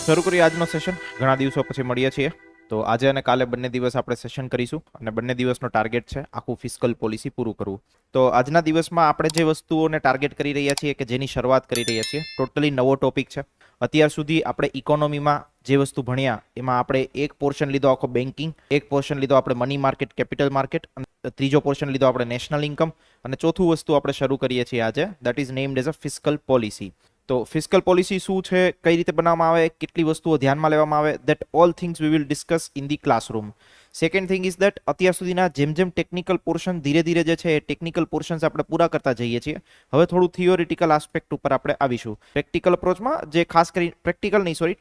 શરૂ કરીએ આજનો સેશન. ઘણા દિવસો પછી મળીએ છીએ. તો આજે અને કાલે બંને દિવસ આપણે સેશન કરીશું અને બંને દિવસનો ટાર્ગેટ છે આખું ફિસ્કલ પોલિસી પૂરું કરવું. તો આજના દિવસમાં આપણે જે વસ્તુઓને ટાર્ગેટ કરી રહ્યા છીએ કે જેની શરૂઆત કરી રહ્યા છીએ, ટોટલી નવો ટોપિક છે. અત્યાર સુધી આપણે ઇકોનોમીમાં જે વસ્તુ ભણ્યા એમાં આપણે એક પોર્શન લીધો આખો બેન્કિંગ, એક પોર્શન લીધો આપણે મની માર્કેટ, કેપિટલ માર્કેટ, અને ત્રીજો પોર્શન લીધો આપણે નેશનલ ઇન્કમ, અને ચોથું વસ્તુ આપણે શરૂ કરીએ છીએ આજે, that is named as a fiscal policy. તો ફિસ્કલ પોલિસી શું છે, કઈ રીતે બનાવવામાં આવે, કેટલી વસ્તુઓ ધ્યાનમાં લેવામાં આવે, that all things we will discuss in the classroom. Second thing is that અત્યાર સુધીના જેમ જેમ ટેકનિકલ પોર્શન ધીરે ધીરે જે છે એ ટેકનિકલ પોર્શન્સ આપણે પૂરા કરતા જઈએ છીએ. હવે થોડું થિયોરિટિકલ આસ્પેક્ટ ઉપર આપણે આવીશું. પ્રેક્ટિકલ અપ્રોચમાં જે ખાસ કરી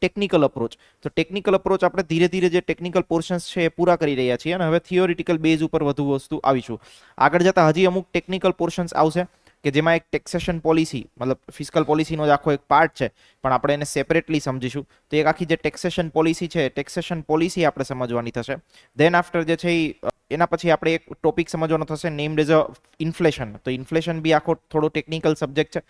ટેકનિકલ અપ્રોચ. તો ટેકનિકલ અપ્રોચ આપણે ધીરે ધીરે જે ટેકનિકલ પોર્શન્સ છે એ પૂરા કરી રહ્યા છીએ અને હવે થિયોરિટિકલ બેઝ ઉપર વધુ વસ્તુ આવીશું. આગળ જતા હજી અમુક ટેકનિકલ પોર્શન્સ આવશે કે જેમાં એક ટેક્સેશન પોલિસી, મતલબ ફિસ્કલ પોલિસીનો જ આખો એક પાર્ટ છે, પણ આપણે એને સેપરેટલી સમજીશું. તો એક આખી જે ટેક્સેશન પોલિસી છે, ટેક્સેશન પોલિસી આપણે સમજવાની થશે. દેન આફ્ટર જે છે એના પછી આપણે એક ટોપિક સમજવાનો થશે નેમ્ડ એઝ અ ઇન્ફ્લેશન. તો ઇન્ફ્લેશન બી આખો થોડો ટેકનિકલ સબ્જેક્ટ છે,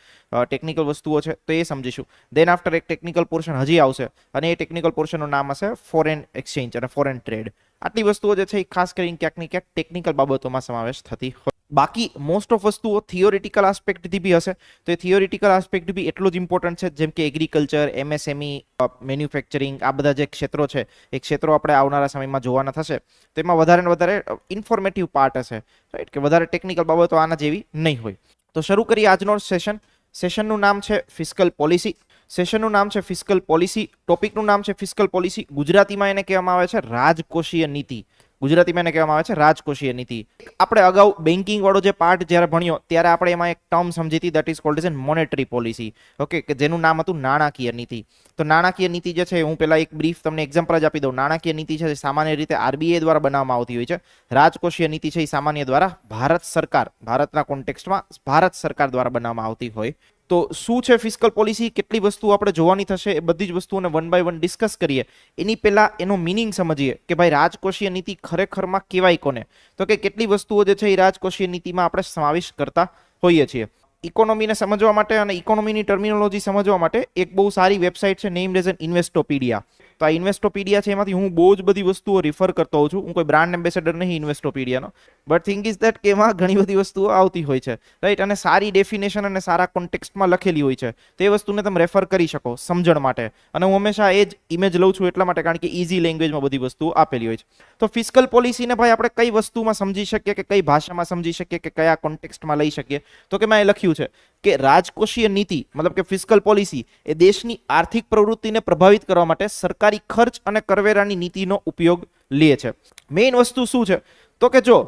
ટેકનિકલ વસ્તુઓ છે, તો એ સમજીશું. દેન આફ્ટર એક ટેકનિકલ પોર્શન હજી આવશે અને એ ટેકનિકલ પોર્શનનું નામ હશે ફોરેન એક્સચેન્જ અને ફોરેન ટ્રેડ. આટલી વસ્તુઓ જે છે એ ખાસ કરીને ક્યાંક ને ક્યાંક ટેકનિકલ બાબતોમાં સમાવેશ થતી હોય. બાકી મોસ્ટ ઓફ વસ્તુઓ થિયોરિટિકલ આસ્પેક્ટથી બી હશે. તો એ થિયોરિટિકલ આસ્પેક્ટ બી એટલું જ ઇમ્પોર્ટન્ટ છે જેમ કે એગ્રીકલ્ચર, એમએસએમઈ, મેન્યુફેક્ચરિંગ, આ બધા જે ક્ષેત્રો છે એ ક્ષેત્રો આપણે આવનારા સમયમાં જોવાના થશે. તો એમાં વધારે ને વધારે ઇન્ફોર્મેટિવ પાર્ટ હશે, રાઈટ, કે વધારે ટેકનિકલ બાબતો આના જેવી નહીં હોય. તો શરૂ કરીએ આજનો સેશન. સેશનનું નામ છે ફિસ્કલ પોલિસી. સેશનનું નામ છે ફિસ્કલ પોલિસી. ટોપિકનું નામ છે ફિસ્કલ પોલિસી. ગુજરાતીમાં એને કહેવામાં આવે છે રાજકોષીય નીતિ. ગુજરાતીમાં એને કહેવામાં આવે છે રાજકોષીય નીતિ. આપણે અગાઉ બેન્કિંગ વાળો જે પાર્ટ જ્યારે ભણ્યો ત્યારે આપણે એમાં એક ટર્મ સમજી હતી, that is called as monetary policy. Okay, કે જેનું નામ હતું નાણાકીય નીતિ. તો નાણાકીય નીતિ જે છે, હું પહેલા એક બ્રીફ તમને એક્ઝામ્પલ જ આપી દઉં. નાણાકીય નીતિ છે સામાન્ય રીતે આરબીઆઈ દ્વારા બનાવવામાં આવતી હોય છે. રાજકોષીય નીતિ છે એ સામાન્ય દ્વારા ભારત સરકાર, ભારતના કોન્ટેક્સ્ટમાં ભારત સરકાર દ્વારા બનાવવામાં આવતી હોય. તો શું છે ફિસ્કલ પોલિસી, કેટલી વસ્તુ આપણે જોવાની થશે, એ બધી જ વસ્તુઓને વન બાય વન ડિસ્કસ કરીએ. એની પહેલા એનો મિનિંગ સમજીએ કે ભાઈ રાજકોષીય નીતિ ખરેખરમાં કહેવાય કોને. તો કે કેટલી વસ્તુઓ જે છે એ રાજકોષીય નીતિમાં આપણે સમાવેશ કરતા હોઈએ છીએ. ઇકોનોમીને સમજવા માટે અને ઇકોનોમીની ટર્મિનોલોજી સમજવા માટે એક બહુ સારી વેબસાઇટ છે નેમ્ડ એઝ એન ઇન્વેસ્ટોપીડિયા. તો આ ઇન્વેસ્ટોપીડિયા છે, એમાંથી હું બહુ જ બધી વસ્તુઓ રિફર કરતો હોઉં છું. હું કોઈ બ્રાન્ડ એમ્બેસેડર નહીં ઇન્વેસ્ટોપીડિયાનો, બટ થિંગ ઇઝ દેટ કે એમાં ઘણી બધી વસ્તુઓ આવતી હોય છે, રાઈટ, અને સારી ડેફિનેશન અને સારા કોન્ટેક્સ્ટમાં લખેલી હોય છે. તે વસ્તુને તમે રેફર કરી શકો સમજણ માટે. અને હું હંમેશા એ જ ઇમેજ લઉં છું એટલા માટે, કારણ કે ઇઝી લેંગ્વેજમાં બધી વસ્તુઓ આપેલી હોય છે. તો ફિસ્કલ પોલિસીને ભાઈ આપણે કઈ વસ્તુમાં સમજી શકીએ, કે કઈ ભાષામાં સમજી શકીએ, કે કયા કોન્ટેક્સ્ટમાં લઈ શકીએ. તો કે મેં લખ્યું છે કે રાજકોષીય નીતિ મતલબ કે ફિસ્કલ પોલિસી એ દેશની આર્થિક પ્રવૃત્તિને પ્રભાવિત કરવા માટે સરકારી ખર્ચ અને કરવેરાની નીતિનો ઉપયોગ લે છે. મેઇન વસ્તુ શું છે, તો કે જો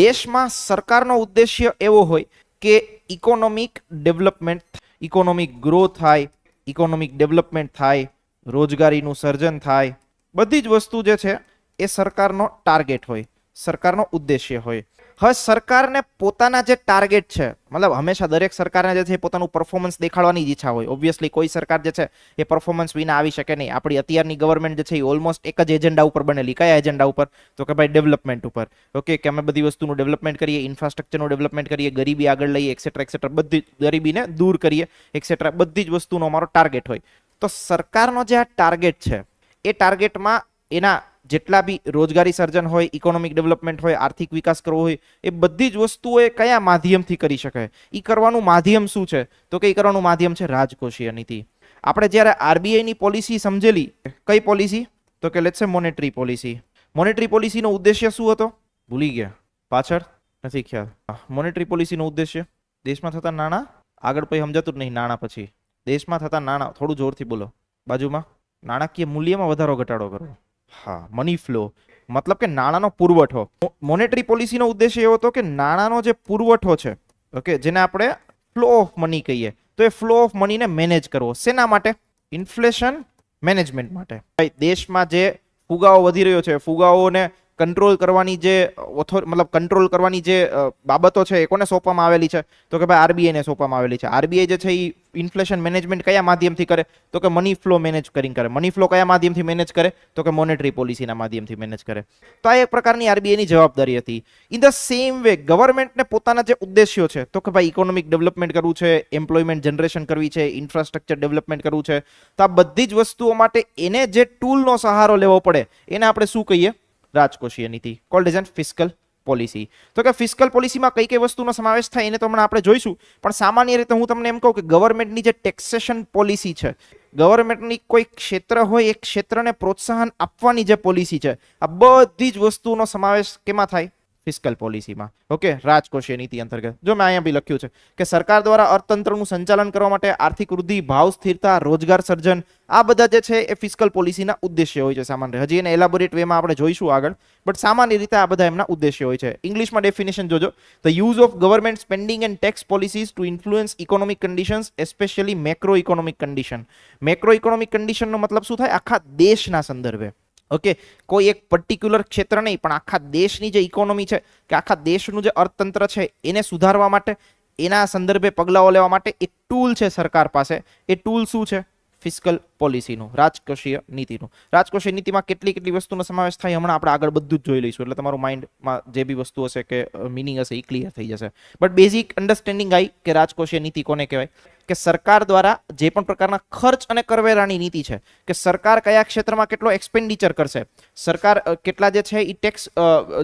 દેશમાં સરકારનો ઉદ્દેશ્ય એવો હોય કે ઇકોનોમિક ડેવલપમેન્ટ, ઇકોનોમિક ગ્રોથ થાય, ઇકોનોમિક ડેવલપમેન્ટ થાય, રોજગારીનું સર્જન થાય, બધી જ વસ્તુ જે છે એ સરકારનો ટાર્ગેટ હોય, સરકારનો ઉદ્દેશ્ય હોય. હવે સરકારને પોતાના જે ટાર્ગેટ છે, મતલબ હંમેશા દરેક સરકારને જે છે પોતાનું પરફોર્મન્સ દેખાડવાની જ ઈચ્છા હોય. ઓબ્વિયસલી કોઈ સરકાર જે છે એ પરફોર્મન્સ વિના આવી શકે નહીં. આપણી અત્યારની ગવર્મેન્ટ જે છે એ ઓલમોસ્ટ એક જ એજન્ડા ઉપર બનેલી. કયા એજન્ડા ઉપર? તો કે ભાઈ ડેવલપમેન્ટ ઉપર. ઓકે, કે અમે બધી વસ્તુનું ડેવલપમેન્ટ કરીએ, ઇન્ફ્રાસ્ટ્રક્ચરનું ડેવલપમેન્ટ કરીએ, ગરીબી આગળ લઈએ, એક્સેટ્રા એક્સેટ્રા, બધી ગરીબીને દૂર કરીએ, એક્સેટ્રા, બધી જ વસ્તુનો અમારો ટાર્ગેટ હોય. તો સરકારનો જે આ ટાર્ગેટ છે એ ટાર્ગેટમાં એના જેટલા બી રોજગારી સર્જન હોય, ઇકોનોમિક ડેવલપમેન્ટ હોય, આર્થિક વિકાસ કરવો હોય, એ બધી જ વસ્તુઓ એ કયા માધ્યમથી કરી શકાય. એ કરવાનું માધ્યમ શું છે, તો કે એ કરવાનું માધ્યમ છે રાજકોષીય નીતિ. આપણે જ્યારે આરબીઆઈ ની પોલિસી સમજેલી, કઈ પોલિસી, તો કે લેટ્સ સે મોનેટરી પોલિસી. મોનેટરી પોલિસીનો ઉદ્દેશ્ય શું હતો, ભૂલી ગયા, પાછળ નથી ખ્યાલ. મોનેટરી પોલિસીનો ઉદ્દેશ્ય દેશમાં થતા નાણાં, આગળ પછી સમજાતું જ નહીં, નાણાં પછી દેશમાં થતા નાણાં, થોડું જોરથી બોલો, બાજુમાં, નાણાકીય મૂલ્યમાં વધારો ઘટાડો કરવો. હા, મની ફ્લો, મતલબ કે નાણાંનો પુરવઠો. મોનેટરી પોલિસીનો ઉદ્દેશ્ય એવો હતો કે નાણાંનો જે પુરવઠો છે, ઓકે, જેને આપણે ફ્લો ઓફ મની કહીએ, તો એ ફ્લો ઓફ મનીને મેનેજ કરવો. શેના માટે? ઇન્ફ્લેશન મેનેજમેન્ટ માટે. દેશમાં જે ફુગાવો વધી રહ્યો છે, ફુગાઓને કંટ્રોલ કરવાની જે મતલબ કંટ્રોલ કરવાની જે બાબતો છે એ કોને સોંપવામાં આવેલી છે, તો કે ભાઈ આરબીઆઈ ને સોંપવામાં આવેલી છે. આરબીઆઈ જે છે એ ઇન્ફ્લેશન મેનેજમેન્ટ કયા માધ્યમથી કરે? તો કે મની ફ્લો મેનેજ કરીને કરે. મની ફ્લો કયા માધ્યમથી મેનેજ કરે? તો કે મોનેટરી પોલિસીના માધ્યમથી મેનેજ કરે. તો આ એક પ્રકારની આરબીઆઈની જવાબદારી હતી. ઇન ધ સેમ વે ગવર્મેન્ટને પોતાના જે ઉદ્દેશ્યો છે, તો કે ભાઈ ઇકોનોમિક ડેવલપમેન્ટ કરવું છે, એમ્પ્લોયમેન્ટ જનરેશન કરવી છે, ઇન્ફ્રાસ્ટ્રક્ચર ડેવલપમેન્ટ કરવું છે, તો આ બધી જ વસ્તુઓ માટે એને જે ટૂલનો સહારો લેવો પડે એને આપણે શું કહીએ? રાજકોષીય નીતિ, cold as N fiscal policy. તો કે ફિસ્કલ પોલિસીમાં કઈ કઈ વસ્તુનો સમાવેશ થાય એને તો હમણાં આપણે જોઈશું, પણ સામાન્ય રીતે હું તમને એમ કહું કે ગવર્મેન્ટની જે ટેક્સેશન પોલિસી છે, ગવર્મેન્ટની કોઈ ક્ષેત્ર હોય એ ક્ષેત્રને પ્રોત્સાહન આપવાની જે પોલિસી છે, આ બધી જ વસ્તુનો સમાવેશ કેમાં થાય? ફિસ્કલ પોલિસીમાં. ઓકે, રાજકોષીય નીતિ અંતર્ગત. જો મેં અહીંયા બી લખ્યું છે કે સરકાર દ્વારા અર્થતંત્રનું સંચાલન કરવા માટે આર્થિક વૃદ્ધિ, ભાવ સ્થિરતા, રોજગાર સર્જન, આ બધા જે છે એ ફિસ્કલ પોલિસીના ઉદ્દેશ્ય હોય છે સામાન્ય. હજી એને એલાબોરેટ વેમાં આપણે જોઈશું આગળ, બટ સામાન્ય રીતે આ બધા એમના ઉદ્દેશ્ય હોય છે. ઇંગ્લિશમાં ડેફિનેશન જોજો. The use of government spending and tax policies to influence economic conditions, especially macro economic condition. Macro economic કન્ડિશનનો મતલબ શું થાય? આખા દેશના સંદર્ભે. ઓકે, કોઈ એક પર્ટિક્યુલર ક્ષેત્ર નહીં, પણ આખા દેશની જે ઇકોનોમી છે કે આખા દેશનું જે અર્થતંત્ર છે એને સુધારવા માટે, એના સંદર્ભે પગલાઓ લેવા માટે એક ટૂલ છે સરકાર પાસે. એ ટૂલ શું છે? ફિસ્કલ પોલિસીનું, રાજકોષીય નીતિનું. રાજકોષીય નીતિમાં કેટલી કેટલી વસ્તુનો સમાવેશ થાય હમણાં આપણે આગળ બધું જ જોઈ લઈશું, એટલે તમારું માઇન્ડમાં જે બી વસ્તુ હશે કે મિનિંગ હશે એ ક્લિયર થઈ જશે. બટ બેઝિક અન્ડરસ્ટેન્ડિંગ આવી કે રાજકોષીય નીતિ કોને કહેવાય? કે સરકાર દ્વારા જે પણ પ્રકારના ખર્ચ અને કરવેરાની નીતિ છે, કે સરકાર કયા ક્ષેત્રમાં કેટલો એક્સપેન્ડિચર કરશે, સરકાર કેટલા જે છે એ ટેક્સ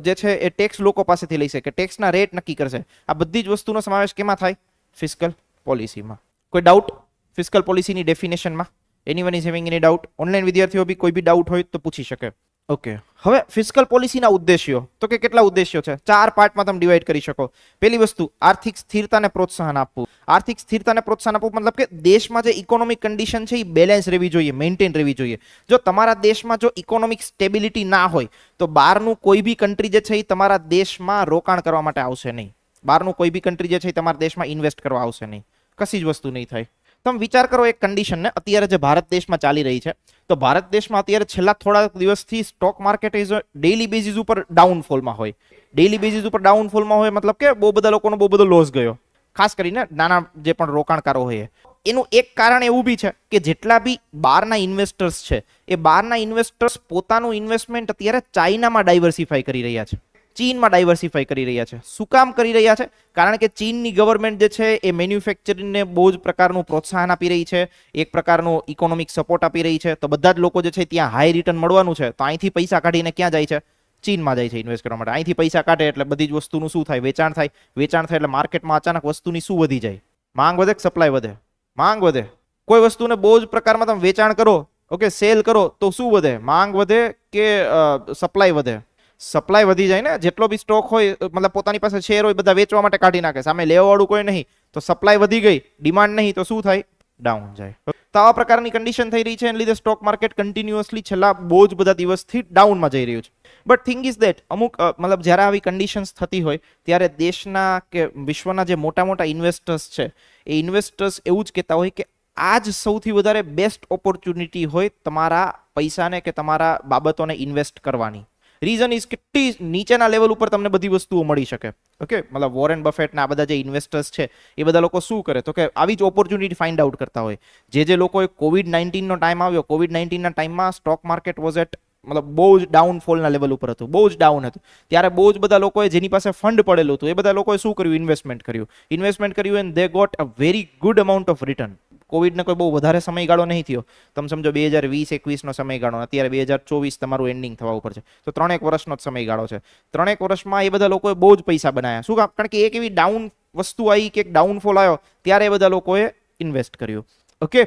જે છે એ ટેક્સ લોકો પાસેથી લઈ શકે, ટેક્સના રેટ નક્કી કરશે. આ બધી જ વસ્તુનો સમાવેશ કેમાં થાય? ફિસ્કલ પોલિસીમાં. કોઈ ડાઉટ ફિસ્કલ પોલિસીની ડેફિનેશનમાં? Anyone is having any doubt? Online વિદ્યાર્થીઓ બી કોઈ બી ડાઉટ હોય તો પૂછી શકે. ઓકે, હવે ફિસ્કલ પોલિસીના ઉદ્દેશ્યો, તો કે કેટલા ઉદ્દેશ્યો છે? 4 પાર્ટમાં તમે ડિવાઈડ કરી શકો. પહેલી વસ્તુ, આર્થિક સ્થિરતાને પ્રોત્સાહન આપવું. આર્થિક સ્થિરતાને પ્રોત્સાહન આપવું મતલબ કે દેશમાં જે ઇકોનોમિક કન્ડિશન છે એ બેલેન્સ રહેવી જોઈએ, મેન્ટેન રહેવી જોઈએ. જો તમારા દેશમાં જો ઇકોનોમિક સ્ટેબિલિટી ના હોય તો બહારનું કોઈ બી કન્ટ્રી જે છે એ તમારા દેશમાં રોકાણ કરવા માટે આવશે નહીં. બહારનું કોઈ બી કન્ટ્રી જે છે એ તમારા દેશમાં ઇન્વેસ્ટ કરવા આવશે નહીં. કશી જ વસ્તુ નહીં થાય. તમે વિચાર કરો એક કન્ડિશનને, અત્યારે જે ભારત દેશમાં ચાલી રહી છે, તો ભારત દેશમાં અત્યારે છેલ્લા થોડા દિવસથી stock market is daily basis ઉપર ડાઉનફોલમાં હોય. ડેઈલી બેઝિસ ઉપર ડાઉનફોલમાં હોય મતલબ કે બહુ બધા લોકોનો બહુ બધો લોસ ગયો, ખાસ કરીને નાના જે પણ રોકાણકારો હોય. એનું એક કારણ એવું બી છે કે જેટલા બી બહારના ઇન્વેસ્ટર્સ છે એ બહારના ઇન્વેસ્ટર્સ પોતાનું ઇન્વેસ્ટમેન્ટ અત્યારે ચાઇનામાં ડાયવર્સિફાઈ કરી રહ્યા છે, ચીનમાં ડાયવર્સિફાઈ કરી રહ્યા છે. શું કામ કરી રહ્યા છે? કારણ કે ચીનની ગવર્મેન્ટ જે છે એ મેન્યુફેક્ચરિંગને બહુ જ પ્રકારનું પ્રોત્સાહન આપી રહી છે, એક પ્રકારનું ઇકોનોમિક સપોર્ટ આપી રહી છે. તો બધા જ લોકો જે છે ત્યાં હાઈ રિટર્ન મળવાનું છે, તો અહીંથી પૈસા કાઢીને ક્યાં જાય છે? ચીનમાં જાય છે ઇન્વેસ્ટ કરવા માટે. અહીંથી પૈસા કાઢે એટલે બધી જ વસ્તુનું શું થાય? વેચાણ થાય. વેચાણ થાય એટલે માર્કેટમાં અચાનક વસ્તુની શું વધી જાય? માંગ વધે કે સપ્લાય વધે? માંગ વધે. કોઈ વસ્તુને બહુ જ પ્રકારમાં તમે વેચાણ કરો, ઓકે, સેલ કરો, તો શું વધે? માંગ વધે કે સપ્લાય વધે? સપ્લાય વધી જાય ને. જેટલો બી સ્ટોક હોય મતલબ પોતાની પાસે શેર હોય બધા વેચવા માટે કાઢી નાખે, સામે લેવાવાળું કોઈ નહીં, તો સપ્લાય વધી ગઈ, ડિમાન્ડ નહીં, તો શું થાય? ડાઉન જાય. તો આવા પ્રકારની કન્ડિશન થઈ રહી છે, એને લીધે સ્ટોક માર્કેટ કન્ટિન્યુઅસલી છેલ્લા બહુ જ બધા દિવસથી ડાઉનમાં જઈ રહ્યું છે. બટ થિંગ ઇઝ દેટ અમુક મતલબ જ્યારે આવી કન્ડિશન્સ થતી હોય ત્યારે દેશના કે વિશ્વના જે મોટા મોટા ઇન્વેસ્ટર્સ છે એ ઇન્વેસ્ટર્સ એવું જ કહેતા હોય કે આ જ સૌથી વધારે બેસ્ટ ઓપોર્ચ્યુનિટી હોય તમારા પૈસાને કે તમારા બાબતોને ઇન્વેસ્ટ કરવાની. રીઝન ઇઝ કેટલી નીચેના લેવલ ઉપર તમને બધી વસ્તુઓ મળી શકે. ઓકે, મતલબ વોરેન બફેટના આ બધા જે ઇન્વેસ્ટર્સ છે એ બધા લોકો શું કરે તો કે આવી જ ઓપોર્ચ્યુનિટી ફાઇન્ડ આઉટ કરતા હોય. જે લોકોએ COVID-19નો ટાઈમ આવ્યો, COVID-19ના ટાઈમમાં સ્ટોક માર્કેટ વોઝ એટ મતલબ બહુ જ ડાઉનફોલના લેવલ ઉપર હતું, બહુ જ ડાઉન હતું. ત્યારે બહુ જ બધા લોકોએ જેની પાસે ફંડ પડેલું હતું એ બધા લોકોએ શું કર્યું? ઇન્વેસ્ટમેન્ટ કર્યું and they got a very good amount of return. કોવિડને કોઈ બહુ વધારે સમયગાળો નહીં થયો, તમે સમજો 2020-21નો સમયગાળો, અત્યારે 2024 તમારું એન્ડિંગ થવા ઉપર છે, તો 3 વર્ષનો જ સમયગાળો છે. 3 વર્ષમાં એ બધા લોકોએ બહુ જ પૈસા બનાવ્યા. શું કામ? કારણ કે એક એવી ડાઉન વસ્તુ આવી કે એક ડાઉનફોલ આવ્યો ત્યારે એ બધા લોકોએ ઇન્વેસ્ટ કર્યું. ઓકે,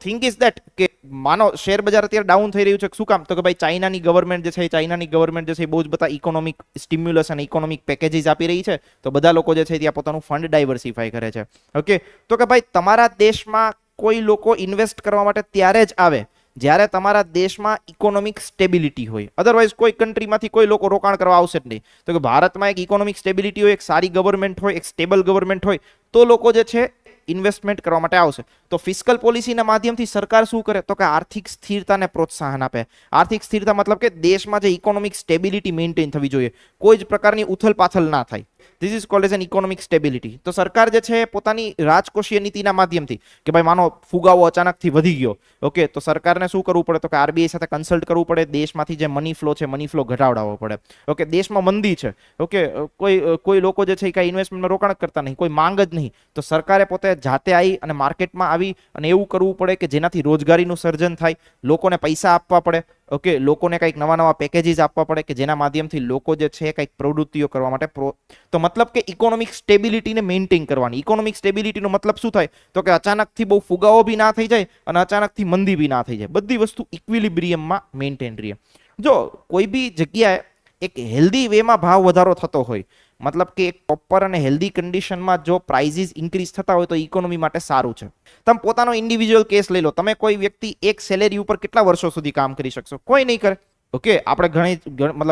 થિંક ઇઝ દેટ કે માનો શેર બજાર અત્યારે ડાઉન થઈ રહ્યું છે, શું કામ? તો કે ભાઈ ચાઇનાની ગવર્મેન્ટ જે છે ચાઇનાની ગવર્મેન્ટ જે છે બહુ જ બધા ઇકોનોમિક સ્ટિમ્યુલસ અને ઇકોનોમિક પેકેજીસ આપી રહી છે, તો બધા લોકો જે છે ત્યાં પોતાનું ફંડ ડાયવર્સિફાઈ કરે છે. ઓકે, તો કે ભાઈ તમારા દેશમાં કોઈ લોકો ઇન્વેસ્ટ કરવા માટે ત્યારે જ આવે જ્યારે તમારા દેશમાં ઇકોનોમિક સ્ટેબિલિટી હોય. અધરવાઇઝ કોઈ કન્ટ્રીમાંથી કોઈ લોકો રોકાણ કરવા આવશે જ નહીં. તો કે ભારતમાં એક ઇકોનોમિક સ્ટેબિલિટી હોય, એક સારી ગવર્મેન્ટ હોય, એક સ્ટેબલ ગવર્મેન્ટ હોય, તો લોકો જે છે ઇન્વેસ્ટમેન્ટ કરવા માટે આવશે. તો ફિસ્કલ પોલિસીના માધ્યમથી સરકાર શું કરે તો કે આર્થિક સ્થિરતાને પ્રોત્સાહન આપે. આર્થિક સ્થિરતા મતલબ કે દેશમાં જે ઇકોનોમિક સ્ટેબિલિટી મેન્ટેન થવી જોઈએ, કોઈ જ પ્રકારની ઉથલપાથલ ના થાય. This is called as an economic stability. તો સરકાર જે છે પોતાની રાજકોષીય નીતિના માધ્યમથી કે ભાઈ માનો ફુગાવો અચાનકથી વધી ગયો, ઓકે, તો સરકારને શું કરવું પડે? તો કે આરબીઆઈ સાથે કન્સલ્ટ કરવું પડે, દેશમાંથી જે મની ફ્લો છે મની ફ્લો ઘટાડવો પડે. ઓકે, દેશમાં મંદી છે, ઓકે, કોઈ લોકો જે છે એ કાંઈ ઇન્વેસ્ટમેન્ટમાં રોકાણ કરતા નહીં, કોઈ માંગ જ નહીં, તો સરકારે પોતે જાતે આવી અને માર્કેટમાં આવી અને એવું કરવું પડે કે જેનાથી રોજગારીનું સર્જન થાય, લોકોને પૈસા આપવા પડે, ઓકે, લોકોને કંઈક નવા નવા પેકેજીસ આપવા પડે કે જેના માધ્યમથી લોકો જે છે કંઈક પ્રવૃત્તિઓ કરવા માટે તો મતલબ કે ઇકોનોમિક સ્ટેબિલિટીને મેન્ટેન કરવાની. ઇકોનોમિક સ્ટેબિલિટીનો મતલબ શું થાય? તો કે અચાનકથી બહુ ફુગાવો બી ના થઈ જાય અને અચાનકથી મંદી બી ના થઈ જાય, બધી વસ્તુ ઇક્વિલિબ્રિયમમાં મેન્ટેન રહે. જો કોઈ બી જગ્યાએ એક હેલ્ધી વેમાં ભાવ વધારો થતો હોય, મતલબ કે એક પ્રોપર અને હેલ્ધી કન્ડિશનમાં જો પ્રાઇઝીસ ઇન્ક્રીઝ થતા હોય તો ઇકોનોમી માટે સારું છે. તમે પોતાનો ઇન્ડિવિજ્યુઅલ કેસ લઈ લો, તમે કોઈ વ્યક્તિ એક સેલેરી ઉપર કેટલા વર્ષો સુધી કામ કરી શકશો? કોઈ નહીં કરે. ઓકે, આપણે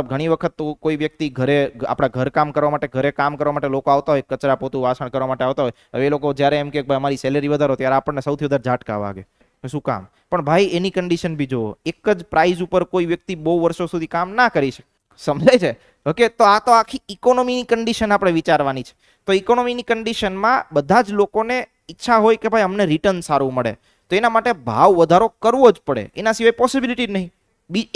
ઘણી વખત તો કોઈ વ્યક્તિ ઘરે આપણા ઘર કામ કરવા માટે, ઘરે કામ કરવા માટે લોકો આવતા હોય, કચરા પોતું વાસણ કરવા માટે આવતા હોય. હવે એ લોકો જ્યારે એમ કે ભાઈ અમારી સેલેરી વધારો, ત્યારે આપણને સૌથી વધારે ઝાટકા વાગે. શું કામ? પણ ભાઈ એની કન્ડિશન બી જુઓ, એક જ પ્રાઇઝ ઉપર કોઈ વ્યક્તિ બહુ વર્ષો સુધી કામ ના કરી શકે. સમજાય છે? ઓકે, તો આ તો આખી ઇકોનોમીની કન્ડિશન આપણે વિચારવાની છે. તો ઇકોનોમીની કન્ડિશનમાં બધા જ લોકોને ઈચ્છા હોય કે ભાઈ અમને રિટર્ન સારું મળે, તો એના માટે ભાવ વધારો કરવો જ પડે, એના સિવાય પોસિબિલિટી જ નહીં.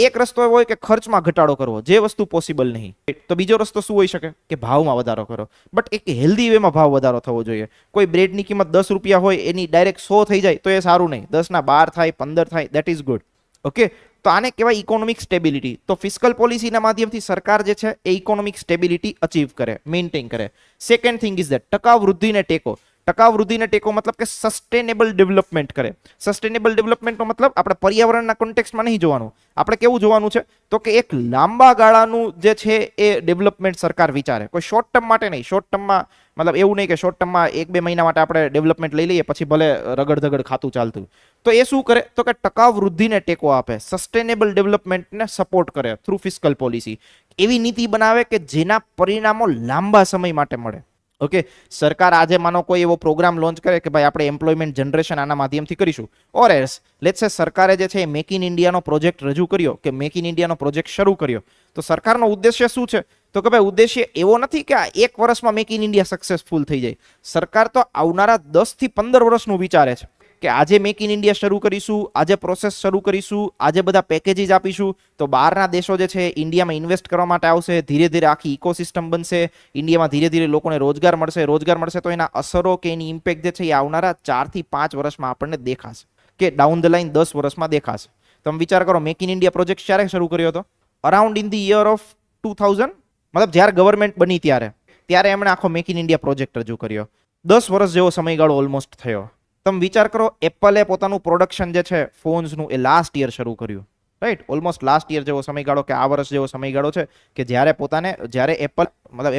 એક રસ્તો એવો હોય કે ખર્ચમાં ઘટાડો કરવો, જે વસ્તુ પોસિબલ નહીં. તો બીજો રસ્તો શું હોઈ શકે? કે ભાવમાં વધારો કરો, બટ એક હેલ્ધી વેમાં ભાવ વધારો થવો જોઈએ. કોઈ બ્રેડની કિંમત 10 રૂપિયા હોય, એની ડાયરેક્ટ 100 થઈ જાય તો એ સારું નહીં. 10 ના 12 થાય, 15 થાય, દેટ ઇઝ ગુડ. ઓકે, તો આને કહેવાય ઇકોનોમિક સ્ટેબિલિટી. તો ફિસ્કલ પોલિસીના માધ્યમથી સરકાર જે છે એ ઇકોનોમિક સ્ટેબિલિટી અચીવ કરે, મેન્ટેન કરે. સેકન્ડ થિંગ ઇઝ ધેટ ટકાઉ વૃદ્ધિને ટેકો. ટકાઉ વૃદ્ધિને ટેકો મતલબ કે સસ્ટેનેબલ ડેવલપમેન્ટ કરે. સસ્ટેનેબલ ડેવલપમેન્ટનો મતલબ આપણે પર્યાવરણના કોન્ટેક્સ્ટમાં નહીં જોવાનું, આપણે કેવું જોવાનું છે? તો કે એક લાંબા ગાળાનું જે છે એ ડેવલપમેન્ટ સરકાર વિચારે, કોઈ શોર્ટ ટર્મ માટે નહીં. શોર્ટ ટર્મમાં મતલબ એવું નહીં કે શોર્ટ ટર્મમાં 1-2 મહિના માટે આપણે ડેવલપમેન્ટ લઈ લઈએ પછી ભલે રગડ ધગડ ખાતું ચાલતું. તો એ શું કરે? તો કે ટકાઉ વૃદ્ધિને ટેકો આપે, સસ્ટેનેબલ ડેવલપમેન્ટને સપોર્ટ કરે થ્રુ ફિસ્કલ પોલિસી. એવી નીતિ બનાવે કે જેના પરિણામો લાંબા સમય માટે મળે. ઓકે, સરકાર આજે માનો કોઈ એવો પ્રોગ્રામ લોન્ચ કરે કે ભાઈ આપણે એમ્પ્લોયમેન્ટ જનરેશન આના માધ્યમથી કરીશું, ઓર એલ્સ લેટ્સ સે સરકારે જે છે મેક ઇન ઇન્ડિયાનો પ્રોજેક્ટ રજૂ કર્યો કે મેક ઇન ઇન્ડિયાનો પ્રોજેક્ટ શરૂ કર્યો, તો સરકારનો ઉદ્દેશ્ય શું છે? તો કે ભાઈ ઉદ્દેશ્ય એવો નથી કે આ 1 વર્ષમાં મેક ઇન ઇન્ડિયા સક્સેસફુલ થઈ જાય. સરકાર તો આવનારા 10 થી 15 વર્ષનું વિચારે છે કે આજે મેક ઇન ઇન્ડિયા શરૂ કરીશું, આજે પ્રોસેસ શરૂ કરીશું, આજે બધા પેકેજીસ આપીશું, તો બહારના દેશો જે છે ઇન્ડિયામાં ઇન્વેસ્ટ કરવા માટે આવશે, ધીરે ધીરે આખી ઇકોસિસ્ટમ બનશે, ઇન્ડિયામાં ધીરે ધીરે લોકોને રોજગાર મળશે, તો એના અસરો કે એની ઇમ્પેક્ટ જે છે એ આવનારા 4 થી 5 વર્ષમાં આપણને દેખાશે, કે ડાઉન ધ લાઇન 10 વર્ષમાં દેખાશે. તમે વિચાર કરો, મેક ઇન ઇન્ડિયા પ્રોજેક્ટ ક્યારે શરૂ કર્યો હતો? Around in the year of 2000, મતલબ જ્યારે ગવર્મેન્ટ બની ત્યારે એમણે આખો મેક ઇન ઇન્ડિયા પ્રોજેક્ટ રજૂ કર્યો. 10 વર્ષ જેવો સમયગાળો ઓલમોસ્ટ થયો. તમે વિચાર કરો, એપલે પોતાનું પ્રોડક્શન જે છે ફોન્સનું એ લાસ્ટ યર શરૂ કર્યું, રાઈટ? ઓલમોસ્ટ લાસ્ટ યર જેવો સમયગાળો કે આ વર્ષ જેવો સમયગાળો છે કે જ્યારે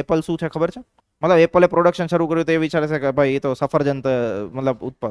એપલ શું છે ખબર છે? મતલબ એપલે પ્રોડક્શન શરૂ કર્યું તો એ વિચારે છે કે ભાઈ એ તો સફરજન મતલબ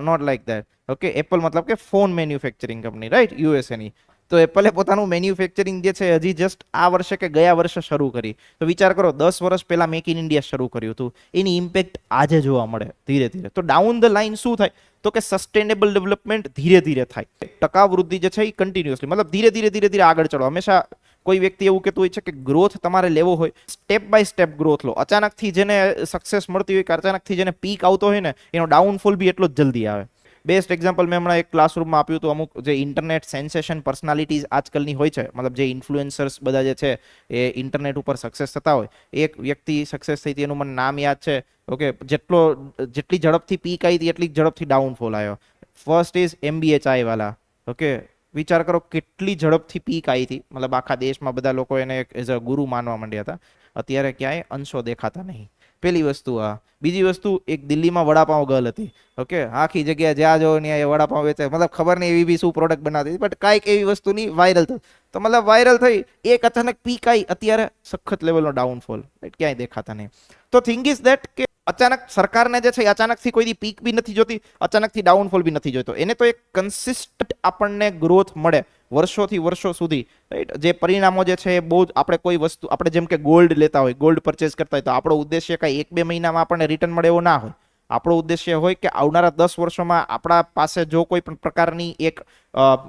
not like that. Okay, apple મતલબ કે ફોન મેન્યુફેક્ચરિંગ કંપની, રાઈટ? યુએસએની. તો એપલે પોતાનું મેન્યુફેક્ચરિંગ જે છે હજી જસ્ટ આ વર્ષે કે ગયા વર્ષે શરૂ કરી. તો વિચાર કરો, 10 વર્ષ પહેલા મેક ઇન ઇન્ડિયા શરૂ કર્યું હતું, એની ઇમ્પેક્ટ આજે જોવા મળે ધીરે ધીરે. તો ડાઉન ધ લાઇન શું થાય? તો કે સસ્ટેનેબલ ડેવલપમેન્ટ ધીરે ધીરે થાય. ટકાઉ વૃદ્ધિ જે છે એ કન્ટિન્યુઅસલી, મતલબ ધીરે ધીરે આગળ ચડો. હંમેશા કોઈ વ્યક્તિ એવું કહેતું હોય છે કે ગ્રોથ તમારે લેવો હોય, સ્ટેપ બાય સ્ટેપ ગ્રોથ લો. અચાનકથી જેને સક્સેસ મળતી હોય કે અચાનકથી જેને પીક આવતો હોય ને, એનો ડાઉનફોલ બી એટલો જ જલ્દી આવે. બેસ્ટ એક્ઝામ્પલ મેં હમણાં એક ક્લાસરૂમમાં આપ્યું હતું. અમુક જે ઇન્ટરનેટ સેન્સેશન પર્સનાલિટીઝ આજકાલની હોય છે, મતલબ જે ઇન્ફ્લુએન્સર્સ બધા જે છે એ ઇન્ટરનેટ ઉપર સક્સેસ થતા હોય, એક વ્યક્તિ સક્સેસ થઈ હતી, એનું મને નામ યાદ છે. ઓકે, જેટલી ઝડપથી પીક આવી હતી એટલી ઝડપથી ડાઉનફોલ આવ્યો. ફર્સ્ટ ઇઝ MBHI વાલા. ઓકે, વિચાર કરો કેટલી ઝડપથી પીક આવી હતી, મતલબ આખા દેશમાં બધા લોકો એને એઝ અ ગુરુ માનવા માંડ્યા હતા. અત્યારે ક્યાંય અંશો દેખાતા નહીં. પહેલી વસ્તુ આ. બીજી વસ્તુ, એક દિલ્હીમાં વડાપાઉં ગર્લ હતી. ઓકે, આખી જગ્યાએ જ્યાં જો ત્યાં એ વડાપાઉં વેચે, મતલબ ખબર નહીં એવી બી શું પ્રોડક્ટ બનાવતી, બટ કાંઈક એવી વસ્તુની વાયરલ થયું. તો મતલબ વાયરલ થઈ, એક અચાનક પીક આવી, અત્યારે સખત લેવલનો ડાઉનફોલ, ક્યાંય દેખાતા નહીં. તો થિંગ ઇઝ ધેટ કે અચાનક સરકારને જે છે અચાનકથી કોઈ પીક બી નથી જોતી, અચાનકથી ડાઉનફોલ બી નથી જોઈતો. એને તો એક કન્સિસ્ટન્ટ આપણને ગ્રોથ મળે વર્ષોથી વર્ષો સુધી, રાઈટ? જે પરિણામો જે છે એ બહુ જ, આપણે કોઈ વસ્તુ, આપણે જેમ કે ગોલ્ડ લેતા હોય, ગોલ્ડ પરચેસ કરતા હોય, તો આપણો ઉદ્દેશ્ય કાંઈ 1-2 મહિનામાં આપણને રિટર્ન મળે એવો ના હોય. આપણો ઉદ્દેશ્ય હોય કે આવનારા 10 વર્ષોમાં આપણા પાસે જો કોઈ પણ પ્રકારની એક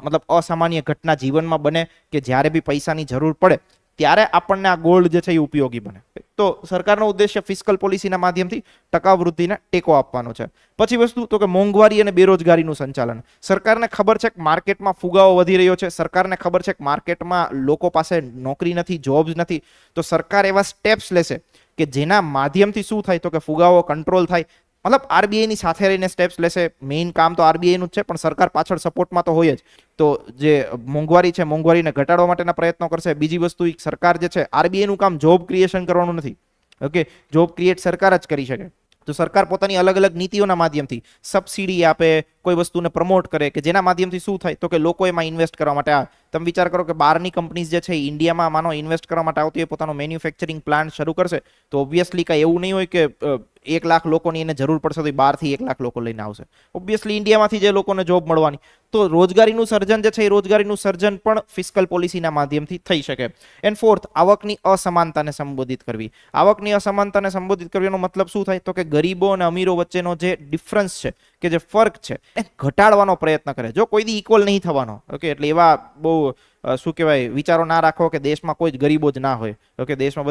મતલબ અસામાન્ય ઘટના જીવનમાં બને કે જ્યારે બી પૈસાની જરૂર પડે ત્યારે આપણને આ ગોલ્ડ જે છે એ ઉપયોગી બને. તો સરકારનો ઉદ્દેશ્ય ફિસ્કલ પોલિસીના માધ્યમથી ટકાઉ વૃદ્ધિને ટેકો આપવાનો છે. પછી વસ્તુ તો કે મોંઘવારી અને બેરોજગારીનું સંચાલન. સરકારને ખબર છે કે માર્કેટમાં ફુગાવો વધી રહ્યો છે, સરકારને ખબર છે કે માર્કેટમાં લોકો પાસે નોકરી નથી, જોબ્સ નથી, તો સરકાર એવા સ્ટેપ્સ લેશે કે જેના માધ્યમથી શું થાય તો કે ફુગાવો કંટ્રોલ થાય. મતલબ આરબીઆઈ ની સાથે રહીને સ્ટેપ્સ લેશે. મેઇન કામ તો આરબીઆઈ નું જ છે, પણ સરકાર પાછળ સપોર્ટમાં તો હોય જ. તો જે મોંઘવારી છે, મોંઘવારીને ઘટાડવા માટેના પ્રયત્નો કરશે. બીજી વસ્તુ, સરકાર જે છે, આરબીઆઈ નું કામ જોબ ક્રિએશન કરવાનું નથી. ઓકે, જોબ ક્રિએટ સરકાર જ કરી શકે. તો સરકાર પોતાની અલગ અલગ નીતિઓના માધ્યમથી સબસિડી આપે, કોઈ વસ્તુને પ્રમોટ કરે કે જેના માધ્યમથી શું થાય તો કે લોકો એમાં ઇન્વેસ્ટ કરવા માટે આવે. તમે વિચાર કરો કે બહારની કંપનીઝ જે છે ઇન્ડિયામાં માનો ઇન્વેસ્ટ કરવા માટે આવતી હોય, પોતાનો મેન્યુફેક્ચરિંગ પ્લાન્ટ શરૂ કરશે, તો ઓબ્વિયસલી કાંઈ એવું નહીં હોય કે 1 લાખ લોકોની એને જરૂર પડશે તો બહારથી 1 લાખ લોકો લઈને આવશે. ઓબ્વિયસલી ઇન્ડિયામાંથી જે લોકોને જોબ મળવાની. તો રોજગારીનું સર્જન જે છે એ રોજગારીનું સર્જન પણ ફિસ્કલ પોલિસીના માધ્યમથી થઈ શકે. એન્ડ ફોર્થ, આવકની અસમાનતાને સંબોધિત કરવી. આવકની અસમાનતાને સંબોધિત કરવાનો મતલબ શું થાય તો કે ગરીબો અને અમીરો વચ્ચેનો જે ડિફરન્સ છે, કે જે ફર્ક છે, એ ઘટાડવાનો પ્રયત્ન કરે. જો કોઈ દી ઇક્વલ નહીં થવાનો. ઓકે, એટલે એવા બહુ શું કહેવાય વિચારો ના રાખો કે દેશમાં કોઈ જ ગરીબો જ ના હોય. ઓકે, દેશમાં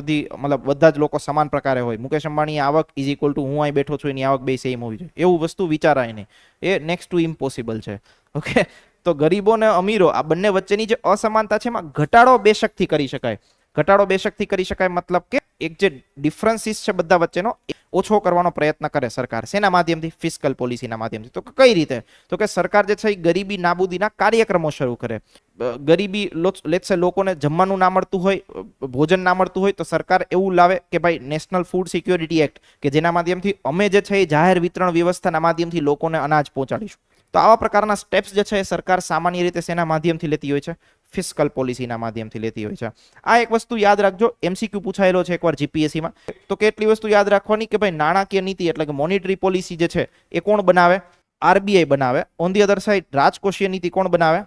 બધા જ લોકો સમાન પ્રકારે હોય. મુકેશ અંબાણીની આવક ઇઝ ઇક્વલ ટુ હું અહીં બેઠો છું એની આવક બે સેમ હોવી જોઈએ, એવું વસ્તુ વિચારાય નહીં. એ નેક્સ્ટ ટુ ઇમ્પોસિબલ છે. ઓકે, તો ગરીબો અને અમીરો આ બંને વચ્ચેની જે અસમાનતા છે એમાં ઘટાડો બેશકથી કરી શકાય. ઘટાડો બેશકથી કરી શકાય મતલબ કે એક જે ડિફરન્સીસ છે બધા વચ્ચેનો ઓછો કરવાનો પ્રયત્ન કરે સરકાર. શેના માધ્યમથી? ફિસ્કલ પોલિસીના માધ્યમથી. તો કઈ રીતે? તો કે સરકાર જે છે એ ગરીબી નાબૂદીના કાર્યક્રમો શરૂ કરે. ગરીબી લેટ્સ સે લોકોને જમવાનું ના મળતું હોય, ભોજન ના મળતું હોય, તો સરકાર એવું લાવે કે ભાઈ નેશનલ ફૂડ સિક્યોરિટી એક્ટ, કે જેના માધ્યમથી અમે જે છે એ જાહેર વિતરણ વ્યવસ્થાના માધ્યમથી લોકોને અનાજ પહોંચાડીશું. તો આવા પ્રકારના સ્ટેપ્સ જે છે એ સરકાર સામાન્ય રીતે શેના માધ્યમથી લેતી હોય છે? ફિસ્કલ પોલિસીના માધ્યમથી લેતી હોય છે. આ એક વસ્તુ યાદ રાખજો, એમસીક્યુ પૂછાયેલો છે એકવાર જીપીએસસીમાં. તો કેટલી વસ્તુ યાદ રાખવાની કે ભાઈ નાણાકીય નીતિ એટલે કે મોનેટરી પોલિસી જે છે એ કોણ બનાવે? આરબીઆઈ બનાવે. ઓન ધી અધર સાઇડ રાજકોષીય નીતિ કોણ બનાવે?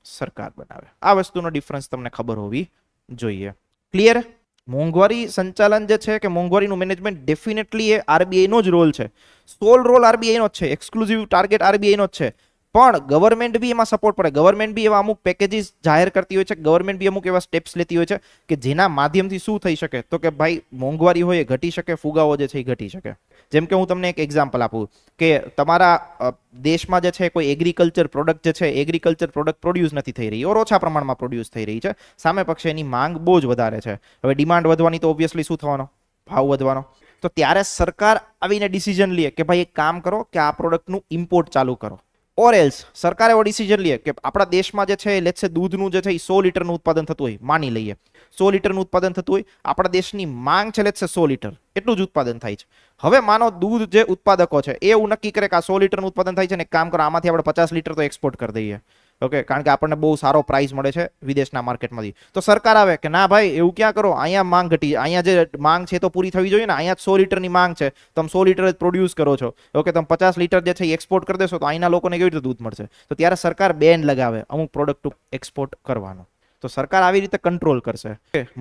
સરકાર બનાવે. આ વસ્તુનો ડિફરન્સ તમને ખબર હોવી જોઈએ. ક્લિયર? મોંઘવારી સંચાલન જે છે કે મોંઘવારીનું મેનેજમેન્ટ ડેફિનેટલી એ આરબીઆઈ નો જ રોલ છે. સોલ રોલ આરબીઆઈ નો જ છે, એક્સક્લુઝિવ ટાર્ગેટ આરબીઆઈ નો જ છે. પણ ગવર્મેન્ટ બી એમાં સપોર્ટ પડે. ગવર્મેન્ટ બી એવા અમુક પેકેજીસ જાહેર કરતી હોય છે, ગવર્મેન્ટ બી અમુક એવા સ્ટેપ્સ લેતી હોય છે કે જેના માધ્યમથી શું થઈ શકે તો કે ભાઈ મોંઘવારી હોય એ ઘટી શકે, ફુગાવો જે છે એ ઘટી શકે. જેમ કે હું તમને એક એક્ઝામ્પલ આપું કે તમારા દેશમાં જે છે કોઈ એગ્રીકલ્ચર પ્રોડક્ટ જે છે, એગ્રીકલ્ચર પ્રોડક્ટ પ્રોડ્યુસ નથી થઈ રહી, ઓર ઓછા પ્રમાણમાં પ્રોડ્યુસ થઈ રહી છે. સામે પક્ષે એની માંગ બહુ જ વધારે છે. હવે ડિમાન્ડ વધવાની તો ઓબ્વિયસલી શું થવાનો? ભાવ વધવાનો. તો ત્યારે સરકાર આવીને ડિસિઝન લે કે ભાઈ એક કામ કરો કે આ પ્રોડક્ટનું ઇમ્પોર્ટ ચાલુ કરો. ઓર એલ્સ સરકાર એવો ડિસિઝન લે કે આપણા દેશમાં જે છે લેટ્સ સે દૂધનું જે છે એ 100 લીટરનું ઉત્પાદન થતું હોય, માની લઈએ 100 લીટરનું ઉત્પાદન થતું હોય, આપણા દેશની માંગ છે લેટ્સ સે 100 લીટર, એટલું જ ઉત્પાદન થાય છે. હવે માનો દૂધ જે ઉત્પાદકો છે એ એવું નક્કી કરે કે આ 100 લીટરનું ઉત્પાદન થાય છે ને એક કામ કરો આમાંથી આપણે 50 લીટર તો એક્સપોર્ટ કરી દઈએ. ઓકે, કારણ કે આપણને બહુ સારો પ્રાઇસ મળે છે વિદેશના માર્કેટમાંથી. તો સરકાર આવે કે ના ભાઈ એવું ક્યાં કરો, અહીંયા માંગ ઘટી, અહીંયા જે માંગ છે તો પૂરી થવી જોઈએ ને, અહીંયા 100 લીટરની માંગ છે, તમે 100 લીટર જ પ્રોડ્યુસ કરો છો. ઓકે, તમે 50 લીટર જે છે એ એક્સપોર્ટ કરી દેશો તો અહીંના લોકોને કેવી રીતે દૂધ મળશે? તો ત્યારે સરકાર બેન લગાવે અમુક પ્રોડક્ટ એક્સપોર્ટ કરવાનો. તો સરકાર આવી રીતે કંટ્રોલ કરશે.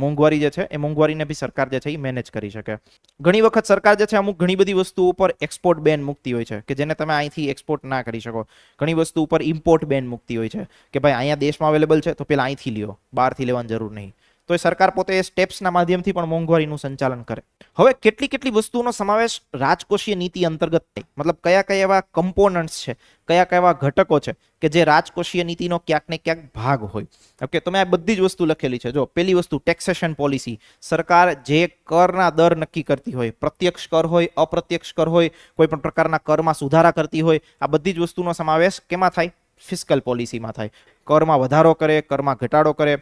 મોંઘવારી જે છે એ મોંઘવારીને બી સરકાર જે છે એ મેનેજ કરી શકે. ઘણી વખત સરકાર જે છે અમુક ઘણી બધી વસ્તુઓ ઉપર એક્સપોર્ટ બેન મૂકતી હોય છે કે જેને તમે અહીંથી એક્સપોર્ટ ના કરી શકો. ઘણી વસ્તુ ઉપર ઇમ્પોર્ટ બેન મૂકતી હોય છે કે ભાઈ અહીંયા દેશમાં અવેલેબલ છે તો પેલા અહીંથી લ્યો, બહારથી લેવાની જરૂર નહીં. તો એ સરકાર પોતે એ સ્ટેપ્સના માધ્યમથી પણ મોંઘવારીનું સંચાલન કરે. હવે કેટલી વસ્તુઓનો સમાવેશ રાજકોષીય નીતિ અંતર્ગત થાય, મતલબ કયા એવા કમ્પોનન્ટ્સ છે, કયા એવા ઘટકો છે કે જે રાજકોષીય નીતિનો ક્યાંક ને ક્યાંક ભાગ હોય. ઓકે, તો મેં આ બધી જ વસ્તુ લખેલી છે. જો પહેલી વસ્તુ ટેક્સેશન પોલિસી. સરકાર જે કરના દર નક્કી કરતી હોય, પ્રત્યક્ષ કર હોય, અપ્રત્યક્ષ કર હોય, કોઈ પણ પ્રકારના કરમાં સુધારા કરતી હોય, આ બધી જ વસ્તુનો સમાવેશ કેમાં થાય? ફિસ્કલ પોલિસીમાં થાય. કરમાં વધારો કરે, કરમાં ઘટાડો કરે,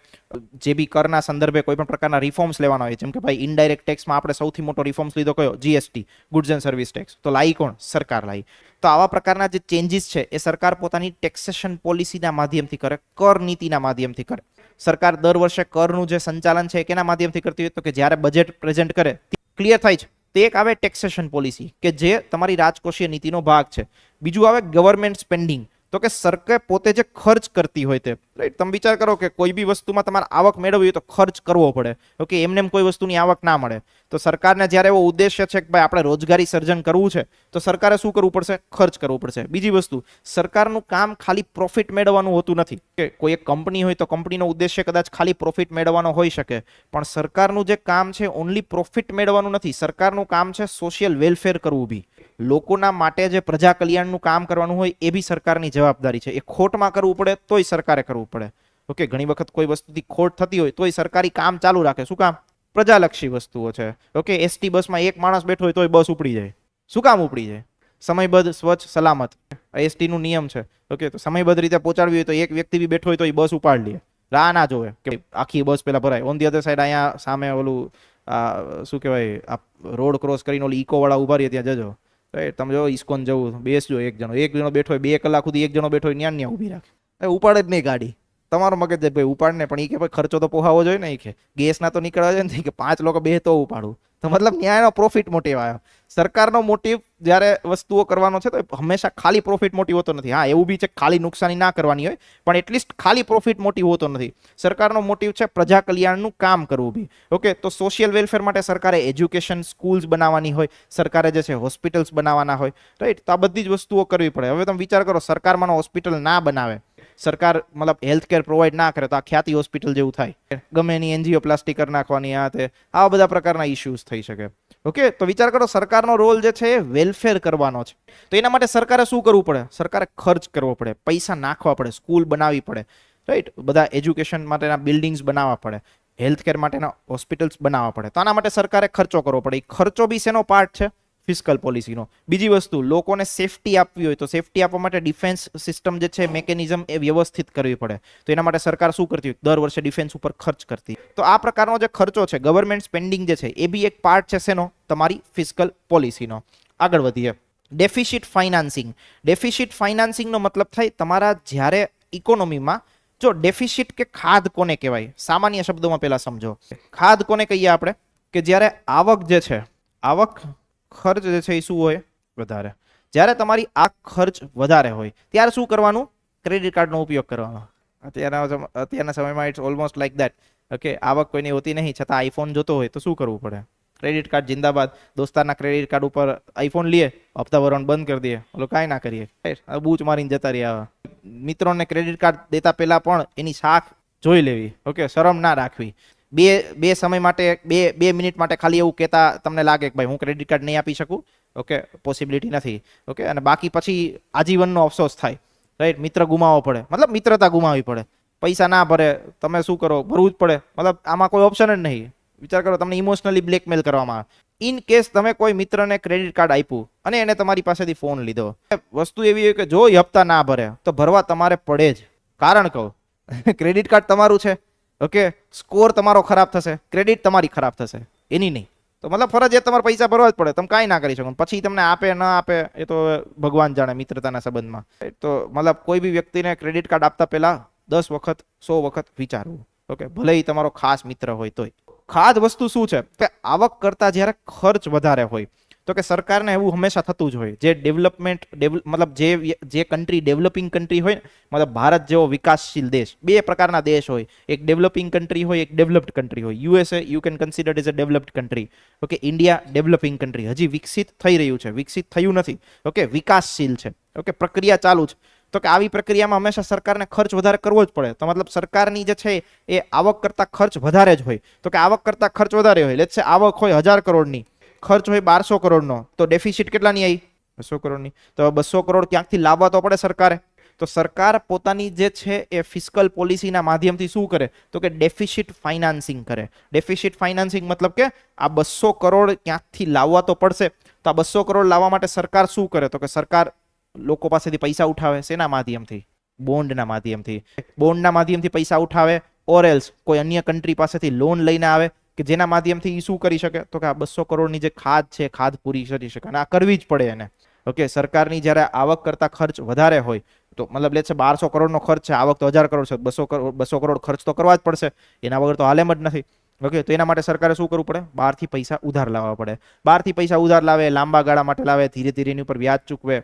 જે બી કરના સંદર્ભે કોઈ પણ પ્રકારના રિફોર્મ્સ લેવાના હોય, જેમ કે ભાઈ ઇનડાયરેક્ટ ટેક્સમાં આપણે સૌથી મોટો રિફોર્મ્સ લીધો કયો? GST, goods and service tax. તો લાવી કોણ? સરકાર લાવી. તો આવા પ્રકારના જે ચેન્જીસ છે એ સરકાર પોતાની ટેક્સેશન પોલિસીના માધ્યમથી કરે, કર નીતિના માધ્યમથી કરે. સરકાર દર વર્ષે કરનું જે સંચાલન છે કેના માધ્યમથી કરતી હોય તો કે જ્યારે બજેટ પ્રેઝન્ટ કરે ક્લિયર થાય છે તે એક આવે ટેક્સેશન પોલિસી કે જે તમારી રાજકોષીય નીતિનો ભાગ છે. બીજું આવે ગવર્મેન્ટ સ્પેન્ડિંગ. તો કે સરકાર પોતે જે ખર્ચ કરતી હોય તે, રાઈટ? તમે વિચાર કરો કે કોઈ બી વસ્તુમાં તમારે આવક મેળવવી હોય તો ખર્ચ કરવો પડે. ઓકે, એમને એમ કોઈ વસ્તુની આવક ના મળે. તો સરકારને જ્યારે એવો ઉદ્દેશ્ય છે કે ભાઈ આપણે રોજગારી સર્જન કરવું છે, તો સરકારે શું કરવું પડશે? ખર્ચ કરવું પડશે. બીજી વસ્તુ, સરકારનું કામ ખાલી પ્રોફિટ મેળવવાનું હોતું નથી. કે કોઈ એક કંપની હોય તો કંપનીનો ઉદ્દેશ્ય કદાચ ખાલી પ્રોફિટ મેળવવાનો હોઈ શકે, પણ સરકારનું જે કામ છે ઓનલી પ્રોફિટ મેળવવાનું નથી. સરકારનું કામ છે સોશિયલ વેલફેર કરવું બી. લોકોના માટે જે પ્રજા કલ્યાણનું કામ કરવાનું હોય એ બી સરકારની જવાબદારી છે. એ ખોટમાં કરવું પડે તોય સરકારે કરવું પડે. ઓકે, ઘણી વખત કોઈ વસ્તુથી ખોટ થતી હોય તોય સરકારી કામ ચાલુ રાખે. શું કામ? પ્રજાલક્ષી વસ્તુઓ છે. ઓકે, એસટી બસમાં એક માણસ બેઠો હોય તોય બસ ઉપડી જાય. શું કામ ઉપડી જાય? સમયબદ્ધ, સ્વચ્છ, સલામત એસટી નું નિયમ છે. ઓકે, તો સમયબદ્ધ રીતે પહોંચાડવી હોય તો એક વ્યક્તિ બી બેઠો હોય તો એ બસ ઉપાડી લે. રાહ ના જોવે કે આખી બસ પેલા ભરાય. ઓન ધી અધર સાઈડ અહીંયા સામે ઓલું શું કહેવાય, આ રોડ ક્રોસ કરીને ઓલી ઇકો વાળા ઉભા રહીએ ત્યાં જજો. તમે જો ઇસ્કોન જવું, બેસજો. એક જણો બેઠો હોય 2 કલાક સુધી, એક જણો બેઠો હોય ન્યા ઉભી રાખે. ઉપાડે જ નહીં ગાડી. તમારો મગજ છે ભાઈ ઉપાડ ને, પણ એ કે ભાઈ ખર્ચો તો પોહાવો જોઈએ ને. એ કે ગેસ ના તો નીકળવા જોઈએ ને, કે 5 લોકો બે તો ઉપાડું. તો મતલબ ન્યાયનો પ્રોફિટ મોટિવ આવ્યો. સરકારનો મોટિવ જ્યારે વસ્તુઓ કરવાનો છે તો હંમેશા ખાલી પ્રોફિટ મોટિવ હોતો નથી. હા, એવું બી છે ખાલી નુકસાની ના કરવાની હોય, પણ એટલીસ્ટ ખાલી પ્રોફિટ મોટિવ હોતો નથી. સરકારનો મોટિવ છે પ્રજા કલ્યાણનું કામ કરવું બી. ઓકે, તો સોશિયલ વેલફેર માટે સરકારે એજ્યુકેશન સ્કૂલ્સ બનાવવાની હોય, સરકારે જે છે હોસ્પિટલ્સ બનાવવાના હોય, રાઈટ? તો આ બધી જ વસ્તુઓ કરવી પડે. હવે તમે વિચાર કરો, સરકારમાં હોસ્પિટલ ના બનાવે, સરકાર મતલબ હેલ્થ કેર પ્રોવાઈડ ના કરે, તો આ ખ્યાતિ હોસ્પિટલ જેવું થાય. ગમે એની એન્જિયોપ્લાસ્ટી કરી નાખવાની, આ તે આવા બધા પ્રકારના ઇશ્યુઝ થઈ શકે. ઓકે, તો વિચાર કરો, સરકારનો રોલ જે છે એ વેલફેર કરવાનો છે. તો એના માટે સરકારે શું કરવું પડે? સરકારે ખર્ચ કરવો પડે, પૈસા નાખવા પડે, સ્કૂલ બનાવવી પડે, રાઈટ? બધા એજ્યુકેશન માટેના બિલ્ડિંગ્સ બનાવવા પડે, હેલ્થ કેર માટેના હોસ્પિટલ્સ બનાવવા પડે. તો આના માટે સરકારે ખર્ચો કરવો પડે. એ ખર્ચો બી શેનો પાર્ટ છે? ફિસ્કલ પોલિસીનો. બીજી વસ્તુ, લોકોને સેફટી આપવી હોય તો સેફટી આપવા માટે ડિફેન્સ સિસ્ટમ જે છે, મેકેનિઝમ એ વ્યવસ્થિત કરવી પડે. તો એના માટે સરકાર શું કરતી હોય? દર વર્ષે ડિફેન્સ ઉપર ખર્ચ કરતી. તો આ પ્રકારનો જે ખર્ચો છે, ગવર્મેન્ટ સ્પેન્ડિંગ જે છે, એ બી એક પાર્ટ છે શેનો? તમારી ફિસ્કલ પોલિસીનો. આગળ વધીએ. Deficit financing. ડેફિસિટ ફાઇનાન્સિંગનો મતલબ થાય તમારા જ્યારે ઇકોનોમીમાં જો ડેફિસિટ કે ખાધ કોને કહેવાય? સામાન્ય શબ્દોમાં પહેલા સમજો. ખાધ કોને કહીએ આપણે? કે જ્યારે આવક જે છે, આવક ખર્ચ જે છે એ શું હોય? વધારે. જ્યારે તમારી આ ખર્ચ વધારે હોય ત્યારે શું કરવાનું? ક્રેડિટ કાર્ડનો ઉપયોગ કરવાનો. અત્યારના સમયમાં it's almost like that. Okay, આવક કોઈની હોતી નહીં છતાં આઈફોન જોતો હોય તો શું કરવું પડે? ક્રેડિટ કાર્ડ જિંદાબાદ. દોસ્તારના ક્રેડિટ કાર્ડ ઉપર આઈફોન લઈએ, હપ્તા ભરવાનું બંધ કરી દઈએ, ઓલો કાંઈ ના કરીએ, બૂચ મારીને જતા રહ્યા. મિત્રોને ક્રેડિટ કાર્ડ દેતા પહેલા પણ એની શાખ જોઈ લેવી. ઓકે, શરમ ના રાખવી. બે સમય માટે, બે મિનિટ માટે ખાલી એવું કહેતા તમને લાગે કે ભાઈ હું ક્રેડિટ કાર્ડ નહીં આપી શકું, ઓકે, પોસિબિલિટી નથી. ઓકે, અને બાકી પછી આજીવનનો અફસોસ થાય, રાઈટ? મિત્ર ગુમાવવો પડે, મતલબ મિત્રતા ગુમાવવી પડે. પૈસા ના ભરે, તમે શું કરો? ભરવું જ પડે. મતલબ આમાં કોઈ ઓપ્શન જ નહીં. વિચાર કરો, તમને ઇમોશનલી બ્લેકમેલ કરવામાં આવે. ઇન કેસ તમે કોઈ મિત્રને ક્રેડિટ કાર્ડ આપ્યું અને એને તમારી પાસેથી ફોન લીધો, વસ્તુ એવી હોય કે જો એ હપ્તા ના ભરે તો ભરવા તમારે પડે જ. કારણ કહું, ક્રેડિટ કાર્ડ તમારું છે. ઓકે, સ્કોર તમારો ખરાબ થશે, ક્રેડિટ તમારી ખરાબ થશે, એની નહીં. તો મતલબ ફરજિયાત તમારે પૈસા ભરવા જ પડે. તમે કાંઈ ના કરી શકો. પછી તમને આપે ના આપે એ તો ભગવાન જાણે મિત્રતાના સંબંધમાં. તો મતલબ કોઈ બી વ્યક્તિને ક્રેડિટ કાર્ડ આપતા પહેલા 10 વખત 100 વખત વિચારવું. ઓકે, ભલે એ તમારો ખાસ મિત્ર હોય તોય. ખાધ વસ્તુ શું છે? કે આવક કરતા જ્યારે ખર્ચ વધારે હોય તો કે સરકારને એવું હંમેશા થતું જ હોય. જે ડેવલપમેન્ટ મતલબ જે કન્ટ્રી ડેવલપિંગ કન્ટ્રી હોય, મતલબ ભારત જેવો વિકાસશીલ દેશ, બે પ્રકારના દેશ હોય. એક ડેવલપિંગ કન્ટ્રી હોય, એક ડેવલપ્ડ કન્ટ્રી હોય. USA you can consider as a developed country. Okay, India developing country. હજી વિકસિત થઈ રહ્યું છે, વિકસિત થયું નથી. ઓકે, વિકાસશીલ છે. ઓકે, પ્રક્રિયા ચાલુ છે. તો કે આવી પ્રક્રિયામાં હંમેશા સરકારને ખર્ચ વધારે કરવો જ પડે. તો મતલબ સરકારની જે છે એ આવક કરતા ખર્ચ વધારે જ હોય. તો કે આવક કરતા ખર્ચ વધારે હોય. લેટ્સ સે આવક હોય 1000 કરોડની, ખર્ચ હોય 1200 કરોડનો, તો ડેફિસિટ કેટલાની આવી? 200 કરોડની. તો 200 કરોડ ક્યાંકથી લાવવા તો પડે સરકારે. તો સરકાર પોતાની જે છે એ ફિસ્કલ પોલિસીના માધ્યમથી શું કરે? તો કે ડેફિસિટ ફાઇનાન્સિંગ કરે. ડેફિસિટ ફાઇનાન્સિંગ મતલબ કે આ 200 કરોડ ક્યાંકથી લાવવા તો પડશે. તો આ 200 કરોડ લાવવા માટે સરકાર શું કરે? તો કે સરકાર લોકો પાસેથી પૈસા ઉઠાવે. શેના માધ્યમથી? બોન્ડના માધ્યમથી. બોન્ડના માધ્યમથી પૈસા ઉઠાવે, ઓર એલ્સ કોઈ અન્ય કન્ટ્રી પાસેથી લોન લઈને આવે કે જેના માધ્યમથી એ શું કરી શકે? તો કે આ 200 કરોડની જે ખાધ છે, ખાધ પૂરી કરી શકે. અને આ કરવી જ પડે એને. ઓકે, સરકારની જ્યારે આવક કરતા ખર્ચ વધારે હોય તો મતલબ લે છે 1200 કરોડનો ખર્ચ છે, આવક તો 1000 કરોડ છે, 200 કરોડ ખર્ચ તો કરવા જ પડશે. એના વગર તો હાલેમ જ નથી. ઓકે, તો એના માટે સરકારે શું કરવું પડે? બહારથી પૈસા ઉધાર લાવવા પડે. બહારથી પૈસા ઉધાર લાવે, લાંબા ગાળા માટે લાવે, ધીરે ધીરે એની ઉપર વ્યાજ ચૂકવે.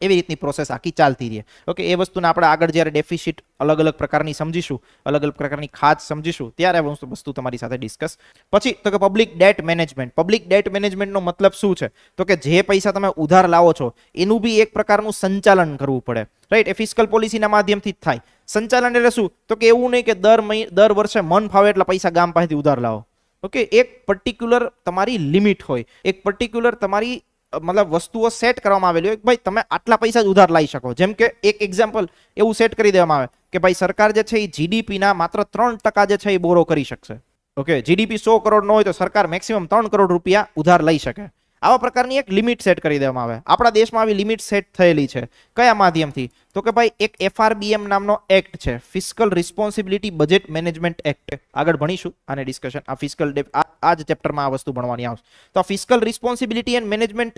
એવી રીતની પ્રોસેસ આખી ચાલતી રહે. ઓકે, એ વસ્તુને આપણે આગળ જ્યારે ડેફિસિટ અલગ અલગ પ્રકારની સમજીશું, અલગ અલગ પ્રકારની ખાત સમજીશું, ત્યારે આ વસ્તુ તમારી સાથે ડિસ્કસ. પછી તો કે public debt management. Public debt મેનેજમેન્ટનો મતલબ શું છે? તો કે જે પૈસા તમે ઉધાર લાવો છો એનું બી એક પ્રકારનું સંચાલન કરવું પડે, રાઈટ? એ ફિસ્કલ પોલિસીના માધ્યમથી જ થાય. સંચાલન એટલે શું? તો કે એવું નહીં કે દર વર્ષે મન ફાવે એટલા પૈસા ગામ પાસેથી ઉધાર લાવો. ઓકે, એક પર્ટિક્યુલર તમારી લિમિટ હોય, એક પર્ટિક્યુલર તમારી મતલબ વસ્તુઓ સેટ કરવામાં આવેલી હોય કે ભાઈ તમે આટલા પૈસા જ ઉધાર લઈ શકો. જેમ કે એક એક્ઝામ્પલ એવું સેટ કરી દેવામાં આવે કે ભાઈ સરકાર જે છે એ જીડીપીના માત્ર 3% જે છે એ બોરો કરી શકશે. ઓકે, જીડીપી 100 કરોડ નો હોય તો સરકાર મેક્સિમમ 3 કરોડ રૂપિયા ઉધાર લઈ શકે. આવા પ્રકારની એક લિમિટ સેટ કરી દેવામાં આવે. આપણા દેશમાં આવી લિમિટ સેટ થયેલી છે. કયા માધ્યમથી? તો કે ભાઈ એક FRBM નામનો એક્ટ છે, fiscal responsibility budget management act. આગળ ભણીશું આને ડિસ્કશન. આ ફિસ્કલ આ જ ચેપ્ટરમાં આ વસ્તુ ભણવાની આવશે. તો આ ફિસ્કલ રિસ્પોન્સિબિલિટી એન્ડ મેનેજમેન્ટ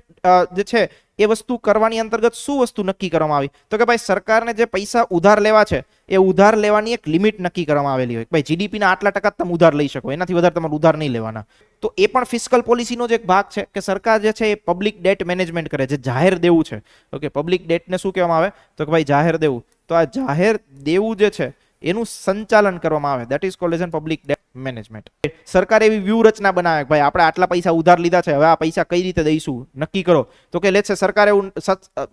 જે છે એ વસ્તુ કરવાની અંતર્ગત શું વસ્તુ નક્કી કરવામાં આવી? તો કે ભાઈ સરકારને જે પૈસા ઉધાર લેવા છે એ ઉધાર લેવાની એક લિમિટ નક્કી કરવામાં આવેલી હોય. ભાઈ જીડીપીના આટલા ટકા તમે ઉધાર લઈ શકો, એનાથી વધારે તમારે ઉધાર નહીં લેવાના. તો એ પણ ફિસ્કલ પોલિસીનો જ એક ભાગ છે કે સરકાર જે છે એ પબ્લિક ડેટ મેનેજમેન્ટ કરે, જે જાહેર દેવું છે. ઓકે, પબ્લિક ડેટને શું કહેવામાં આવે? તો કે ભાઈ જાહેર દેવું. તો આ જાહેર દેવું જે છે એનું સંચાલન કરવામાં આવે. That is called as public debt management. સરકાર એવી વ્યૂહરચના બનાવે કે ભાઈ આપણે આટલા પૈસા ઉધાર લીધા છે, હવે આ પૈસા કઈ રીતે દઈશું નક્કી કરો. તો કે લેટ્સ સે સરકારે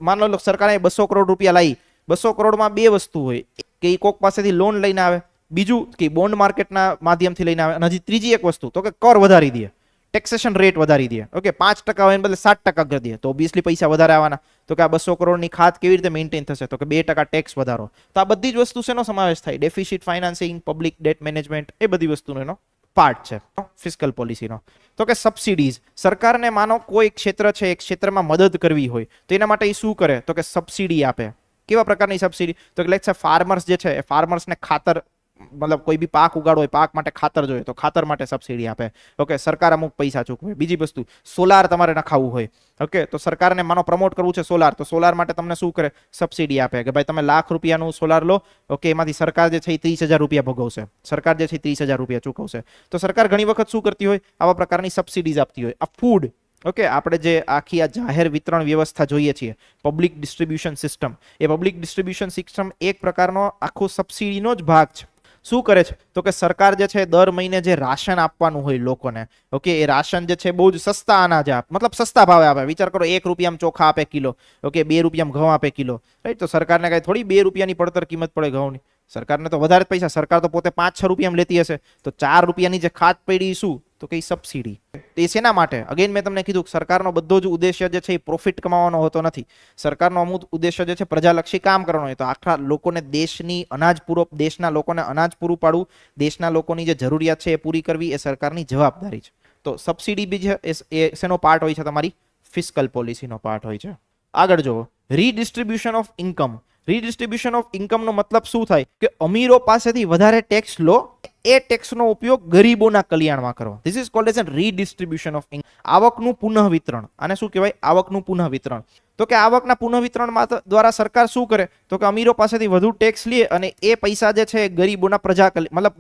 માનો લો સરકારે 200 કરોડ રૂપિયા લાવી. 200 કરોડમાં બે વસ્તુ હોય કે કોક પાસેથી લોન લઈને આવે, બીજું કે બોન્ડ માર્કેટના માધ્યમથી લઈને આવે, અને હજી ત્રીજી એક વસ્તુ તો કે કર વધારી દે, ટેક્સેશન રેટ વધારી દે. ઓકે, 5% હોય એને બદલે 7% કરી દે, તો ઓબ્વિયસલી પૈસા વધારે આવવાના. તો કે આ 200 કરોડની ખાત કેવી રીતે મેન્ટેન થશે? તો કે 2% ટેક્સ વધારો. તો આ બધી જ વસ્તુ શેનો સમાવેશ થાય? Deficit financing, public debt management, એ બધી વસ્તુનો એનો પાર્ટ છે ફિસ્કલ પોલિસીનો. તો કે સબસિડીઝ. સરકારને માનો કોઈ ક્ષેત્ર છે, એક ક્ષેત્રમાં મદદ કરવી હોય તો એના માટે એ શું કરે? તો કે સબસિડી આપે. કેવા પ્રકારની સબસિડી? તો કે લેટ્સ સે ફાર્મર્સ જે છે એ ફાર્મર્સને ખાતર, મતલબ કોઈ બી પાક ઉગાડો હોય, પાક માટે ખાતર જોઈએ તો ખાતર માટે સબસિડી આપે. ઓકે, સરકાર અમુક પૈસા ચૂકવે. બીજી વસ્તુ, સોલાર તમારે નખાવવું હોય, ઓકે, તો સરકારને માનો પ્રમોટ કરવું છે સોલાર, તો સોલાર માટે તમને શું કરે? સબસિડી આપે કે ભાઈ તમે ₹1,00,000 સોલાર લો. ઓકે, એમાંથી સરકાર જે છે એ 30,000 રૂપિયા ભોગવશે, સરકાર જે છે 30,000 રૂપિયા ચૂકવશે. તો સરકાર ઘણી વખત શું કરતી હોય? આવા પ્રકારની સબસિડીઝ આપતી હોય. આ ફૂડ, ઓકે, આપણે જે આખી આ જાહેર વિતરણ વ્યવસ્થા જોઈએ છીએ, પબ્લિક ડિસ્ટ્રીબ્યુશન સિસ્ટમ, એ પબ્લિક ડિસ્ટ્રીબ્યુશન સિસ્ટમ એક પ્રકારનો આખો સબસિડીનો જ ભાગ છે. શું કરે છે? તો કે સરકાર જે છે દર મહિને જે રાશન આપવાનું હોય લોકોને, ઓકે, એ રાશન જે છે બહુ જ સસ્તા અનાજ આપે, મતલબ સસ્તા ભાવે આપે. વિચાર કરો, ₹1 ચોખા આપે કિલો, ઓકે, ₹2 ઘઉં આપે કિલો, રાઈટ? તો સરકારને કઈ થોડી ₹2 પડતર કિંમત પડે ઘઉંની. સરકારને તો વધારે જ પૈસા, સરકાર તો પોતે 5-6 રૂપિયામાં લેતી હશે, તો ₹4 જે ખાત પડી શું? તો કે સબસિડી. તે શેના માટે? અગેન મેં તમને કીધું સરકારનો બધો જ ઉદ્દેશ્ય જે છે એ પ્રોફિટ કમાવાનો હોતો નથી. સરકારનો અમુક ઉદ્દેશ્ય જે છે પ્રજાલક્ષી કામ કરવાનો હોય. તો આખા લોકોને દેશની દેશના લોકોને અનાજ પૂરું પાડવું, દેશના લોકોની જે જરૂરિયાત છે એ પૂરી કરવી, એ સરકારની જવાબદારી છે. તો સબસિડી બી છે એ શેનો પાર્ટ હોય છે? તમારી ફિસ્કલ પોલિસીનો પાર્ટ હોય છે. આગળ જુઓ, રીડિસ્ટ્રીબ્યુશન ઓફ ઇન્કમ. રીડિસ્ટ્રીબ્યુશન ઓફ ઇન્કમનો મતલબ શું થાય? કે અમીરો પાસેથી વધારે ટેક્સ લો, એ ટેક્સનો ઉપયોગ ગરીબોના કલ્યાણમાં કરો. This is called as redistribution of income. આવકનું પુનઃવિતરણ. આને શું કહેવાય? આવકનું પુનઃવિતરણ. તો કે આવકના પુનઃવિતરણ દ્વારા સરકાર શું કરે? તો કે અમીરો પાસેથી વધુ ટેક્સ લે અને એ પૈસા જે છે ગરીબોના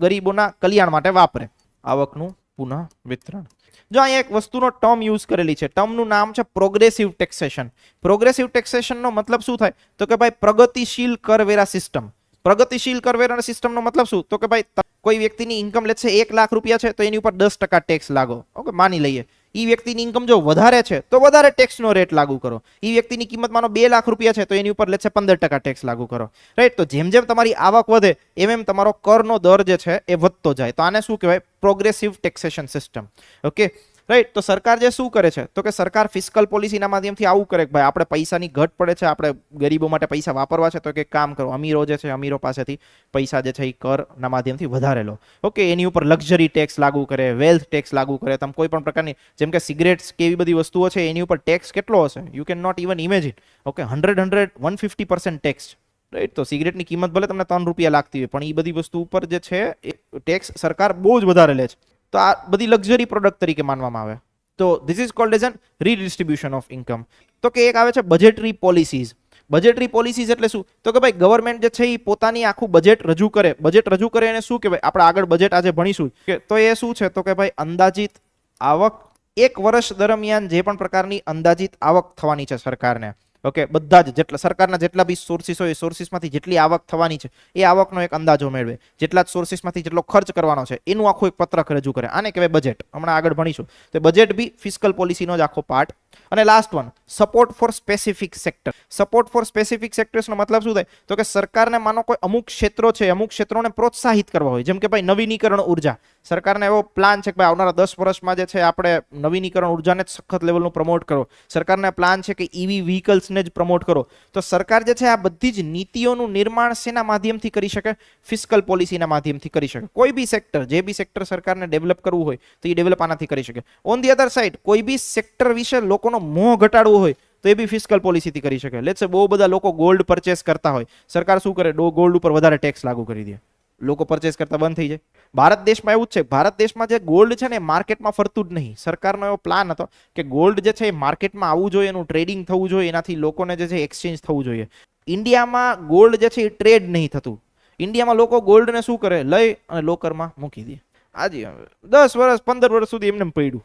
ગરીબોના કલ્યાણ માટે વાપરે. આવકનું પુનઃવિતરણ. જો અહીંયા એક વસ્તુનો ટર્મ યુઝ કરેલી છે, ટર્મનું નામ છે પ્રોગ્રેસિવ ટેક્સેશન. પ્રોગ્રેસિવ ટેક્સેશનનો મતલબ શું થાય? તો કે ભાઈ પ્રગતિશીલ કરવેરા સિસ્ટમ. પ્રગતિશીલ કરવેરા સિસ્ટમનો મતલબ શું? તો કે ભાઈ કોઈ વ્યક્તિની ઇન્કમ લેટ્સ સે ₹1,00,000 છે તો એની ઉપર 10% ટેક્સ લાગો. ઓકે, માની લઈએ એ વ્યક્તિની ઇન્કમ જો વધારે છે તો વધારે ટેક્સનો રેટ લાગુ કરો. એ વ્યક્તિની કિંમત માનો ₹2,00,000 છે તો એની ઉપર લેટ્સ સે 15% ટેક્સ લાગુ કરો, રાઈટ? તો જેમ જેમ તમારી આવક વધે એમ તમારો કરનો દર જે છે એ વધતો જાય. તો આને શું કહેવાય? Progressive taxation system. Okay, right? તો સરકાર જે શું કરે છે? તો કે સરકાર ફિસ્કલ પોલિસીના માધ્યમથી આવું કરે કે ભાઈ આપણે પૈસાની ઘટ પડે છે, આપણે ગરીબો માટે પૈસા વાપરવા છે, તો કે કામ કરો, અમીરો જે છે અમીરો પાસેથી પૈસા જે છે એ કરના માધ્યમથી વધારે લો. ઓકે, એની ઉપર લક્ઝરી ટેક્સ લાગુ કરે, વેલ્થ ટેક્સ લાગુ કરે. તમે કોઈ પણ પ્રકારની જેમ કે સિગરેટ્સ કે એવી બધી વસ્તુઓ છે એની ઉપર ટેક્સ કેટલો હશે? You can not even imagine. Okay, 150% tax, right? તો સિગરેટની કિંમત ભલે તમને ₹3 લાગતી હોય, પણ એ બધી વસ્તુ ઉપર જે છે એ ટેક્સ સરકાર બહુ જ વધારે લે છે. તો આ બધી લક્ઝરી પ્રોડક્ટ તરીકે માનવામાં આવે. તો this is called as redistribution of income. તો કે એક આવે છે બજેટરી પોલિસીઝ. બજેટરી પોલિસીઝ એટલે શું? તો કે ભાઈ ગવર્મેન્ટ જે છે એ પોતાની આખું બજેટ રજૂ કરે. બજેટ રજૂ કરે એને શું કહેવાય? આપણે આગળ બજેટ આજે ભણીશું કે તો એ શું છે? તો કે ભાઈ અંદાજિત આવક, એક વર્ષ દરમિયાન જે પણ પ્રકારની અંદાજિત આવક થવાની છે સરકારને, ઓકે, બધા જ જેટલા સરકારના જેટલા બી સોર્સિસ હોય એ સોર્સિસમાંથી જેટલી આવક થવાની છે એ આવકનો એક અંદાજો મેળવે, જેટલા જ સોર્સિસમાંથી જેટલો ખર્ચ કરવાનો છે એનું આખું એક પત્રક રજૂ કરે. આને કહેવાય બજેટ. હમણાં આગળ ભણીશું. તો બજેટ બી ફિસ્કલ પોલિસીનો જ આખો પાર્ટ. અને last one, support for specific sector. Support for specific સેક્ટર્સનો મતલબ શું થાય? તો કે સરકારને માનો કોઈ અમુક ક્ષેત્રો છે, અમુક ક્ષેત્રોને પ્રોત્સાહિત કરવા હોય, જેમ કે ભાઈ નવીનીકરણ ઉર્જા. સરકારને એવો પ્લાન છે કે ભાઈ આવનારા 10 વર્ષમાં જે છે આપણે નવીનીકરણ ઉર્જાને જ સખત લેવલનું પ્રમોટ કરો. સરકારને પ્લાન છે કે ઈવી વ્હીકલ્સને જ પ્રમોટ કરો. તો સરકાર જે છે આ બધી જ નીતિઓનું નિર્માણ શેના માધ્યમથી કરી શકે? ફિસ્કલ પોલિસીના માધ્યમથી કરી શકે. કોઈ બી સેક્ટર, જે બી સેક્ટર સરકારને ડેવલપ કરવું હોય તો એ ડેવલપ આનાથી કરી શકે. ઓન ધી અધર સાઇડ, કોઈ બી સેક્ટર વિશે લોકોનો મોહ ઘટાડવો હોય તો એ બી ફિસ્કલ પોલિસીથી કરી શકે. લેટ્સ સે બહુ બધા લોકો ગોલ્ડ પરચેસ કરતા હોય, સરકાર શું કરે? ગોલ્ડ ઉપર વધારે ટેક્સ લાગુ કરી દે, લોકો પરચેસ કરતા બંધ થઈ જાય. ભારત દેશમાં એવું જ છે. ભારત દેશમાં જે ગોલ્ડ છે ને એ માર્કેટમાં ફરતું જ નહીં. સરકારનો એવો પ્લાન હતો કે ગોલ્ડ જે છે એ માર્કેટમાં આવવું જોઈએ, એનું ટ્રેડિંગ થવું જોઈએ, એનાથી લોકોને જે છે એક્સચેન્જ થવું જોઈએ. ઇન્ડિયામાં ગોલ્ડ જે છે એ ટ્રેડ નહીં થતું. ઇન્ડિયામાં લોકો ગોલ્ડને શું કરે? લઈ અને લોકરમાં મૂકી દે. આજે 10 વર્ષ 15 વર્ષ સુધી એમને પડ્યું.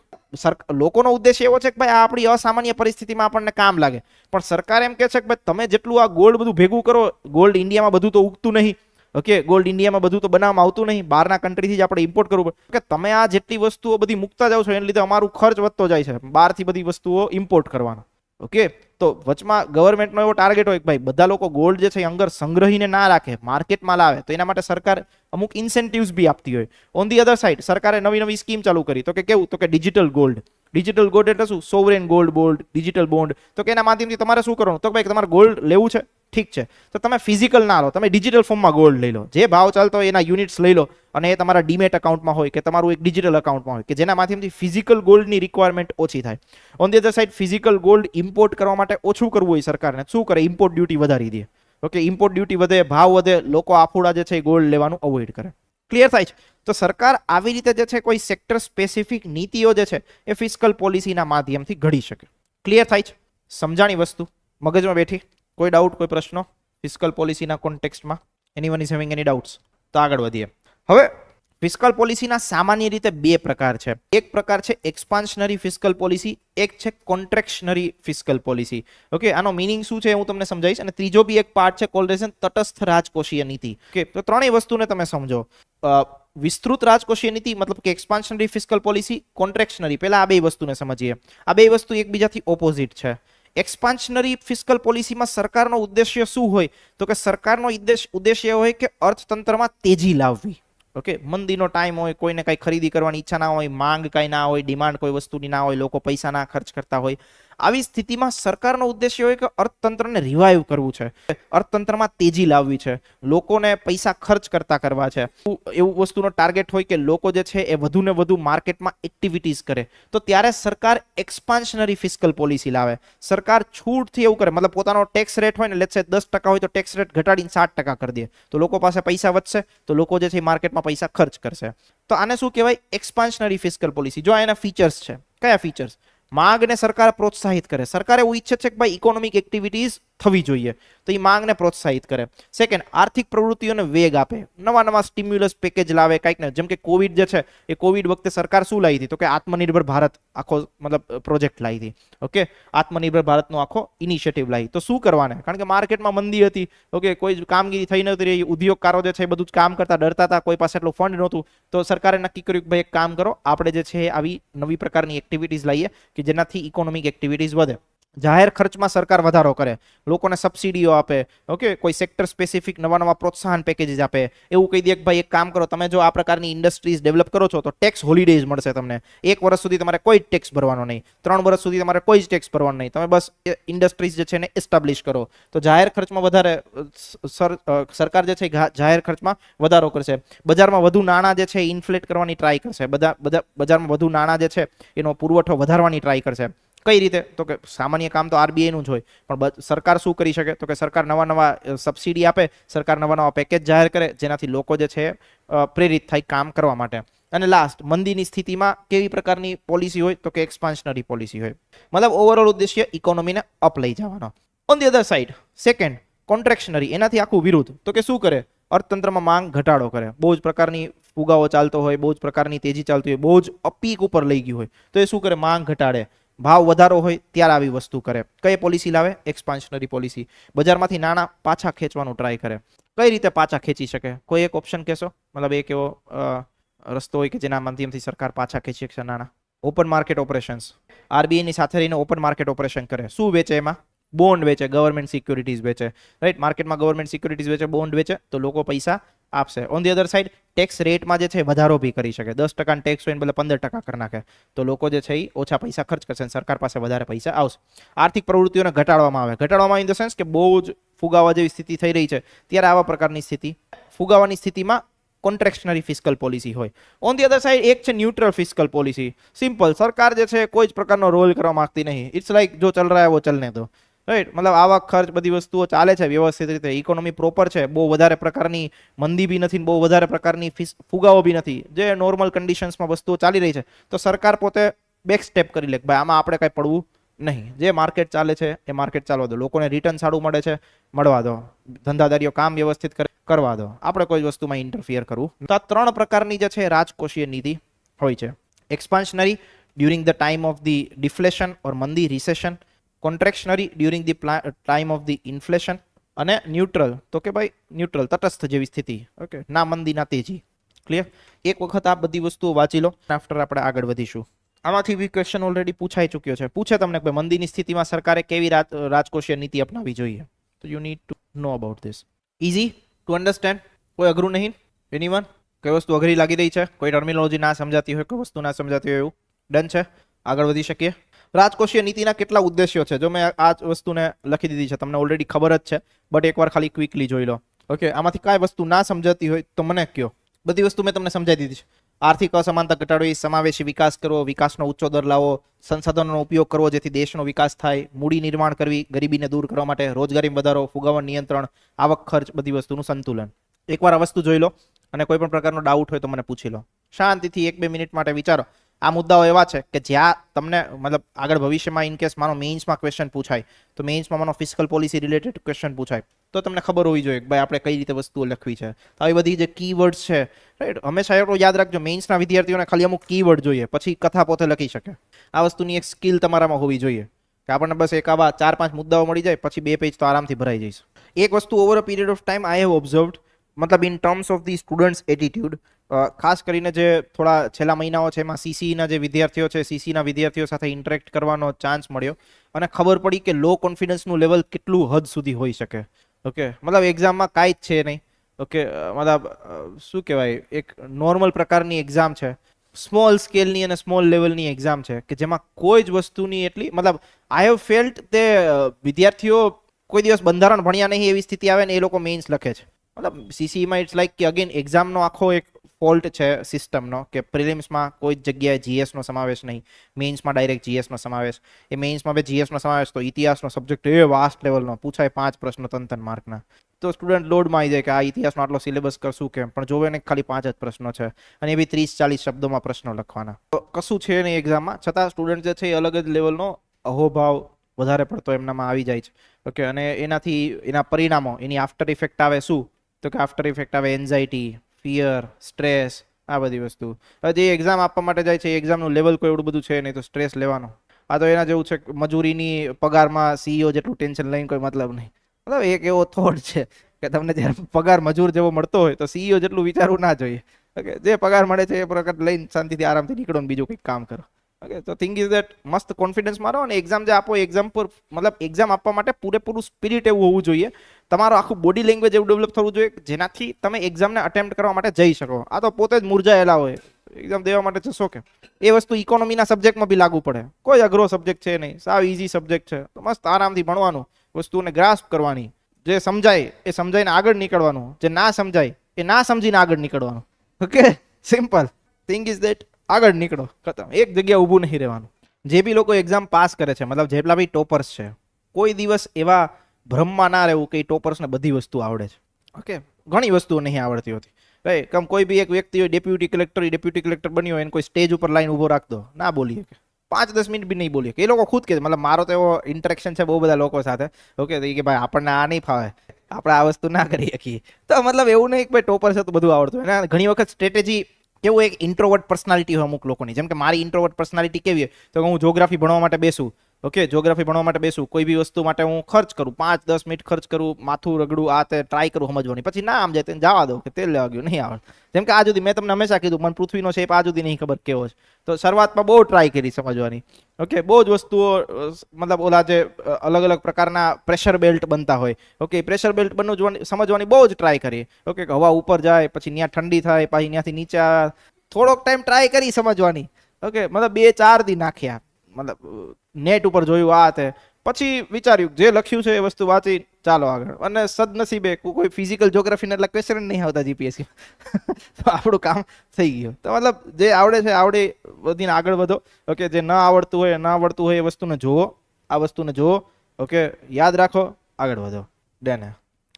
લોકોનો ઉદ્દેશ્ય એવો છે કે ભાઈ આ આપણી અસામાન્ય પરિસ્થિતિમાં આપણને કામ લાગે. પણ સરકાર એમ કહે છે કે ભાઈ તમે જેટલું આ ગોલ્ડ બધું ભેગું કરો, ગોલ્ડ ઇન્ડિયામાં બધું તો ઉગતું નહીં. ઓકે, ગોલ્ડ ઇન્ડિયામાં બધું તો બનાવવામાં આવતું નહીં, બહારના કન્ટ્રીથી જ આપણે ઇમ્પોર્ટ કરવું પડે. કે તમે આ જેટલી વસ્તુઓ બધી મૂકતા જાવ છો એને લીધે અમારું ખર્ચ વધતો જાય છે બહારથી બધી વસ્તુઓ ઇમ્પોર્ટ કરવાનો. ઓકે, તો વચમાં ગવર્મેન્ટનો એવો ટાર્ગેટ હોય કે ભાઈ બધા લોકો ગોલ્ડ જે છે એ અંદર સંગ્રહીને ના રાખે, માર્કેટમાં લાવે. તો એના માટે સરકાર અમુક ઇન્સેન્ટિવ્સ બી આપતી હોય. ઓન ધી અધર સાઇડ, સરકારે નવી નવી સ્કીમ ચાલુ કરી. તો કે કેવું? તો કે ડિજિટલ ગોલ્ડ. ડિજિટલ ગોલ્ડ એટલે શું? Sovereign gold bond, digital bond. તો કે એના માધ્યમથી તમારે શું કરવાનું? તો ભાઈ તમારે ગોલ્ડ લેવું છે, ઠીક છે, તો તમે ફિઝિકલ ના લો, તમે ડિજિટલ ફોર્મમાં ગોલ્ડ લઈ લો. જે ભાવ ચાલતો હોય એના યુનિટ્સ લઈ લો અને એ તમારા ડીમેટ અકાઉન્ટમાં હોય કે તમારું એક ડિજિટલ અકાઉન્ટમાં હોય, કે જેના માધ્યમથી ફિઝિકલ ગોલ્ડની રિક્વાયરમેન્ટ ઓછી થાય. On the other side, physical gold import કરવા માટે ઓછું કરવું હોય સરકારને, શું કરે? ઇમ્પોર્ટ ડ્યુટી વધારી દે. ઓકે, ઇમ્પોર્ટ ડ્યુટી વધે, ભાવ વધે, લોકો આફુડા જે છે એ ગોલ્ડ લેવાનું અવોઇડ કરે. ક્લિયર થાય છે? તો સરકાર આવી રીતે જે છે કોઈ સેક્ટર સ્પેસિફિક નીતિઓ જે છે એ ફિસ્કલ પોલિસીના માધ્યમથી ઘડી શકે. ક્લિયર થાય છે? સમજાણી વસ્તુ મગજમાં બેઠી? કોઈ ડાઉટ, કોઈ પ્રશ્નો ફિસ્કલ પોલિસીના કોન્ટેક્સ્ટમાં? Anyone is having any doubts? તો આગળ વધીએ. હવે ફિસ્કલ પોલિસીના સામાન્ય રીતે બે પ્રકાર છે. એક પ્રકાર છે એક્સપાન્શનરી ફિસ્કલ પોલિસી, એક છે કોન્ટ્રેક્શનરી ફિસ્કલ પોલિસી. ઓકે, આનો મીનિંગ શું છે હું તમને સમજાવીશ. અને ત્રીજો બી એક પાર્ટ છે કોલ્ડ એઝ તટસ્થ રાજકોષીય નીતિ. ઓકે, તો ત્રણેય વસ્તુને તમે સમજો. વિસ્તૃત રાજકોષીય નીતિ મતલબ કે એક્સપાન્શનરી ફિસ્કલ પોલિસી, કોન્ટ્રેક્શનરી. પહેલા આ બે વસ્તુને સમજીએ. આ બે વસ્તુ એકબીજાથી ઓપોઝિટ છે. એક્સપાન્શનરી ફિસ્કલ પોલિસીમાં સરકારનો ઉદ્દેશ્ય શું હોય? તો કે સરકારનો ઉદ્દેશ્ય હોય કે અર્થતંત્રમાં તેજી લાવવી. ઓકે, મંદીનો ટાઈમ હોય, કોઈને કઈ ખરીદી કરવાની ઈચ્છા ના હોય, માંગ કઈ ના હોય, ડિમાન્ડ કોઈ વસ્તુની ના હોય, લોકો પૈસા ના ખર્ચ કરતા હોય. આવી સ્થિતિમાં સરકારનો ઉદ્દેશ્ય હોય કે અર્થતંત્રને રિવાઇવ કરવું છે, અર્થતંત્રમાં તેજી લાવવી છે, લોકોને પૈસા ખર્ચ કરતા કરવા છે. એવું વસ્તુનો ટાર્ગેટ હોય કે લોકો જે છે એ વધુ ને વધુ માર્કેટમાં એક્ટિવિટીઝ કરે. તો ત્યારે સરકાર એક્સપાન્શનરી ફિસ્કલ પોલિસી લાવે. સરકાર છૂટથી એવું કરે, મતલબ પોતાનો ટેક્સ રેટ હોય ને, લેટ્સ સે 10% હોય તો ટેક્સ રેટ ઘટાડીને 7% કરી દે. તો લોકો પાસે પૈસા વધશે, તો લોકો જે છે એ માર્કેટમાં પૈસા ખર્ચ કરશે. તો આને શું કહેવાય? એક્સપાન્શનરી ફિસ્કલ પોલિસી. જો એના ફીચર્સ છે, કયા ફીચર્સ? માંગને સરકાર પ્રોત્સાહિત કરે. સરકાર એવું ઈચ્છે છે કે ભાઈ ઇકોનોમિક એક્ટિવિટીઝ થવી જોઈએ, તો એ માંગને પ્રોત્સાહિત કરે. સેકન્ડ, આર્થિક પ્રવૃત્તિઓને વેગ આપે. નવા નવા સ્ટિમ્યુલસ પેકેજ લાવે કંઈક ને. જેમ કે કોવિડ જે છે એ કોવિડ વખતે સરકાર શું લાવી હતી? તો કે આત્મનિર્ભર ભારત આખો મતલબ પ્રોજેક્ટ લાવી હતી. ઓકે, આત્મનિર્ભર ભારતનો આખો ઇનિશિયેટિવ લાવી. તો શું કરવાને? કારણ કે માર્કેટમાં મંદી હતી. ઓકે, કોઈ કામગીરી થઈ નહોતી રહી, ઉદ્યોગકારો જે છે એ બધું જ કામ કરતા ડરતા હતા, કોઈ પાસે એટલું ફંડ નહોતું. તો સરકારે નક્કી કર્યું કે ભાઈ એક કામ કરો, આપણે જે છે આવી નવી પ્રકારની એક્ટિવિટીઝ લાવીએ કે જેનાથી ઇકોનોમિક એક્ટિવિટીઝ વધે. જાહેર ખર્ચમાં સરકાર વધારો કરે, લોકોને સબસિડીઓ આપે. ઓકે, કોઈ સેક્ટર સ્પેસિફિક નવા નવા પ્રોત્સાહન પેકેજીસ આપે. એવું કહી દે કે ભાઈ એક કામ કરો, તમે જો આ પ્રકારની ઇન્ડસ્ટ્રીઝ ડેવલપ કરો છો તો ટેક્સ હોલિડેઝ મળશે તમને. 1 વર્ષ સુધી તમારે કોઈ ટેક્સ ભરવાનો નહીં, 3 વર્ષ સુધી તમારે કોઈ જ ટેક્સ ભરવાનો નહીં, તમે બસ ઇન્ડસ્ટ્રીઝ જે છે એને એસ્ટાબ્લિશ કરો. તો જાહેર ખર્ચમાં વધારે સરકાર જે છે જાહેર ખર્ચમાં વધારો કરશે. બજારમાં વધુ નાણાં જે છે ઇન્ફ્લેટ કરવાની ટ્રાય કરશે. બજારમાં વધુ નાણાં જે છે એનો પુરવઠો વધારવાની ટ્રાય કરશે. કઈ રીતે? તો કે સામાન્ય કામ તો આરબીઆઈ નું જ હોય, પણ સરકાર શું કરી શકે? તો કે સરકાર નવા નવા સબસિડી આપે, સરકાર નવા નવા પેકેજ જાહેર કરે, જેનાથી લોકો જે છે પ્રેરિત થાય કામ કરવા માટે. અને લાસ્ટ, મંદીની સ્થિતિમાં કેવી પ્રકારની પોલિસી હોય? તો કે એક્સપાન્શનરી પોલિસી હોય. મતલબ ઓવરઓલ ઉદ્દેશ્ય ઇકોનોમીને અપ લઈ જવાનો. On the other side, second, કોન્ટ્રેક્શનરી, એનાથી આખું વિરુદ્ધ. તો કે શું કરે? અર્થતંત્રમાં માંગ ઘટાડો કરે. બહુ જ પ્રકારની ફુગાવો ચાલતો હોય, બહુ જ પ્રકારની તેજી ચાલતી હોય, બહુ જ અપીક ઉપર લઈ ગયું હોય, તો એ શું કરે? માંગ ઘટાડે. ભાવ વધારો હોય ત્યારે આવી વસ્તુ કરે. કઈ પોલિસી લાવે? એક્સપાન્શનરી પોલિસી. બજારમાંથી નાણાં પાછા ખેંચવાનું ટ્રાય કરે. કઈ રીતે પાછા ખેંચી શકે? કોઈ એક ઓપ્શન કહેશો? મતલબ એક એવો રસ્તો હોય કે જેના માધ્યમથી સરકાર પાછા ખેંચી શકશે નાણાં. Open market operations. આરબીઆઈ ની સાથે રહીને ઓપન માર્કેટ ઓપરેશન કરે. શું વેચે એમાં? બોન્ડ વેચે, ગવર્મેન્ટ સિક્યુરિટીઝ વેચે. રાઈટ, માર્કેટમાં ગવર્મેન્ટ સિક્યુરિટીઝ વેચે, બોન્ડ વેચે, તો લોકો પૈસા આપશે. On the other side tax રેટમાં જે છે વધારો બી કરી શકે. 10% ટેક્સ હોય ને બદલે 15% કરી નાખે, તો લોકો જે છે એ ઓછા પૈસા ખર્ચ કરશે, સરકાર પાસે વધારે પૈસા આવશે. આર્થિક પ્રવૃત્તિઓને ઘટાડવામાં આવે. ઘટાડવામાં ઇન ધ સેન્સ કે બહુ જ ફુગાવા જેવી સ્થિતિ થઈ રહી છે, ત્યારે આવા પ્રકારની સ્થિતિ, ફુગાવાની સ્થિતિમાં કોન્ટ્રેક્શનરી ફિસ્કલ પોલિસી હોય. ઓન ધી અધર સાઈડ એક છે ન્યુટ્રલ ફિસ્કલ પોલિસી. સિમ્પલ, સરકાર જે છે કોઈ જ પ્રકારનો રોલ કરવા માંગતી નહીં. ઇટ્સ લાઈક જો ચલ રહા હે વો ચલને દો. રાઈટ, મતલબ આવક ખર્ચ બધી વસ્તુઓ ચાલે છે વ્યવસ્થિત રીતે, ઇકોનોમી પ્રોપર છે, બહુ વધારે પ્રકારની મંદી બી નથી, બહુ વધારે પ્રકારની ફુગાવો બી નથી, જે નોર્મલ કન્ડિશન્સમાં વસ્તુઓ ચાલી રહી છે, તો સરકાર પોતે બેક સ્ટેપ કરી લે, ભાઈ આમાં આપણે કઈ પડવું નહીં. જે માર્કેટ ચાલે છે એ માર્કેટ ચાલવા દો, લોકોને રિટર્ન સારું મળે છે મળવા દો, ધંધાદારીઓ કામ વ્યવસ્થિત કરવા દો, આપણે કોઈ વસ્તુમાં ઇન્ટરફિયર કરવું. તો આ 3 પ્રકારની જે છે રાજકોષીય નીતિ હોય છે. Expansionary during the time of the deflation or મંદી recession, contractionary during the time of the inflation, અને ન્યુટ્રલ તો કે ભાઈ ન્યુટ્રલ તટસ્થ જેવી સ્થિતિ. ઓકે, ના મંદી ના તેજી. ક્લિયર? એક વખત આ બધી વસ્તુઓ વાંચી લો, આફ્ટર આપણે આગળ વધીશું. આમાંથી બી ક્વેશ્ચન ઓલરેડી પૂછાઈ ચૂક્યો છે. પૂછે તમને કે મંદીની સ્થિતિમાં સરકારે કેવી રાજકોષીય નીતિ અપનાવવી જોઈએ, તો you need to know about this. Easy to understand, કોઈ અઘરું નહીં. એનીવન કઈ વસ્તુ અઘરી લાગી રહી છે, કોઈ ટર્મિનોલોજી ના સમજાતી હોય, કોઈ વસ્તુ ના સમજાતી હોય, એવું ડન છે? આગળ વધી શકીએ. રાજકોષીય નીતિના કેટલા ઉદ્દેશ્યો છે, જો મેં આ વસ્તુને લખી દીધી છે, તમને ઓલરેડી ખબર જ છે, બટ એકવાર ખાલી ક્વિકલી જોઈ લો. ઓકે, આમાંથી કાંઈ વસ્તુ ના સમજાતી હોય તો મને કહો. બધી વસ્તુ મેં તમને સમજાવી દીધી છે. આર્થિક અસમાનતા ઘટાડવી, સમાવેશી વિકાસ કરવો, વિકાસનો ઊંચો દર લાવવો, સંસાધનોનો ઉપયોગ કરવો જેથી દેશનો વિકાસ થાય, મૂડી નિર્માણ કરવી, ગરીબીને દૂર કરવા માટે, રોજગારીમાં વધારો, ફુગાવા નિયંત્રણ, આવક ખર્ચ, બધી વસ્તુનું સંતુલન. એકવાર આ વસ્તુ જોઈ લો, અને કોઈ પણ પ્રકારનો ડાઉટ હોય તો મને પૂછી લો. શાંતિથી 1-2 મિનિટ માટે વિચારો. આ મુદ્દાઓ એવા છે કે જ્યાં તમને મતલબ આગળ ભવિષ્યમાં ઇન કેસ માનો મેઇન્સમાં ક્વેશ્ચન પૂછાય, તો મેઇન્સમાં માનો ફિસ્કલ પોલિસી રિલેટેડ ક્વેશ્ચન પૂછાય, તો તમને ખબર હોવી જોઈએ કે ભાઈ આપણે કઈ રીતે વસ્તુઓ લખવી છે. તો આવી બધી જે કીવર્ડ્સ છે, રાઈટ, હંમેશા એટલું યાદ રાખજો, મેઇન્સના વિદ્યાર્થીઓને ખાલી અમુક કીવર્ડ જોઈએ, પછી કથા પોતે લખી શકે. આ વસ્તુની એક સ્કિલ તમારામાં હોવી જોઈએ કે આપણને બસ એક આવા 4-5 મુદ્દાઓ મળી જાય, પછી 2 પેજ તો આરામથી ભરાઈ જઈશ. એક વસ્તુ over a period of time I have observed, મતલબ in terms of the students attitude, ખાસ કરીને જે થોડા છેલ્લા મહિનાઓ છે એમાં સીસીના જે વિદ્યાર્થીઓ છે, સીસીના વિદ્યાર્થીઓ સાથે ઇન્ટરેક્ટ કરવાનો ચાન્સ મળ્યો, અને ખબર પડી કે લો કોન્ફિડન્સનું લેવલ કેટલું હદ સુધી હોઈ શકે. ઓકે, મતલબ એક્ઝામમાં કાંઈ જ છે નહીં. ઓકે, મતલબ શું કહેવાય, એક નોર્મલ પ્રકારની એક્ઝામ છે, સ્મોલ સ્કેલની અને સ્મોલ લેવલની એક્ઝામ છે, કે જેમાં કોઈ જ વસ્તુની એટલી મતલબ આઈ હેવ ફેલ્ટ તે વિદ્યાર્થીઓ કોઈ દિવસ બંધારણ ભણ્યા નહીં એવી સ્થિતિ આવે ને એ લોકો મેઇન્સ લખે છે. મતલબ સીસીમાં ઇટ્સ લાઈક કે અગેન એક્ઝામનો આખો એક ફોલ્ટ છે સિસ્ટમનો, કે પ્રિલિમ્સમાં કોઈ જ જગ્યાએ જીએસનો સમાવેશ નહીં, મેઇન્સમાં ડાયરેક્ટ જીએસનો સમાવેશ. એ મેઇન્સમાં બે જીએસનો સમાવેશ, તો ઇતિહાસનો સબ્જેક્ટ એ વાસ્ટ લેવલનો પૂછાય, 5 પ્રશ્નો 3 માર્કના, તો સ્ટુડન્ટ લોડમાં આવી જાય કે આ ઇતિહાસનો આટલો સિલેબસ કરશું કેમ, પણ જોવે ને ખાલી 5 જ પ્રશ્નો છે, અને એ બી 30-40 શબ્દોમાં પ્રશ્નો લખવાના. તો કશું છે નહીં એક્ઝામમાં, છતાં સ્ટુડન્ટ જે છે એ અલગ જ લેવલનો અહોભાવ વધારે પડતો એમનામાં આવી જાય છે. ઓકે, અને એનાથી એના પરિણામો, એની આફ્ટર ઇફેક્ટ આવે શું, તો કે આફ્ટર ઇફેક્ટ આવે એન્ઝાઇટી, ફિયર, સ્ટ્રેસ, આ બધી વસ્તુ. હવે જે એક્ઝામ આપવા માટે જાય છે એ એક્ઝામનું લેવલ કોઈ એવડું બધું છે નહીં, તો સ્ટ્રેસ લેવાનો. આ તો એના જેવું છે મજૂરીની પગારમાં સીઈઓ જેટલું ટેન્શન લઈને કોઈ મતલબ નહીં. મતલબ એક એવો થોટ છે કે તમને જ્યારે પગાર મજૂર જેવો મળતો હોય તો સીઈઓ જેટલું વિચારવું ના જોઈએ. ઓકે, જે પગાર મળે છે એ પ્રકાર લઈને શાંતિથી આરામથી નીકળો ને બીજું કંઈક કામ કરો. ઓકે, તો થિંગ ઇઝ દેટ મસ્ત કોન્ફિડન્સ મારો, અને એક્ઝામ જે આપો એક્ઝામ પર મતલબ એક્ઝામ આપવા માટે પૂરેપૂરું સ્પિરિટ એવું હોવું જોઈએ, તમારું આખું બોડી લેંગ્વેજ એવું ડેવલપ થવું જોઈએ જેનાથી તમે એક્ઝામને અટેમ્પ્ટ કરવા માટે જઈ શકો. આ તો પોતે જ મૂર્જાયેલા હોય, એક્ઝામ દેવા માટે જશો કે. એ વસ્તુ ઇકોનોમીના સબ્જેક્ટમાં બી લાગુ પડે. કોઈ અઘરો સબ્જેક્ટ છે નહીં, સાવ ઇઝી સબ્જેક્ટ છે, તો મસ્ત આરામથી ભણવાનું, વસ્તુને ગ્રાસ્પ કરવાની, જે સમજાય એ સમજાઈને આગળ નીકળવાનું, જે ના સમજાય એ ના સમજીને આગળ નીકળવાનું. Okay, simple thing is that, આગળ નીકળો, ખતમ. એક જગ્યા ઊભું નહીં રહેવાનું. જે બી લોકો એક્ઝામ પાસ કરે છે, મતલબ જેટલા બી ટોપર્સ છે, કોઈ દિવસ એવા ભ્રમમાં ના રહેવું કે ટોપર્સને બધી વસ્તુ આવડે છે. ઓકે, ઘણી વસ્તુઓ નહીં આવડતી હોતી, રાઈટ. કમ કોઈ બી એક વ્યક્તિ હોય ડેપ્યુટી કલેક્ટર બન્યો હોય, એને કોઈ સ્ટેજ ઉપર લાઈન ઊભો રાખ દો, ના બોલીએ કે 5-10 મિનિટ બી નહીં બોલીએ કે. એ લોકો ખુદ કે મતલબ મારો તો એવો ઇન્ટરેક્શન છે બહુ બધા લોકો સાથે. ઓકે, તો કે ભાઈ આપણને આ નહીં ફાવે, આપણે આ વસ્તુ ના કરી શકીએ. તો મતલબ એવું નહીં કે ભાઈ ટોપર છે તો બધું આવડતું હોય. ઘણી વખત સ્ટ્રેટેજી કેવું એક ઇન્ટ્રોવર્ટ પર્સનાલિટી હોય અમુક લોકોની, જેમ કે મારી ઇન્ટ્રોવર્ટ પર્સનાલિટી કેવી હોય તો હું જ્યોગ્રાફી ભણવા માટે બેસું, ઓકે, જ્યોગ્રાફી ભણવા માટે બેસું, કોઈ બી વસ્તુ માટે હું ખર્ચ કરું, 5-10 મિનિટ ખર્ચ કરું, માથું રગડું, આ તે ટ્રાય કરું સમજવાની, પછી ના આમ જાય જવા દો કે તેલ લેવા ગયું નહીં આવડે. જેમ કે આ સુધી મેં તમને હંમેશા કીધું મને પૃથ્વીનો શેપ આ સુધી નહીં ખબર કેવો છે, તો શરૂઆતમાં બહુ ટ્રાય કરી સમજવાની, ઓકે, બહુ જ વસ્તુઓ મતલબ ઓલા જે અલગ અલગ પ્રકારના પ્રેશર બેલ્ટ બનતા હોય, ઓકે, પ્રેશર બેલ્ટ બનવું સમજવાની બહુ જ ટ્રાય કરી, ઓકે, હવા ઉપર જાય પછી ત્યાં ઠંડી થાય પછી ત્યાંથી નીચે થોડોક ટાઈમ ટ્રાય કરી સમજવાની, ઓકે, મતલબ 2-4 દી નાખ્યા, મતલબ નેટ ઉપર જોયું આ તે, પછી વિચાર્યું જે લખ્યું છે એ વસ્તુ વાંચી ચાલો આગળ, અને સદનસીબે કોઈ ફિઝિકલ જ્યોગ્રાફીના એટલા ક્વેશ્ચન નહીં આવતા જીપીએસસી તો આપણું કામ થઈ ગયું. તો મતલબ જે આવડે છે આવડે વધીને આગળ વધો, ઓકે, જે ન આવડતું હોય એ વસ્તુને જુઓ, આ વસ્તુને જુઓ, ઓકે, યાદ રાખો, આગળ વધો. ડન.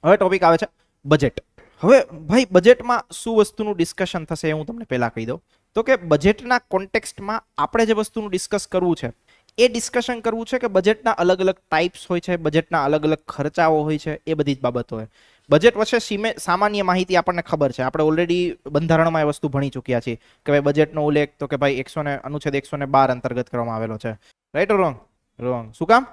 હવે ટોપિક આવે છે બજેટ. હવે ભાઈ બજેટમાં શું વસ્તુનું ડિસ્કશન થશે એ હું તમને પહેલા કહી દઉં. તો કે બજેટના કોન્ટેક્સ્ટમાં આપણે જે વસ્તુનું ડિસ્કસ કરવું છે એ ડિસ્કશન કરવું છે કે બજેટના અલગ અલગ ટાઈપ્સ હોય છે, બજેટના અલગ અલગ ખર્ચાઓ હોય છે, એ બધી જ બાબતો હોય. બજેટ વચ્ચે સામાન્ય માહિતી આપણને ખબર છે, આપણે ઓલરેડી બંધારણમાં એ વસ્તુ ભણી ચૂક્યા છીએ કે ભાઈ બજેટનો ઉલ્લેખ તો કે ભાઈ અનુચ્છેદ 112 અંતર્ગત કરવામાં આવેલો છે. Right or wrong? રોંગ. શું કામ?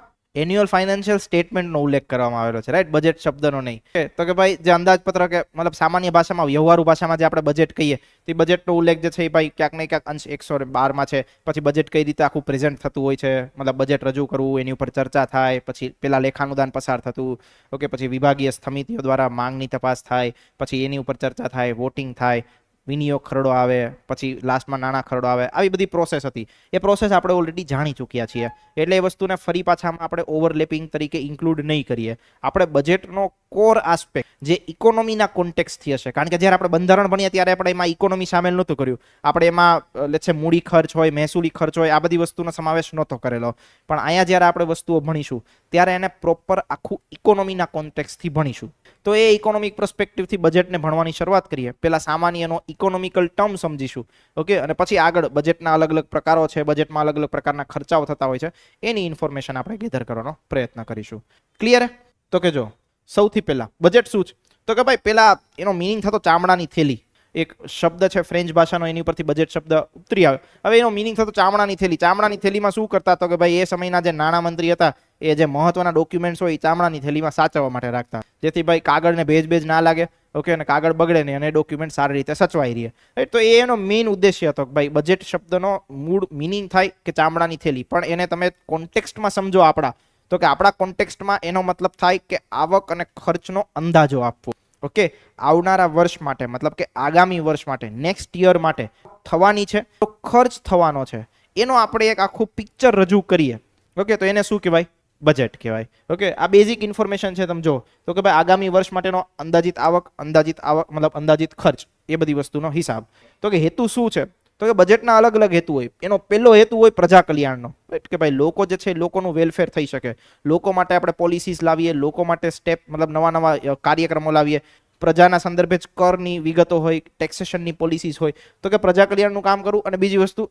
એન્યુઅલ ફાઇનાન્શિયલ સ્ટેટમેન્ટનો ઉલ્લેખ કરવામાં આવેલો છે, રાઈટ, બજેટ શબ્દનો નહીં. તો કે ભાઈ જે અંદાજપત્ર કે મતલબ સામાન્ય ભાષામાં વ્યવહારુ ભાષામાં જે આપણે બજેટ કહીએ તે બજેટનો ઉલ્લેખ જે છે એ ભાઈ ક્યાંક ને ક્યાંક અંશ 112માં છે. પછી બજેટ કઈ રીતે આખું પ્રેઝન્ટ થતું હોય છે, મતલબ બજેટ રજૂ કરવું, એની ઉપર ચર્ચા થાય, પછી પેલા લેખાનુદાન પસાર થતું, ઓકે, પછી વિભાગીય સમિતિઓ દ્વારા માંગની તપાસ થાય, પછી એની ઉપર ચર્ચા થાય, વોટિંગ થાય, વિનિયોગ ખરડો આવે, પછી લાસ્ટમાં નાણાં ખરડો આવે, આવી બધી પ્રોસેસ હતી. એ પ્રોસેસ આપણે ઓલરેડી જાણી ચૂક્યા છીએ, એટલે એ વસ્તુને ફરી પાછામાં આપણે ઓવરલેપિંગ તરીકે ઇન્ક્લુડ નહીં કરીએ. આપણે બજેટનો કોર આસ્પેક્ટ જે ઇકોનોમીના કોન્ટેક્સ્ટથી હશે, કારણ કે જ્યારે આપણે બંધારણ ભણ્યા ત્યારે આપણે એમાં ઇકોનોમી સામેલ નહોતું કર્યું, આપણે એમાં લેટ્સ સે મૂડી ખર્ચ હોય, મહેસૂલી ખર્ચ હોય, આ બધી વસ્તુનો સમાવેશ નહોતો કરેલો. પણ અહીંયા જ્યારે આપણે વસ્તુઓ ભણીશું ત્યારે એને પ્રોપર આખું ઇકોનોમીના કોન્ટેક્સ્ટથી ભણીશું. તો એ ઇકોનોમિક પર્સપેક્ટિવથી બજેટને ભણવાની શરૂઆત કરીએ. પહેલા સામાન્યનો ઇકોનોમિકલ ટર્મ સમજીશું, ઓકે, અને પછી આગળ બજેટના અલગ અલગ પ્રકારો છે, બજેટમાં અલગ અલગ પ્રકારના ખર્ચાઓ થતા હોય છે, એની ઇન્ફોર્મેશન આપણે ગેધર કરવાનો પ્રયત્ન કરીશું. ક્લિયર? તો કે જો સૌથી પહેલા બજેટ શું છે તો કે ભાઈ પહેલા એનો મિનિંગ થતો ચામડાની થેલી, એક શબ્દ છે ફ્રેન્ચ ભાષાનો, એની ઉપરથી બજેટ શબ્દ ઉતરી આવે. હવે એનો મિનિંગ થતો ચામડાની થેલી. ચામડાની થેલીમાં શું કરતા તો કે ભાઈ એ સમયના જે નાણામંત્રી હતા એ જે મહત્વના ડોક્યુમેન્ટ્સ હોય એ ચામડાની થેલીમાં સાચવવા માટે રાખતા, જેથી ભાઈ કાગળને ભેજ ના લાગે, ઓકે, અને કાગળ બગડે નહીં અને ડોક્યુમેન્ટ સારી રીતે સચવાઈ રહે. તો એ એનો મેઇન ઉદ્દેશ્ય હતો કે ભાઈ બજેટ શબ્દનો મૂળ મિનિંગ થાય કે ચામડાની થેલી, પણ એને તમે કોન્ટેક્સ્ટમાં સમજો આપણા, તો કે આપણા કોન્ટેક્સ્ટમાં એનો મતલબ થાય કે આવક અને ખર્ચનો અંદાજો આપવો, ઓકે, આવનારા વર્ષ માટે, મતલબ કે આગામી વર્ષ માટે, નેક્સ્ટ યર માટે થવાની છે તો ખર્ચ થવાનો છે, એનો આપણે એક આખું પિક્ચર રજૂ કરીએ, ઓકે, તો એને શું કહેવાય? બજેટ કહેવાય. ઓકે, આ બેઝિક ઇન્ફોર્મેશન છે. તમે જો તો કે ભાઈ આગામી વર્ષ માટેનો અંદાજિત આવક મતલબ અંદાજિત ખર્ચ, એ બધી વસ્તુનો હિસાબ. તો કે હેતુ શું છે તો કે બજેટના અલગ અલગ હેતુ હોય. એનો પહેલો હેતુ હોય પ્રજા કલ્યાણનો, કે ભાઈ લોકો જે છે લોકોનું વેલફેર થઈ શકે, લોકો માટે આપણે પોલિસીસ લાવીએ, લોકો માટે મતલબ નવા કાર્યક્રમો લાવીએ, પ્રજાના સંદર્ભે જ કરની વિગતો હોય, ટેક્સેશનની પોલિસીસ હોય, તો કે પ્રજા કલ્યાણનું કામ કરવું. અને બીજી વસ્તુ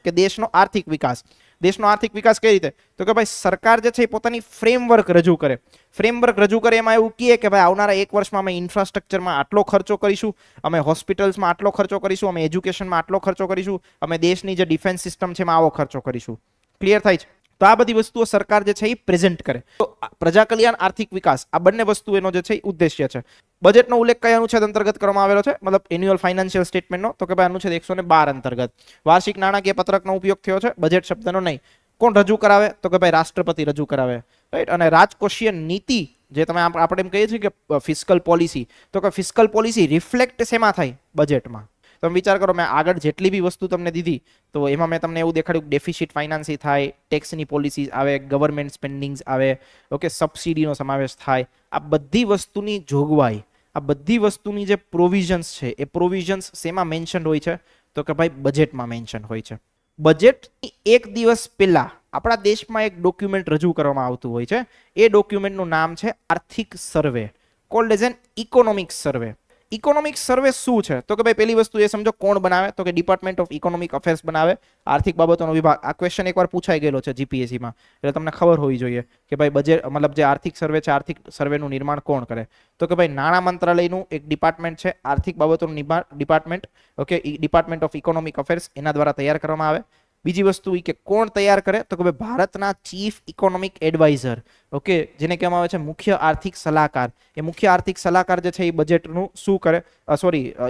કે દેશનો આર્થિક વિકાસ. દેશનો આર્થિક વિકાસ કઈ રીતે તો કે ભાઈ સરકાર જે છે એ પોતાની ફ્રેમવર્ક રજૂ કરે. ફ્રેમવર્ક રજૂ કરે એમાં એવું કહે કે ભાઈ આવનારા 1 વર્ષમાં અમે ઇન્ફ્રાસ્ટ્રક્ચરમાં આટલો ખર્ચો કરીશું, અમે હોસ્પિટલ્સમાં આટલો ખર્ચો કરીશું, અમે એજ્યુકેશનમાં આટલો ખર્ચો કરીશું, અમે દેશની જે ડિફેન્સ સિસ્ટમ છે એમાં આવો ખર્ચો કરીશું. ક્લિયર થાય છે? તો આ બધી વસ્તુઓ સરકાર જે છે એ પ્રેઝન્ટ કરે. તો પ્રજા કલ્યાણ, આર્થિક વિકાસ, આ બંને વસ્તુ એનો જે છે એ ઉદ્દેશ્ય છે. બજેટનો ઉલ્લેખ કયા અનુચ્છેદ અંતર્ગત કરવામાં આવેલો છે? મતલબ એન્યુઅલ ફાઇનાન્શિયલ સ્ટેટમેન્ટનો, તો કે ભાઈ અનુચ્છેદ 112 અંતર્ગત. વાર્ષિક નાણાકીય પત્રકનો ઉપયોગ થયો છે, બજેટ શબ્દનો નહીં. કોણ રજૂ કરાવે તો કે ભાઈ રાષ્ટ્રપતિ રજૂ કરાવે, રાઈટ. અને રાજકોષીય નીતિ જે તમે આપણે એમ કહીએ છીએ કે ફિસ્કલ પોલિસી, તો કે ફિસ્કલ પોલિસી રિફ્લેક્ટ શેમાં થાય? બજેટમાં. તમે વિચાર કરો, મેં આગળ જેટલી બી વસ્તુ તમને દીધી તો એમાં મેં તમને એવું દેખાડ્યું કે ડેફિસિટ ફાઇનાન્સી થાય, ટેક્સની પોલિસીઝ આવે, ગવર્મેન્ટ સ્પેન્ડિંગ્સ આવે, ઓકે, સબસિડીનો સમાવેશ થાય. આ બધી વસ્તુની જોગવાઈ, આ બધી વસ્તુની જે પ્રોવિઝન્સ છે એ પ્રોવિઝન્સ શેમાં મેન્શન હોય છે તો કે ભાઈ બજેટમાં મેન્શન હોય છે. બજેટની 1 દિવસ પહેલા આપણા દેશમાં એક ડોક્યુમેન્ટ રજૂ કરવામાં આવતું હોય છે. એ ડોક્યુમેન્ટનું નામ છે આર્થિક survey, called as an economic survey. Economic survey શું છે? તો કે ભાઈ પહેલી વસ્તુ એ સમજો કોણ બનાવે? તો કે ડિપાર્ટમેન્ટ ઓફ ઇકોનોમિક અફેર્સ બનાવે, આર્થિક બાબતોનો વિભાગ. આ ક્વેશ્ચન એકવાર પૂછાઈ ગયેલો છે જીપીએસસી માં, એટલે તમને ખબર હોવી જોઈએ કે ભાઈ બજેટ મતલબ જે આર્થિક સર્વે છે, આર્થિક સર્વેનું નિર્માણ કોણ કરે? તો કે ભાઈ નાણાં મંત્રાલયનું એક ડિપાર્ટમેન્ટ છે, આર્થિક બાબતોનું department, okay, department of economic affairs, એના દ્વારા તૈયાર કરવામાં આવે. બીજી વસ્તુ એ કે કોણ તૈયાર કરે? તો કે ભાઈ ભારતના ચીફ ઇકોનોમિક એડવાઇઝર, ઓકે, જેને કહેવામાં આવે છે મુખ્ય આર્થિક સલાહકાર. એ મુખ્ય આર્થિક સલાહકાર જે છે એ બજેટનું શું કરે?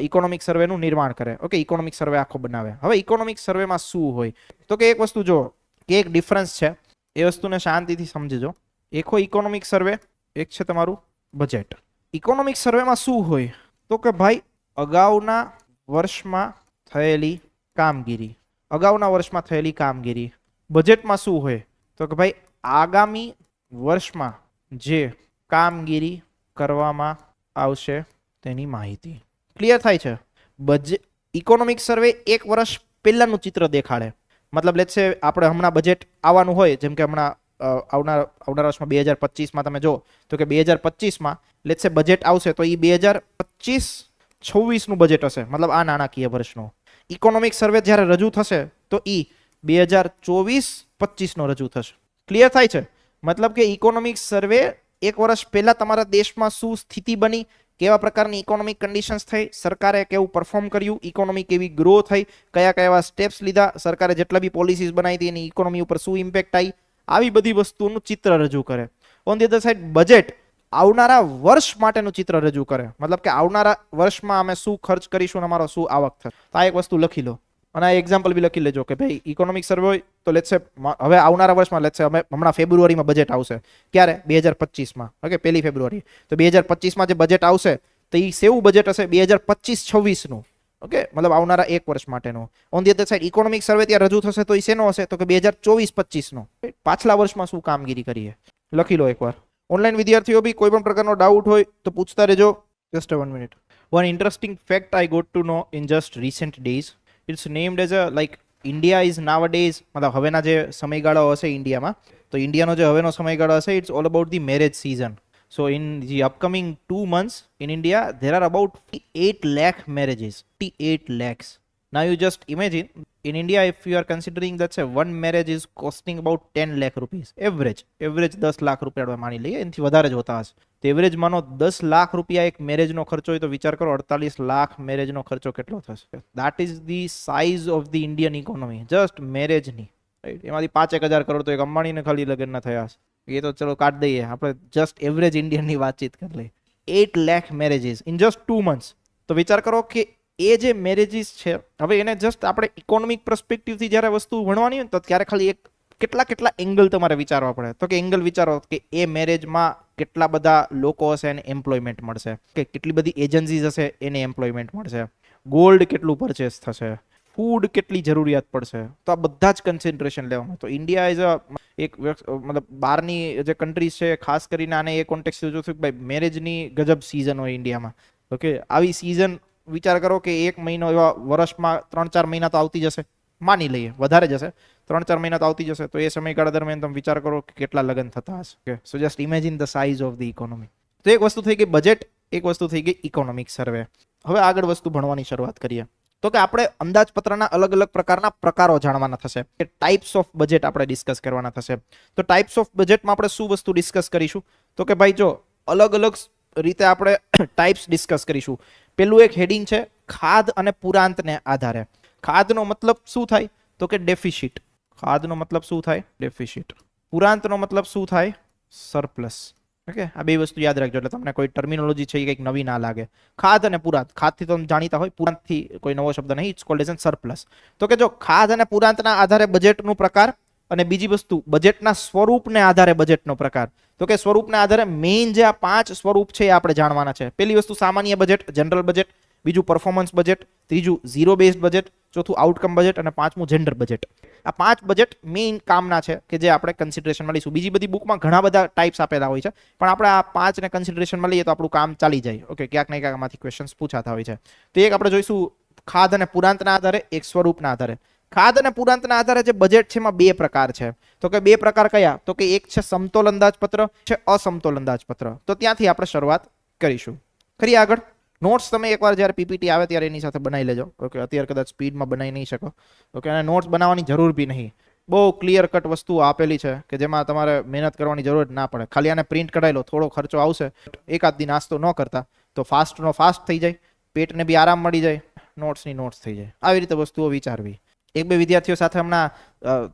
ઇકોનોમિક સર્વેનું નિર્માણ કરે. ઓકે, ઇકોનોમિક સર્વે આખો બનાવે. હવે ઇકોનોમિક સર્વેમાં શું હોય? તો કે એક વસ્તુ જો કે એક ડિફરન્સ છે, એ વસ્તુને શાંતિથી સમજીજો. એક હોય ઇકોનોમિક સર્વે, એક છે તમારું બજેટ. ઇકોનોમિક સર્વેમાં શું હોય? તો કે ભાઈ અગાઉના વર્ષમાં થયેલી કામગીરી, અગાઉના વર્ષમાં થયેલી કામગીરી. બજેટમાં શું હોય? તો કે ભાઈ આગામી વર્ષમાં જે કામગીરી કરવામાં આવશે તેની માહિતી. ક્લિયર થાય છે? ઇકોનોમિક સર્વે એક વર્ષ પહેલાનું ચિત્ર દેખાડે. મતલબ લેટ્સ સે આપણે હમણાં બજેટ આવવાનું હોય, જેમ કે હમણાં આવનારા વર્ષમાં 2025માં તમે જો તો કે 2025માં લેટ્સ સે બજેટ આવશે, તો એ 2025-26 નું બજેટ હશે, મતલબ આ નાણાકીય વર્ષનું. ઇકોનોમિક સર્વે જ્યારે રજૂ થશે તો એ 2024-25 નો રજૂ થશે. ક્લિયર થાય છે? મતલબ કે ઇકોનોમિક સર્વે એક વર્ષ પહેલા તમારા દેશમાં શું સ્થિતિ બની, કેવા પ્રકારની ઇકોનોમિક કન્ડિશન્સ થઈ, સરકારે કેવું પરફોર્મ કર્યું, ઇકોનોમી કેવી ગ્રો થઈ, કયા કયા સ્ટેપ્સ લીધા, સરકારે જેટલા બી પોલિસીઝ બનાવી હતી એની ઇકોનોમી ઉપર શું ઇમ્પેક્ટ આવી, આવી બધી વસ્તુનું ચિત્ર રજૂ કરે. On the other side budget આવનારા વર્ષ માટેનું ચિત્ર રજૂ કરે. મતલબ કે આવનારા વર્ષમાં અમે શું ખર્ચ કરીશું અને અમારો શું આવક થશે. તો આ એક વસ્તુ લખી લો અને આ એક્ઝામ્પલ બી લખી લેજો કે ભાઈ ઇકોનોમિક સર્વે હોય તો લેટ્સ સે હવે આવનારા વર્ષમાં લેટ્સ સે અમે હમણાં ફેબ્રુઆરીમાં બજેટ આવશે. ક્યારે? 2025માં. ઓકે, 1 ફેબ્રુઆરી. તો 2025માં જે બજેટ આવશે તો એ સેવું બજેટ હશે? 2025-26 નું. ઓકે, મતલબ આવનારા એક વર્ષ માટેનું. On the other side economic survey ત્યાં રજૂ થશે તો એ શેનો હશે? તો કે 2024-25 નો. પાછલા વર્ષમાં શું કામગીરી કરીએ લખી લો એકવાર. ઓનલાઈન વિદ્યાર્થીઓ બી કોઈ પણ પ્રકારનો ડાઉટ હોય તો પૂછતા રહેજો. Just 1 minute. One interesting fact I got to know in just recent days. It's named as a like India is nowadays, મતલબ હવેના જે સમયગાળો હશે ઇન્ડિયામાં, તો ઇન્ડિયાનો જે હવેનો સમયગાળો હશે, it's all about the marriage season. So in the upcoming 2 months in India, there are about 8 lakh marriages. 8 lakhs. Now you just imagine, in India, if you are considering that say one marriage is costing about 10 lakh rupees. Average 10 lakh રૂપિયા માની લઈએ, એનાથી વધારે જ હોતા હશે. તો average માનો 10 લાખ રૂપિયા એક મેરેજનો ખર્ચો હોય તો વિચાર કરો 48 લાખ મેરેજનો ખર્ચો કેટલો થશે. That is the size of the Indian economy. Just મેરેજની. રાઈટ, એમાંથી 5-1000 કરોડ તો એક અંબાણીને ખાલી લગ્નના થયા હશે. એ તો ચલો કાઢ દઈએ, આપણે જસ્ટ એવરેજ ઇન્ડિયનની વાતચીત કરી લઈએ. 8 lakh marriages in just 2 months. તો વિચાર કરો કે એ જે મેરેજીસ છે, હવે એને જસ્ટ આપણે ઇકોનોમિક પર્સપેક્ટિવથી જ્યારે વસ્તુ ભણવાની હોય તો ત્યારે ખાલી એક કેટલા એંગલ તમારે વિચારવા પડે. તો કે એંગલ વિચારો કે એ મેરેજમાં કેટલા બધા લોકો હશે એને એમ્પ્લોયમેન્ટ મળશે, કે કેટલી બધી એજન્સીઝ હશે એને એમ્પ્લોયમેન્ટ મળશે, ગોલ્ડ કેટલું પરચેસ થશે, ફૂડ કેટલી જરૂરિયાત પડશે. તો આ બધા જ કન્સન્ટ્રેશન લેવામાં. તો ઇન્ડિયા ઇઝ એક મતલબ બહારની જે કન્ટ્રીઝ છે ખાસ કરીને આને એ કોન્ટેક્સ્ટ જોયું કે ભાઈ મેરેજની ગજબ સિઝન હોય ઇન્ડિયામાં. ઓકે, આવી સિઝન વિચાર કરો કે એક મહિનો એવા વર્ષમાં 3-4 મહિના તો આવતી જશે, માની લઈએ વધારે જશે, 3-4 મહિના તો આવતી જશે. તો એ સમયગાળા દરમિયાન તમે વિચાર કરો કે કેટલા લગ્ન થતા હશે. Okay, so just imagine the size of the economy. તો એક વસ્તુ થઈ ગઈ બજેટ, એક વસ્તુ થઈ ગઈ ઇકોનોમિક સર્વે. હવે આગળ વસ્તુ ભણવાની શરૂઆત કરીએ. તો કે આપણે અંદાજપત્રના અલગ અલગ પ્રકારના પ્રકારો જાણવાના થશે. ટાઈપ્સ ઓફ બજેટ આપણે ડિસ્કસ કરવાના થશે. તો ટાઈપ્સ ઓફ બજેટમાં આપણે શું વસ્તુ ડિસ્કસ કરીશું? તો કે ભાઈ જો અલગ અલગ રીતે આપણે ટાઈપ્સ ડિસ્કસ કરીશું. પેલું એક હેડિંગ છે ખાધ અને પુરાંતને આધારે. ખાધનો મતલબ શું થાય? તો કે ડેફિસિટ. ખાધનો મતલબ શું થાય? ડેફિસિટ. પુરાંતનો મતલબ શું થાય? સરપ્લસ. ઓકે, આ બે વસ્તુ યાદ રાખજો એટલે તમને કોઈ ટર્મિનોલોજી છે એ કંઈક નવી ના લાગે. ખાધ અને પુરાંત, ખાધથી તો જાણીતા હોય, પુરાંતથી કોઈ નવો શબ્દ નહીં. It's called as surplus. તો કે જો ખાધ અને પુરાંતના આધારે બજેટનું પ્રકાર, અને બીજી વસ્તુ બજેટના સ્વરૂપને આધારે બજેટનો પ્રકાર. તો કે સ્વરૂપના આધારે મેઇન જે આ 5 સ્વરૂપ છે એ આપણે જાણવાના છે. પહેલી વસ્તુ સામાન્ય બજેટ, જનરલ બજેટ. બીજું પરફોર્મન્સ બજેટ. ત્રીજું ઝીરો બેઝડ બજેટ. ચોથું આઉટકમ બજેટ. અને પાંચમું જેન્ડર બજેટ. આ 5 બજેટ મેઇન કામના છે કે જે આપણે કન્સિડરેશનમાં લઈશું. બીજી બધી બુકમાં ઘણા બધા ટાઈપ્સ આપેલા હોય છે, પણ આપણે આ 5 ને કન્સિડરેશનમાં લઈએ તો આપણું કામ ચાલી જાય. ઓકે, ક્યાંક ને ક્યાંક આમાંથી ક્વેશ્ચન્સ પૂછાતા હોય છે. તો એક આપણે જોઈશું ખાધ અને પુરાંતના આધારે, એક સ્વરૂપના આધારે. ખાધ અને પુરાંતના આધારે જે બજેટ છે એમાં 2 પ્રકાર છે. તો કે 2 પ્રકાર કયા? તો કે એક છે સમતોલ અંદાજપત્ર, છે અસમતોલ અંદાજપત્ર. તો ત્યાંથી આપણે શરૂઆત કરીશું. ખરી આગળ નોટ્સ તમે એકવાર જ્યારે પીપીટી આવે ત્યારે એની સાથે બનાવી લેજો. ઓકે, અત્યારે કદાચ સ્પીડમાં બનાવી નહીં શકો. ઓકે, અને નોટ્સ બનાવવાની જરૂર બી નહીં. બહુ ક્લિયર કટ વસ્તુઓ આપેલી છે કે જેમાં તમારે મહેનત કરવાની જરૂર ના પડે. ખાલી આને પ્રિન્ટ કઢાવી લો, થોડો ખર્ચો આવશે. એકાદ દી નાસ્તો ન કરતા તો ફાસ્ટનો ફાસ્ટ થઈ જાય, પેટને બી આરામ મળી જાય, નોટ્સની નોટ્સ થઈ જાય. આવી રીતે વસ્તુઓ વિચારવી. એક બે વિદ્યાર્થીઓ સાથે હમણાં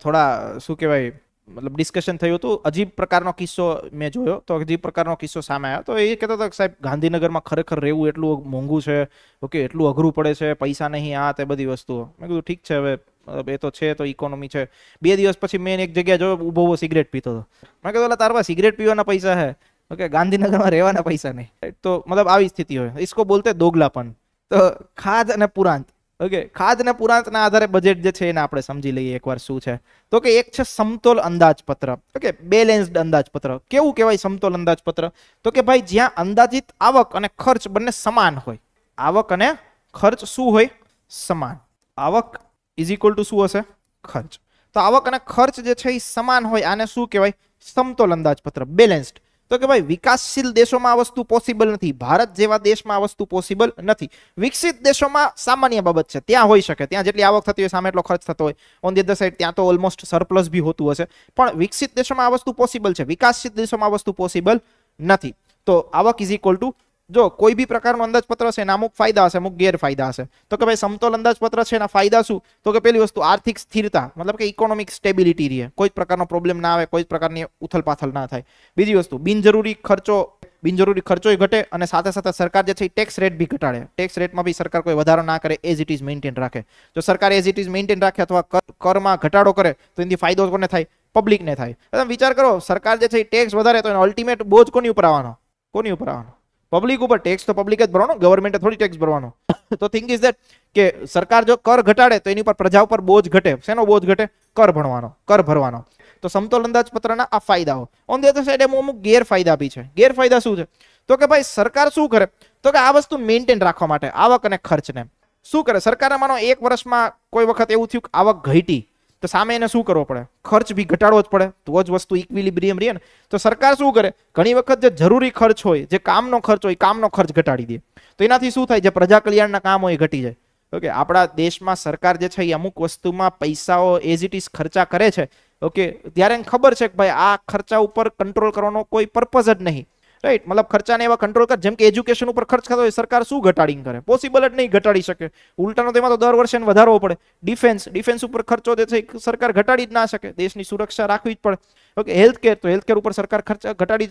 થોડા શું કહેવાય મતલબ ડિસ્કશન થયું હતું. અજીબ પ્રકારનો કિસ્સો મેં જોયો, તો અજીબ પ્રકારનો કિસ્સો સામે આવ્યો. તો એ કહેતા હતા કે સાહેબ ગાંધીનગરમાં ખરેખર રહેવું એટલું મોંઘું છે, ઓકે, એટલું અઘરું પડે છે, પૈસા નહીં, આ તે બધી વસ્તુઓ. મેં કીધું ઠીક છે, હવે એ તો છે, તો ઇકોનોમી છે. 2 દિવસ પછી મેં એક જગ્યાએ જોયો ઊભો સિગરેટ પીતો હતો. મેં કીધું તારા પાસે સિગરેટ પીવાના પૈસા હે, ઓકે, ગાંધીનગરમાં રહેવાના પૈસા નહીં. તો મતલબ આવી સ્થિતિ હોય. इसको बोलते दोगलापन. તો ખાદ અને પુરાંત, ઓકે, ખાદ અને પુરાંતના આધારે બજેટ જે છે એને આપણે સમજી લઈએ એકવાર શું છે. તો કે એક છે સમતોલ અંદાજપત્ર, ઓકે, બેલેન્સ્ડ અંદાજપત્ર. કેવું કહેવાય સમતોલ અંદાજપત્ર? તો કે ભાઈ જ્યાં અંદાજિત આવક અને ખર્ચ બંને સમાન હોય. આવક અને ખર્ચ શું હોય? સમાન. આવક ઇઝ ઇક્વલ ટુ શું હશે? ખર્ચ. તો આવક અને ખર્ચ જે છે એ સમાન હોય, આને શું કહેવાય? સમતોલ અંદાજપત્ર, બેલેન્સ્ડ. તો કે ભાઈ વિકાસશીલ દેશોમાં આ વસ્તુ પોસિબલ નથી. ભારત જેવા દેશમાં આ વસ્તુ પોસિબલ નથી. વિકસિત દેશોમાં સામાન્ય બાબત છે, ત્યાં હોઈ શકે, ત્યાં જેટલી આવક થતી હોય સામે એટલો ખર્ચ થતો હોય. ઓન ધી અધર સાઈડ ત્યાં તો ઓલમોસ્ટ સરપ્લસ બી હોતું હશે. પણ વિકસિત દેશોમાં આ વસ્તુ પોસિબલ છે, વિકાસશીલ દેશોમાં આ વસ્તુ પોસિબલ નથી. તો આવક ઇઝ ઇક્વલ ટુ, જો કોઈ બી પ્રકારનું અંદાજપત્ર છે એના અમુક ફાયદા હશે, અમુક ગેરફાયદા હશે. તો કે ભાઈ સમતોલ અંદાજપત્ર છે એના ફાયદા શું? તો કે પહેલી વસ્તુ આર્થિક સ્થિરતા, મતલબ કે ઇકોનોમિક સ્ટેબિલિટી રહે, કોઈ પ્રકારનો પ્રોબ્લેમ ના આવે, કોઈ પ્રકારની ઉથલપાથલ ના થાય. બીજી વસ્તુ બિનજરૂરી ખર્ચો ઘટે, અને સાથે સાથે સરકાર જે છે ટેક્સ રેટ બી ઘટાડે. ટેક્સ રેટમાં બી સરકાર કોઈ વધારો ના કરે, એઝ ઇટ ઇઝ મેન્ટેન રાખે. જો સરકાર એઝ ઇટ ઇઝ મેન્ટેન રાખે અથવા કરમાં ઘટાડો કરે તો એનાથી ફાયદો કોને થાય? પબ્લિકને થાય. તમે વિચાર કરો, સરકાર જે છે ટેક્સ વધારે તો એનો અલ્ટિમેટ બોજ કોની ઉપર આવવાનો? કોની ઉપર આવવાનો? પબ્લિક ઉપર. ટેક્સ તો પબ્લિક જ ભરવાનો, ગવર્મેન્ટે થોડી ટેક્સ ભરવાનો. તો થિંક ઇઝ ધેટ કે સરકાર જો કર ઘટાડે તો એની ઉપર પ્રજા ઉપર બોજ ઘટે. શેનો બોજ ઘટે? કર ભરવાનો. તો સમતોલ અંદાજપત્રના આ ફાયદાઓ. ઓન ધી અધર સાઈડ અમુક ગેરફાયદા બી છે. ગેરફાયદા શું છે? તો કે ભાઈ સરકાર શું કરે? તો કે આ વસ્તુ મેન્ટેન રાખવા માટે આવક અને ખર્ચને શું કરે? સરકારે માનો એક વર્ષમાં કોઈ વખત એવું થયું કે આવક ઘટી, તો સામે એને શું કરવો પડે? ખર્ચ બી ઘટાડવો જ પડે, તો જ વસ્તુ ઇક્વિલિબ્રિયમ રહે ને. તો સરકાર શું કરે? ઘણી વખત જે જરૂરી ખર્ચ હોય, જે કામનો ખર્ચ હોય, કામનો ખર્ચ ઘટાડી દે. તો એનાથી શું થાય? જે પ્રજા કલ્યાણના કામ હોય એ ઘટી જાય. ઓકે, આપણા દેશમાં સરકાર જે છે એ અમુક વસ્તુમાં પૈસાઓ એઝ ઇટ ઇઝ ખર્ચા કરે છે. ઓકે, ત્યારે એને ખબર છે કે ભાઈ આ ખર્ચા ઉપર કંટ્રોલ કરવાનો કોઈ પર્પઝ જ નહીં, રાઈટ? મતલબ ખર્ચાને એવા કંટ્રોલ કર, જેમ કે એજ્યુકેશન ઉપર ખર્ચ થતો હોય, સરકાર શું ઘટાડીને કરે? પોસિબલ જ નહીં ઘટાડી શકે. ઉલટાનો તેમાં તો દર વર્ષે વધારવો પડે. ડિફેન્સ ઉપર ખર્ચો જે છે સરકાર ઘટાડી જ ના શકે, દેશની સુરક્ષા રાખવી જ પડે. ઓકે, હેલ્થકેર ઉપર સરકાર ખર્ચ ઘટાડી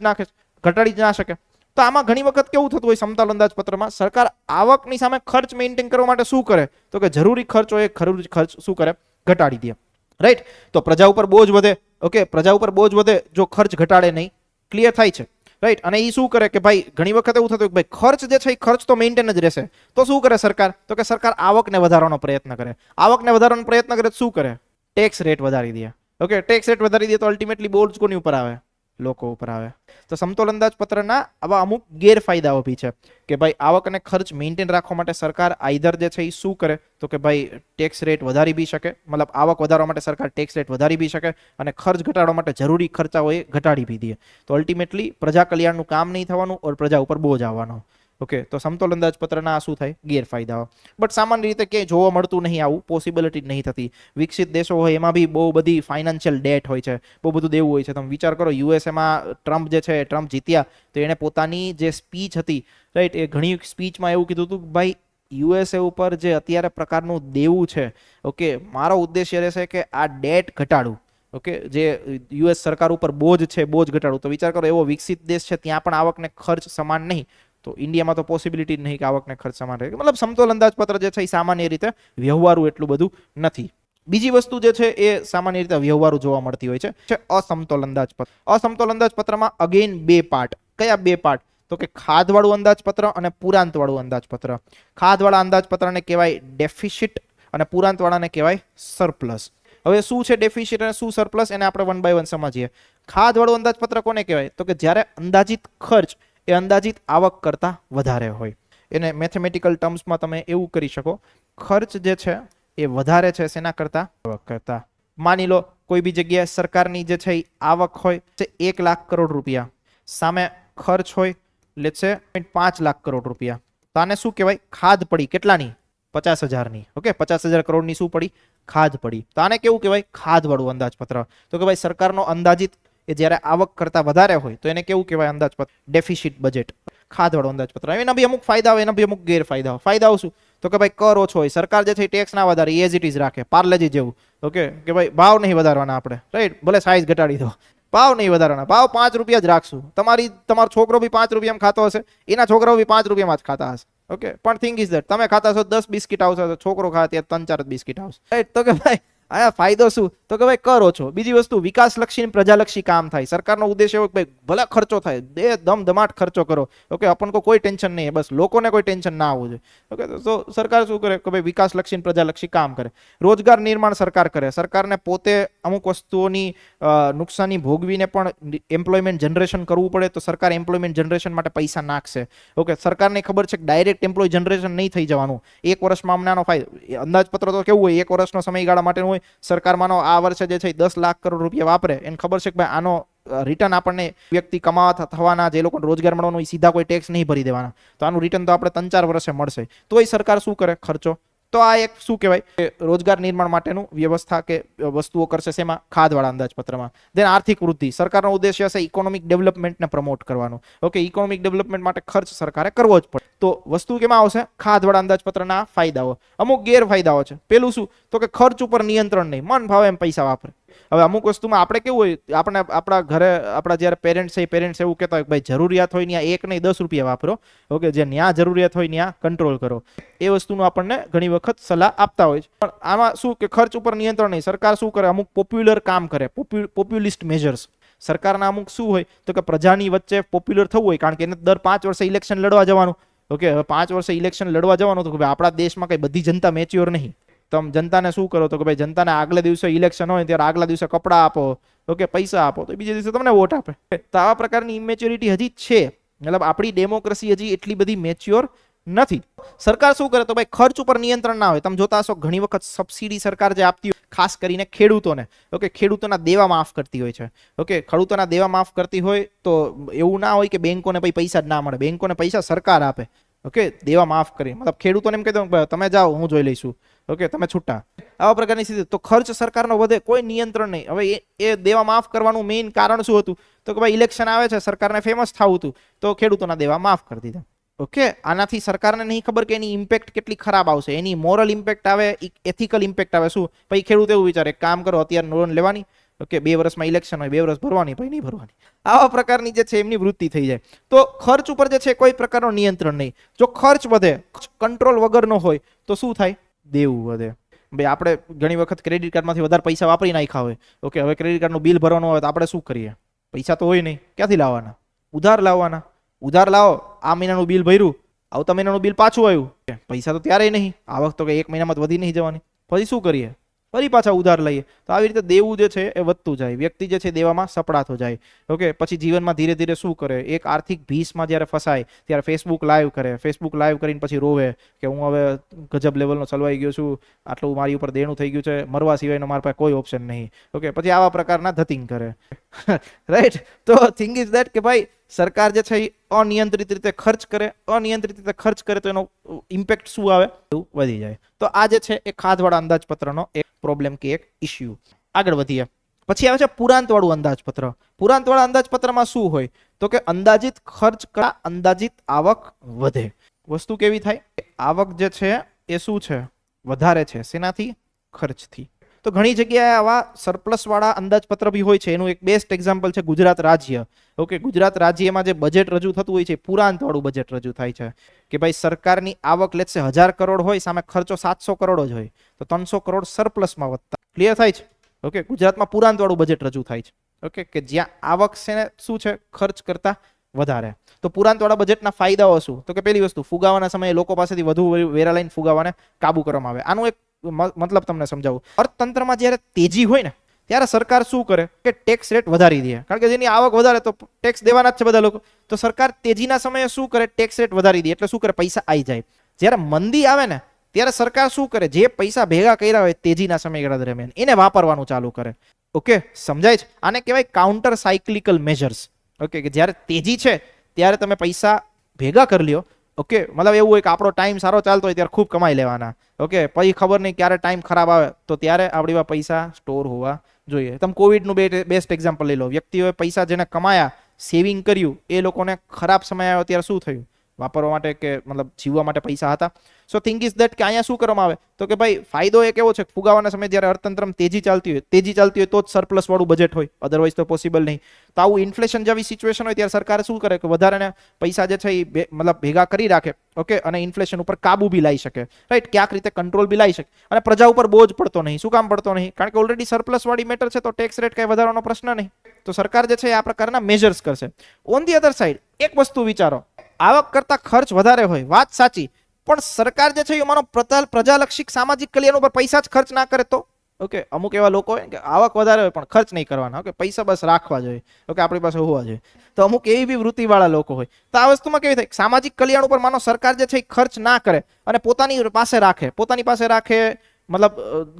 જ ના શકે. તો આમાં ઘણી વખત કેવું થતું હોય સમતોલ અંદાજપત્રમાં, સરકાર આવકની સામે ખર્ચ મેન્ટેન કરવા માટે શું કરે? તો કે જરૂરી ખર્ચ હોય, જરૂરી ખર્ચ શું કરે? ઘટાડી દે, રાઈટ? તો પ્રજા ઉપર બોજ વધે. ઓકે, પ્રજા ઉપર બોજ વધે જો ખર્ચ ઘટાડે નહીં. ક્લિયર થાય છે, રાઈટ? અને એ શું કરે કે ભાઈ ઘણી વખત એવું થતું કે ભાઈ ખર્ચ જે છે એ ખર્ચ તો મેન્ટેન જ રહેશે. તો શું કરે સરકાર? તો કે સરકાર આવકને વધારવાનો પ્રયત્ન કરે. આવકને વધારવાનો પ્રયત્ન કરે શું કરે? ટેક્સ રેટ વધારી દે. ઓકે, ટેક્સ રેટ વધારી દે તો અલ્ટિમેટલી બોજ કોની ઉપર આવે? લોકો ઉપર આવે. તો સમતોલ અંદાજપત્રના આવા અમુક ગેરફાયદાઓ બી છે કે ભાઈ આવક અને ખર્ચ મેન્ટેન રાખવા માટે સરકાર આઈધર જે છે એ શું કરે? તો કે ભાઈ ટેક્સ રેટ વધારી બી શકે, મતલબ આવક વધારવા માટે સરકાર ટેક્સ રેટ વધારી બી શકે, અને ખર્ચ ઘટાડવા માટે જરૂરી ખર્ચાઓ એ ઘટાડી બી દે. તો અલ્ટિમેટલી પ્રજા કલ્યાણનું કામ નહીં થવાનું ઓર પ્રજા ઉપર બોજ આવવાનો. ઓકે, તો સમતોલ અંદાજપત્રના શું થાય? ગેરફાયદાઓ. બટ સામાન્ય રીતે ક્યાંય જોવા મળતું નહીં, આવું પોસિબિલિટી જ નહીં થતી. વિકસિત દેશો હોય એમાં બી બહુ બધી ફાઇનાન્શિયલ ડેટ હોય છે, બહુ બધું દેવું હોય છે. તમે વિચાર કરો, યુએસએમાં ટ્રમ્પ જે છે, ટ્રમ્પ જીત્યા તો એણે પોતાની જે સ્પીચ હતી, રાઈટ, એ ઘણી સ્પીચમાં એવું કીધું હતું કે ભાઈ યુએસએ ઉપર જે અત્યારે પ્રકારનું દેવું છે, ઓકે, મારો ઉદ્દેશ્ય રહેશે કે આ ડેટ ઘટાડું. ઓકે, જે યુએસ સરકાર ઉપર બોજ છે, બોજ ઘટાડું. તો વિચાર કરો, એવો વિકસિત દેશ છે ત્યાં પણ આવકને ખર્ચ સમાન નહીં, તો ઇન્ડિયામાં તો પોસિબિલિટી નહીં કે આવકને ખર્ચ સમાન રહે. મતલબ સમતોલ અંદાજપત્ર જે છે એ સામાન્ય રીતે વ્યવહારુ એટલું બધું નથી. બીજી વસ્તુ જે છે એ સામાન્ય રીતે વ્યવહારુ જોવા મળતી હોય છે અસમતોલ અંદાજપત્ર. અસમતોલ અંદાજપત્રમાં અગેન 2 પાર્ટ. કયા 2 પાર્ટ? તો કે ખાધવાળું અંદાજપત્ર અને પુરાંતવાળું અંદાજપત્ર. ખાધવાળા અંદાજપત્રને કહેવાય ડેફિસિટ અને પુરાંતવાળાને કહેવાય સરપ્લસ. હવે શું છે ડેફિસિટ અને શું સરપ્લસ, એને આપણે 1 બાય 1 સમજીએ. ખાધવાળું અંદાજપત્ર કોને કહેવાય? તો કે જ્યારે અંદાજિત ખર્ચ એ અંદાજિત આવક કરતા વધારે હોય. એને મેથેમેટિકલ ટર્મ્સમાં તમે એવું કરી શકો, ખર્ચ જે છે એ વધારે છે શેના કરતા? આવક કરતા. માની લો કોઈ બી જગ્યાએ સરકારની જે છે એ આવક હોય છે 1 લાખ કરોડ રૂપિયા, સામે ખર્ચ હોય લેટ્સ સે 5 લાખ કરોડ રૂપિયા. તો આને શું કહેવાય? ખાધ પડી. કેટલાની? 50,000ની. ઓકે, 50,000 કરોડની શું પડી? ખાધ પડી. તો આને કેવું કહેવાય? ખાધ વાળું અંદાજપત્ર. તો કે ભાઈ સરકારનો અંદાજિત એ જ્યારે આવક કરતા વધારે હોય તો એને કેવું કહેવાય? અંદાજપત્ર. Deficit budget. ખાધ વાળું અંદાજપત્ર. એના બી અમુક ફાયદા હોય, એના બી અમુક ગેરફાયદા. ફાયદાઓ શું? તો કે ભાઈ કર ઓછો હોય, સરકાર જે છે ટેક્સ ના વધારે, એઝ ઇટ ઇઝ રાખે, પાર્લેજી જેવું. ઓકે, કે ભાઈ ભાવ નહીં વધારવાના આપણે, રાઈટ? ભલે સાઈઝ ઘટાડી દો, ભાવ નહીં વધારવાના, ભાવ 5 રૂપિયા જ રાખશું. તમારો છોકરો બી 5 રૂપિયામાં ખાતો હશે, એના છોકરાઓ બી 5 રૂપિયામાં જ ખાતા હશે. ઓકે, પણ થિંગ ઇઝ ધેટ તમે ખાતા છો 10 બિસ્કિટ આવશે, છોકરો ખાય ત્યારે 3-4 બિસ્કિટ આવશે, રાઈટ? તો કે ભાઈ આયા ફાયદો શું? તો કે ભાઈ કર ઓછો. બીજી વસ્તુ, વિકાસલક્ષી પ્રજાલક્ષી કામ થાય. સરકારનો ઉદ્દેશ એવો કે ભાઈ ભલે ખર્ચો થાય, ધમધમાટ ખર્ચો કરો. ઓકે, આપણ કોઈ ટેન્શન નહીં, બસ લોકોને કોઈ ટેન્શન ના આવવું જોઈએ. ઓકે, તો સરકાર શું કરે કે ભાઈ વિકાસલક્ષી પ્રજાલક્ષી કામ કરે. રોજગાર નિર્માણ સરકાર કરે. સરકારને પોતે અમુક વસ્તુઓની નુકસાની ભોગવીને પણ એમ્પ્લોયમેન્ટ જનરેશન કરવું પડે, તો સરકાર એમ્પ્લોયમેન્ટ જનરેશન માટે પૈસા નાખશે. ઓકે, સરકારને ખબર છે કે ડાયરેક્ટ એમ્પ્લોય જનરેશન નહીં થઈ જવાનું. 1 વર્ષમાં અમને આનો ફાયદો. અંદાજપત્ર તો કેવું હોય? 1 વર્ષનો સમયગાળા માટેનું હોય. સરકાર માનો આ વર્ષે જે છે 10 લાખ કરોડ રૂપિયા વાપરે, એને ખબર છે કે ભાઈ આનો રિટર્ન આપણને વ્યક્તિ કમાવા થવાના, જે લોકોને રોજગાર મળવાનો હોય, સીધા કોઈ ટેક્સ નહીં ભરી દેવાના, તો આનું રિટર્ન તો આપણે 3-4 વર્ષે મળશે. તો એ સરકાર શું કરે? ખર્ચો. તો આ એક શું કહેવાય? રોજગાર નિર્માણ માટેનું વ્યવસ્થા કે વસ્તુઓ કરશે. શેમાં? ખાધવાળા અંદાજપત્રમાં. દેન આર્થિક વૃદ્ધિ. સરકારનો ઉદ્દેશ્ય છે ઇકોનોમિક ડેવલપમેન્ટને પ્રમોટ કરવાનો. ઓકે, ઇકોનોમિક ડેવલપમેન્ટ માટે ખર્ચ સરકારે કરવો જ પડે. તો વસ્તુ કેમાં આવશે? ખાધવાળા અંદાજપત્રના ફાયદાઓ. અમુક ગેરફાયદાઓ છે. પેલું શું? તો કે ખર્ચ ઉપર નિયંત્રણ નહીં, મન ભાવે એમ પૈસા વાપરે. હવે અમુક વસ્તુમાં આપણે કેવું હોય, આપણે આપણા ઘરે આપણા જ્યારે પેરેન્ટ્સ એવું કહેતા હોય કે ભાઈ જરૂરિયાત હોય ત્યાં 1 નહીં 10 રૂપિયા વાપરો. ઓકે, જે ન્યા જરૂરિયાત હોય ત્યાં કંટ્રોલ કરો. એ વસ્તુનું આપણને ઘણી વખત સલાહ આપતા હોય છે. પણ આમાં શું કે ખર્ચ ઉપર નિયંત્રણ નહીં. સરકાર શું કરે? અમુક પોપ્યુલર કામ કરે, પોપ્યુલિસ્ટ મેજર્સ. સરકારના અમુક શું હોય તો કે પ્રજાની વચ્ચે પોપ્યુલર થવું હોય, કારણ કે એને દર 5 વર્ષે ઇલેક્શન લડવા જવાનું. ઓકે, હવે 5 વર્ષે ઇલેક્શન લડવા જવાનું, તો કે ભાઈ આપણા દેશમાં કઈ બધી જનતા મેચ્યોર નહીં. તમે જનતાને શું કરો? તો કે ભાઈ જનતાને આગલે દિવસે ઇલેક્શન હોય ત્યારે આગલા દિવસે કપડાં આપો, ઓકે, પૈસા આપો, તો બીજે દિવસે તમને વોટ આપે. તો આવા પ્રકારની ઇમેચ્યોરિટી હજી છે. મતલબ આપણી ડેમોક્રેસી હજી એટલી બધી મેચ્યોર નથી. સરકાર શું કરે? તો ભાઈ ખર્ચ ઉપર નિયંત્રણ ના હોય. તમે જોતા હશો ઘણી વખત સબસિડી સરકાર જે આપતી હોય, ખાસ કરીને ખેડૂતોને, ઓકે, ખેડૂતોના દેવા માફ કરતી હોય છે. ઓકે, ખેડૂતોના દેવા માફ કરતી હોય તો એવું ના હોય કે બેંકોને પૈસા જ ના મળે. બેંકોને પૈસા સરકાર આપે. ઓકે, દેવા માફ કરી, મતલબ ખેડૂતોને એમ કહી દઉં તમે જાઓ, હું જોઈ લઈશું. ઓકે, તમે છૂટા. આવા પ્રકારની સ્થિતિ. તો ખર્ચ સરકારનો વધે, કોઈ નિયંત્રણ નહીં. હવે એ દેવા માફ કરવાનું મેઇન કારણ શું હતું? તો કે ભાઈ ઇલેક્શન આવે છે, સરકારને ફેમસ થવું હતું, તો ખેડૂતોના દેવા માફ કરી દીધા. ઓકે, આનાથી સરકારને નહીં ખબર કે એની ઇમ્પેક્ટ કેટલી ખરાબ આવશે. એની મોરલ ઇમ્પેક્ટ આવે, એથિકલ ઇમ્પેક્ટ આવે. શું? પછી ખેડૂત એવું વિચારે, કામ કરો, અત્યારે લોન લેવાની, ઓકે, 2 વર્ષમાં ઇલેક્શન હોય, 2 વર્ષ ભરવાની, પછી નહીં ભરવાની. આવા પ્રકારની જે છે એમની વૃત્તિ થઈ જાય. તો ખર્ચ ઉપર જે છે કોઈ પ્રકારનો નિયંત્રણ નહીં. જો ખર્ચ વધે, કંટ્રોલ વગરનો હોય, તો શું થાય? દેવું વધે. ભાઈ આપણે ઘણી વખત ક્રેડિટ કાર્ડમાંથી વધારે પૈસા વાપરી નાખ્યા હોય. ઓકે, હવે ક્રેડિટ કાર્ડનું બિલ ભરવાનું હોય તો આપણે શું કરીએ? પૈસા તો હોય નહીં, ક્યાંથી લાવવાના? ઉધાર લાવવાના. ઉધાર લાવો, આ મહિનાનું બિલ ભર્યું, આવતા મહિનાનું બિલ પાછું આવ્યું, પૈસા તો ત્યારે નહીં, આવક તો કે 1 મહિનામાં વધી નહીં જવાની, પછી શું કરીએ? ફરી પાછા ઉધાર લઈએ. તો આવી રીતે દેવું જે છે એ વધતું જાય. વ્યક્તિ જે છે દેવામાં સપડાતો જાય. ઓકે, પછી જીવનમાં ધીરે ધીરે શું કરે? એક આર્થિક ભીસમાં જ્યારે ફસાય ત્યારે ફેસબુક લાઈવ કરે. ફેસબુક લાઈવ કરીને પછી રોવે કે હું હવે ગજબ લેવલનો ચલવાઈ ગયો છું, આટલું મારી ઉપર દેણું થઈ ગયું છે, મરવા સિવાયનો મારા પાસે કોઈ ઓપ્શન નહીં. ઓકે, પછી આવા પ્રકારના ધતિંગ કરે. રાઈટ? તો થિંગ ઇઝ ધેટ કે ભાઈ સરકાર જે છે એ અનિયંત્રિત રીતે ખર્ચ કરે. અનિયંત્રિત રીતે ખર્ચ કરે તો એનો ઇમ્પેક્ટ શું આવે? વધી જાય. તો આ જે છે એ ખાધવાળા અંદાજપત્રનો એક પ્રોબ્લેમ કે એક ઇશ્યુ. આગળ વધીએ. પછી આવે છે પુરાંતવાળું અંદાજપત્ર. પુરાંતવાળા અંદાજપત્રમાં શું હોય? તો કે અંદાજિત ખર્ચ કરતા અંદાજિત આવક વધે. વસ્તુ કેવી થાય? આવક જે છે એ શું છે? વધારે છે. શેનાથી? ખર્ચથી. તો ઘણી જગ્યાએ આવા સરપ્લસ વાળા અંદાજપત્ર બી હોય છે. એનું એક બેસ્ટ એક્ઝામ્પલ છે ગુજરાત રાજ્ય. ઓકે, ગુજરાત રાજ્યમાં જે બજેટ રજૂ થતું હોય છે, પુરાંત વાળું બજેટ રજૂ થાય છે કે ભાઈ સરકારની આવક લેટ્સ સે 1000 કરોડ હોય, સામે ખર્ચો 700 કરોડ જ હોય, તો 300 કરોડ સરપ્લસમાં વધતા. ક્લિયર થાય છે? ઓકે, ગુજરાતમાં પુરાંત વાળું બજેટ રજૂ થાય છે. ઓકે, કે જ્યાં આવક છે ને શું છે? ખર્ચ કરતા વધારે. તો પુરાંત વાળા બજેટના ફાયદાઓ શું? તો કે પહેલી વસ્તુ, ફુગાવાના સમયે લોકો પાસેથી વધુ વેરા લઈને ફુગાવાને કાબુ કરવામાં આવે. આનું એક મતલબ તમને સમજાવું. અર્થતંત્રમાં જ્યારે તેજી હોય ને ત્યારે સરકાર શું કરે કે ટેક્સ રેટ વધારી દે. કારણ કે જેની આવક વધારે તો ટેક્સ દેવાના જ છે બધા લોકો. તો સરકાર તેજીના સમયે શું કરે? ટેક્સ રેટ વધારી દે. એટલે શું કરે? પૈસા આવી જાય. જ્યારે મંદી આવે ને ત્યારે સરકાર શું કરે? જે પૈસા ભેગા કર્યા હોય તેજીના સમયગાળા દરમિયાન એને વાપરવાનું ચાલુ કરે. ઓકે, સમજાય છે? આને કહેવાય કાઉન્ટર સાયક્લિકલ મેજર્સ. ઓકે, કે જ્યારે તેજી છે ત્યારે તમે પૈસા ભેગા કરી લ્યો, ઓકે, મતલબ એવું હોય કે આપણો ટાઈમ સારો ચાલતો હોય ત્યારે ખૂબ કમાઈ લેવાના. ઓકે, પછી ખબર નહીં ક્યારે ટાઈમ ખરાબ આવે તો ત્યારે આપણી પાસે પૈસા સ્ટોર હોવા જોઈએ. તમે કોવિડનું બેસ્ટ એક્ઝામ્પલ લઈ લો. વ્યક્તિઓએ પૈસા જેને કમાયા, સેવિંગ કર્યું, એ લોકોને ખરાબ સમય આવ્યો ત્યારે શું થયું? વાપરવા માટે કે મતલબ જીવવા માટે પૈસા હતા. સો થિંક ઇઝ દેટ કે અહીંયા શું કરવામાં આવે તો કે ભાઈ ફાયદો એ કેવો છે, ફુગાવાના સમયે જ્યારે અર્થતંત્રમાં તેજી ચાલતી હોય તો જ સરપ્લસ વાળું બજેટ હોય, અધરવાઇઝ તો પોસિબલ નહીં. તો આવું ઇન્ફ્લેશન જેવી સિચ્યુએશન હોય ત્યારે સરકાર શું કરે કે વધારાના પૈસા જે છે એ મતલબ ભેગા કરી રાખે. ઓકે, અને ઇન્ફ્લેશન ઉપર કાબુ બી લાવી શકે, રાઈટ, ક્યાંક રીતે કંટ્રોલ બી લાવી શકે, અને પ્રજા ઉપર બોજ પડતો નહીં. શું કામ પડતો નહીં? કારણ કે ઓલરેડી સરપ્લસ વાળી મેટર છે, તો ટેક્સ રેટ કઈ વધારવાનો પ્રશ્ન નહીં. તો સરકાર જે છે આ પ્રકારના મેજર્સ કરશે. ઓન ધી અધર સાઈડ એક વસ્તુ વિચારો, આવક કરતા ખર્ચ વધારે હોય, વાત સાચી, પણ સરકાર જે છે એ માનો પ્રજાલક્ષી સામાજિક કલ્યાણ ઉપર પૈસા જ ખર્ચ ના કરે તો? ઓકે, અમુક એવા લોકો હોય કે આવક વધારે હોય પણ ખર્ચ નહીં કરવાના. ઓકે, પૈસા બસ રાખવા જોઈએ, ઓકે, આપણી પાસે હોવા જોઈએ. તો અમુક એવી બી વૃત્તિવાળા લોકો હોય. તો આ વસ્તુમાં કેવી થાય, સામાજિક કલ્યાણ ઉપર માનો સરકાર જે છે એ ખર્ચ ના કરે અને પોતાની પાસે રાખે, મતલબ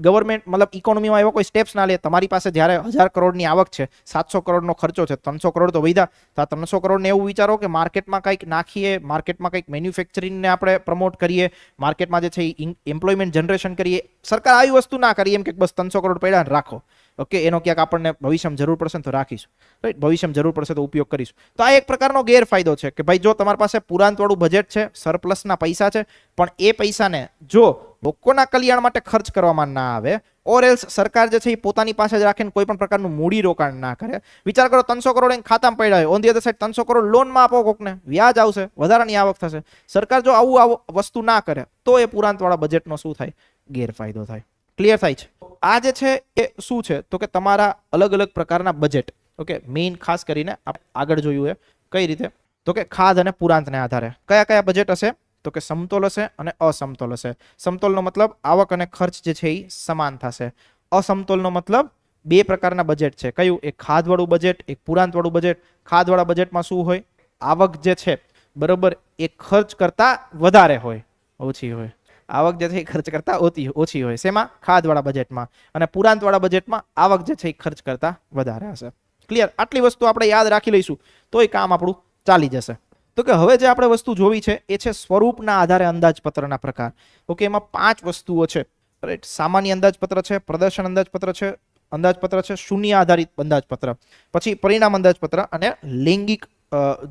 ગવર્મેન્ટ મતલબ ઇકોનોમીમાં એવા કોઈ સ્ટેપ્સ ના લે. તમારી પાસે જ્યારે 1000 કરોડની આવક છે, 700 કરોડનો ખર્ચો છે, 300 કરોડ તો વધ્યા, તો આ 300 કરોડને એવું વિચારો કે માર્કેટમાં કંઈક નાખીએ, માર્કેટમાં કંઈક મેન્યુફેક્ચરિંગને આપણે પ્રમોટ કરીએ, માર્કેટમાં જે છે એ એમ્પ્લોયમેન્ટ જનરેશન કરીએ. સરકાર આવી વસ્તુ ના કરીએ એમ કે બસ 300 કરોડ પડ્યા રાખો. ઓકે, એનો ક્યાંક આપણને ભવિષ્યમાં જરૂર પડશે તો રાખીશું, રાઈટ, ભવિષ્યમાં જરૂર પડશે તો ઉપયોગ કરીશું. તો આ એક પ્રકારનો ગેરફાયદો છે કે ભાઈ જો તમારી પાસે પુરાંતવાળું બજેટ છે, સરપ્લસના પૈસા છે, પણ એ પૈસાને જો લોકોના કલ્યાણ માટે ખર્ચ કરવામાં ના આવે, ઓર એલ્સ સરકાર જે છે એ પોતાની પાસે જ રાખીને કોઈ પણ પ્રકારનું મૂડી રોકાણ ના કરે. વિચાર કરો, 300 કરોડ ખાતામાં પડ્યા હોય, on the other side 300 crore લોનમાં આપો કોકને, વ્યાજ આવશે, વધારાની આવક થશે. સરકાર જો આવું વસ્તુ ના કરે તો એ પુરાંતવાળા બજેટનો શું થાય? ગેરફાયદો થાય. ક્લિયર થાય છે? આ જે છે એ શું છે તો કે તમારા અલગ અલગ પ્રકારના બજેટ. ઓકે, મેઇન ખાસ કરીને આગળ જોયું એ કઈ રીતે તો કે ખાધ અને પુરાંતને આધારે કયા કયા બજેટ હશે તો કે સમતોલ હશે અને અસમતોલ હશે. સમતોલનો મતલબ આવક અને ખર્ચ જે છે એ સમાન થશે. અસમતોલનો મતલબ બે પ્રકારના બજેટ છે. કયું? એક ખાધવાળું બજેટ, એક પુરાંતવાળું બજેટ. ખાધવાળા બજેટમાં શું હોય? આવક જે છે બરોબર એ ખર્ચ કરતા વધારે હોય, ઓછી હોય. આવક જે છે એ ખર્ચ કરતા ઓછી હોય. શેમાં? ખાધવાળા બજેટમાં. અને પુરાંતવાળા બજેટમાં આવક જે છે એ ખર્ચ કરતા વધારે હશે. ક્લિયર? આટલી વસ્તુ આપણે યાદ રાખી લઈશું તોય કામ આપણું ચાલી જશે. તો કે હવે જે આપણે વસ્તુ જોવી છે એ છે સ્વરૂપના આધારે અંદાજપત્રના પ્રકાર. ઓકે, એમાં 5 વસ્તુઓ છે, રાઈટ. સામાન્ય અંદાજપત્ર છે, પ્રદર્શન અંદાજપત્ર છે, શૂન્ય આધારિત અંદાજપત્ર, પછી પરિણામ અંદાજપત્ર અને લૈંગિક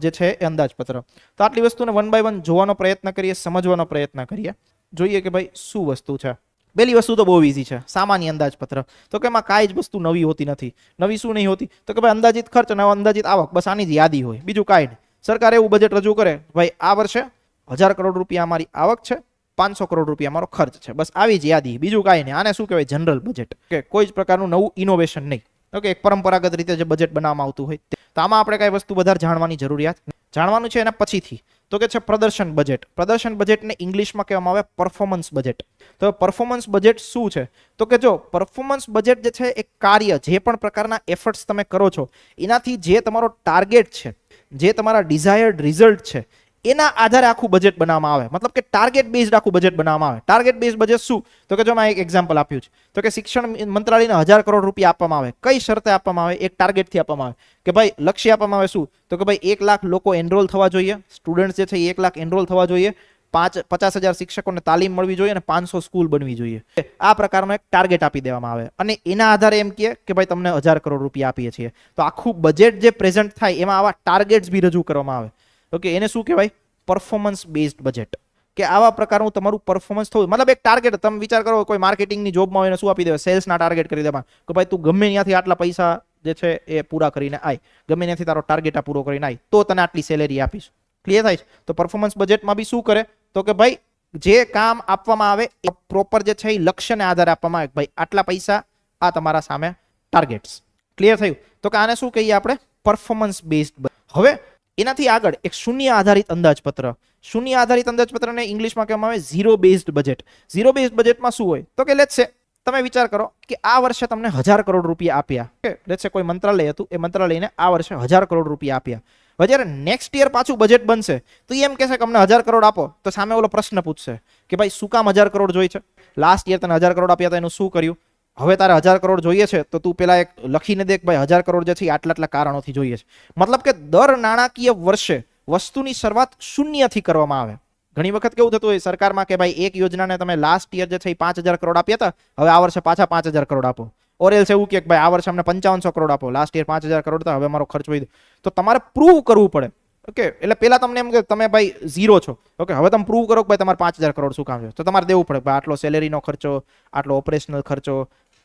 જે છે એ અંદાજપત્ર. તો આટલી વસ્તુને વન બાય વન જોવાનો પ્રયત્ન કરીએ, સમજવાનો પ્રયત્ન કરીએ. જોઈએ કે ભાઈ શું વસ્તુ છે. પહેલી વસ્તુ તો બહુ ઈઝી છે, સામાન્ય અંદાજપત્ર. તો કે એમાં કાંઈ જ વસ્તુ નવી હોતી નથી. નવી શું નહીં હોતી તો કે ભાઈ અંદાજિત ખર્ચ અને અંદાજિત આવક, બસ આની જ યાદી હોય, બીજું કાંઈ નહીં. સરકાર એવું બજેટ રજૂ કરે, ભાઈ આ વર્ષે 1000 કરોડ રૂપિયા અમારી આવક છે, 500 કરોડ રૂપિયા અમારો ખર્ચ છે, બસ આવી જ યાદી, બીજું કાંઈ નહીં. આને શું કહેવાય? General budget. કે કોઈ જ પ્રકારનું નવું ઇનોવેશન નહીં. ઓકે, એક પરંપરાગત રીતે જે બજેટ બનાવવામાં આવતું હોય તો આમાં આપણે કાંઈ વસ્તુ વધારે જાણવાની જરૂરિયાત જાણવાનું છે એના પછીથી. તો કે છે પ્રદર્શન બજેટ. પ્રદર્શન બજેટને ઇંગ્લિશમાં કહેવામાં આવે પરફોર્મન્સ બજેટ. તો પરફોર્મન્સ બજેટ શું છે તો કે જો પરફોર્મન્સ બજેટ જે છે એક કાર્ય, જે પણ પ્રકારના એફર્ટ્સ તમે કરો છો એનાથી જે તમારો ટાર્ગેટ છે, જે તમારા ડિઝાયર્ડ રિઝલ્ટ છે, એના આધારે આખું બજેટ બનાવવામાં આવે. મતલબ કે ટાર્ગેટ બેઝડ આખું બજેટ બનાવવામાં આવે. ટાર્ગેટ બેઝડ બજેટ શું તો કે જો મેં એક એક્ઝામ્પલ આપ્યું છે તો કે શિક્ષણ મંત્રાલયને 1000 કરોડ રૂપિયા આપવામાં આવે. કઈ શરતે આપવામાં આવે? એક ટાર્ગેટથી આપવામાં આવે કે ભાઈ લક્ષ્ય આપવામાં આવે શું તો કે ભાઈ 1 લાખ લોકો એનરોલ થવા જોઈએ, સ્ટુડન્ટ જે છે 1 લાખ એનરોલ થવા જોઈએ, 50,000 શિક્ષકોને તાલીમ મળવી જોઈએ અને 500 સ્કૂલ બનવી જોઈએ. આ પ્રકારનો એક ટાર્ગેટ આપી દેવામાં આવે અને એના આધારે એમ કે ભાઈ તમને 1000 કરોડ રૂપિયા આપીએ છીએ. તો આખું બજેટ જે પ્રેઝન્ટ થાય એમાં આવા ટાર્ગેટ્સ બી રજૂ કરવામાં આવે. ઓકે, એને શું કહેવાય? Performance based budget. કે આવા પ્રકારનું તમારું પરફોર્મન્સ થવું, મતલબ એક ટાર્ગેટ. તમે વિચાર કરો, કોઈ માર્કેટિંગની જોબમાં હોય એને શું આપી દેવાય? સેલ્સના ટાર્ગેટ કરી દેવા કે ભાઈ તું ગમે ત્યાંથી આટલા પૈસા જે છે એ પૂરા કરીને આય, ગમે ત્યાંથી તારો ટાર્ગેટ આ પૂરો કરીને આય તો તને આટલી સેલેરી આપીશ. ક્લિયર થાય છે? તો પરફોર્મન્સ બજેટમાં બી શું કરે તો કે ભાઈ જે કામ આપવામાં આવે એ પ્રોપર જે છે એ લક્ષ્યને આધારે આપવામાં આવે. ભાઈ આટલા પૈસા આ તમારા સામે ટાર્ગેટ્સ. ક્લિયર થયું? તો કે આને શું કહીએ આપણે? Performance based. હવે એનાથી આગળ એક શૂન્ય આધારિત અંદાજપત્ર. શૂન્ય આધારિત અંદાજપત્રને ઇંગ્લિશમાં કહેવામાં આવે zero based budget. Zero based બજેટમાં શું હોય તો કે લેટ્સ સે તમે વિચાર કરો કે આ વર્ષે તમને 1000 કરોડ રૂપિયા આપ્યા. લેટ્સ સે કોઈ મંત્રાલય હતું, એ મંત્રાલયને આ વર્ષે 1000 કરોડ રૂપિયા આપ્યા. હવે જ્યારે નેક્સ્ટ યર પાછું બજેટ બનશે તો એમ કહેશે કે અમને 1000 કરોડ આપો. તો સામે ઓલો પ્રશ્ન પૂછશે કે ભાઈ શું કામ 1000 કરોડ જોઈએ છે? લાસ્ટ યર તને 1000 કરોડ આપ્યા હતા, એનું શું કર્યું? હવે તારે 1000 કરોડ જોઈએ છે તો તું પેલા એક લખીને દે કે ભાઈ 1000 કરોડ જે છે આટલા કારણોથી જોઈએ છે. મતલબ કે દર નાણાકીય વર્ષે વસ્તુની શરૂઆત શૂન્યથી કરવામાં આવે. ઘણી વખત કેવું થતું હોય સરકારમાં કે ભાઈ એક યોજનાને તમે લાસ્ટ યર જે છે એ 5,000 કરોડ આપ્યા હતા, હવે આ વર્ષે પાછા 5,000 કરોડ આપો. ઓરેલ્સ એવું કે ભાઈ આ વર્ષે અમને 5500 કરોડ આપો, લાસ્ટ યર 5,000 કરોડ હતા, હવે મારો ખર્ચ વધી. તો તમારે પ્રૂવ કરવું પડે. ઓકે, એટલે પેલા તમને એમ કે તમે ભાઈ ઝીરો છો. ઓકે, હવે તમે પ્રૂવ કરો કે ભાઈ તમારે 5,000 કરોડ શું કામ છે, તો તમારે દેવું પડે ભાઈ આટલો સેલેરીનો ખર્ચો, આટલો ઓપરેશનલ ખર્ચો,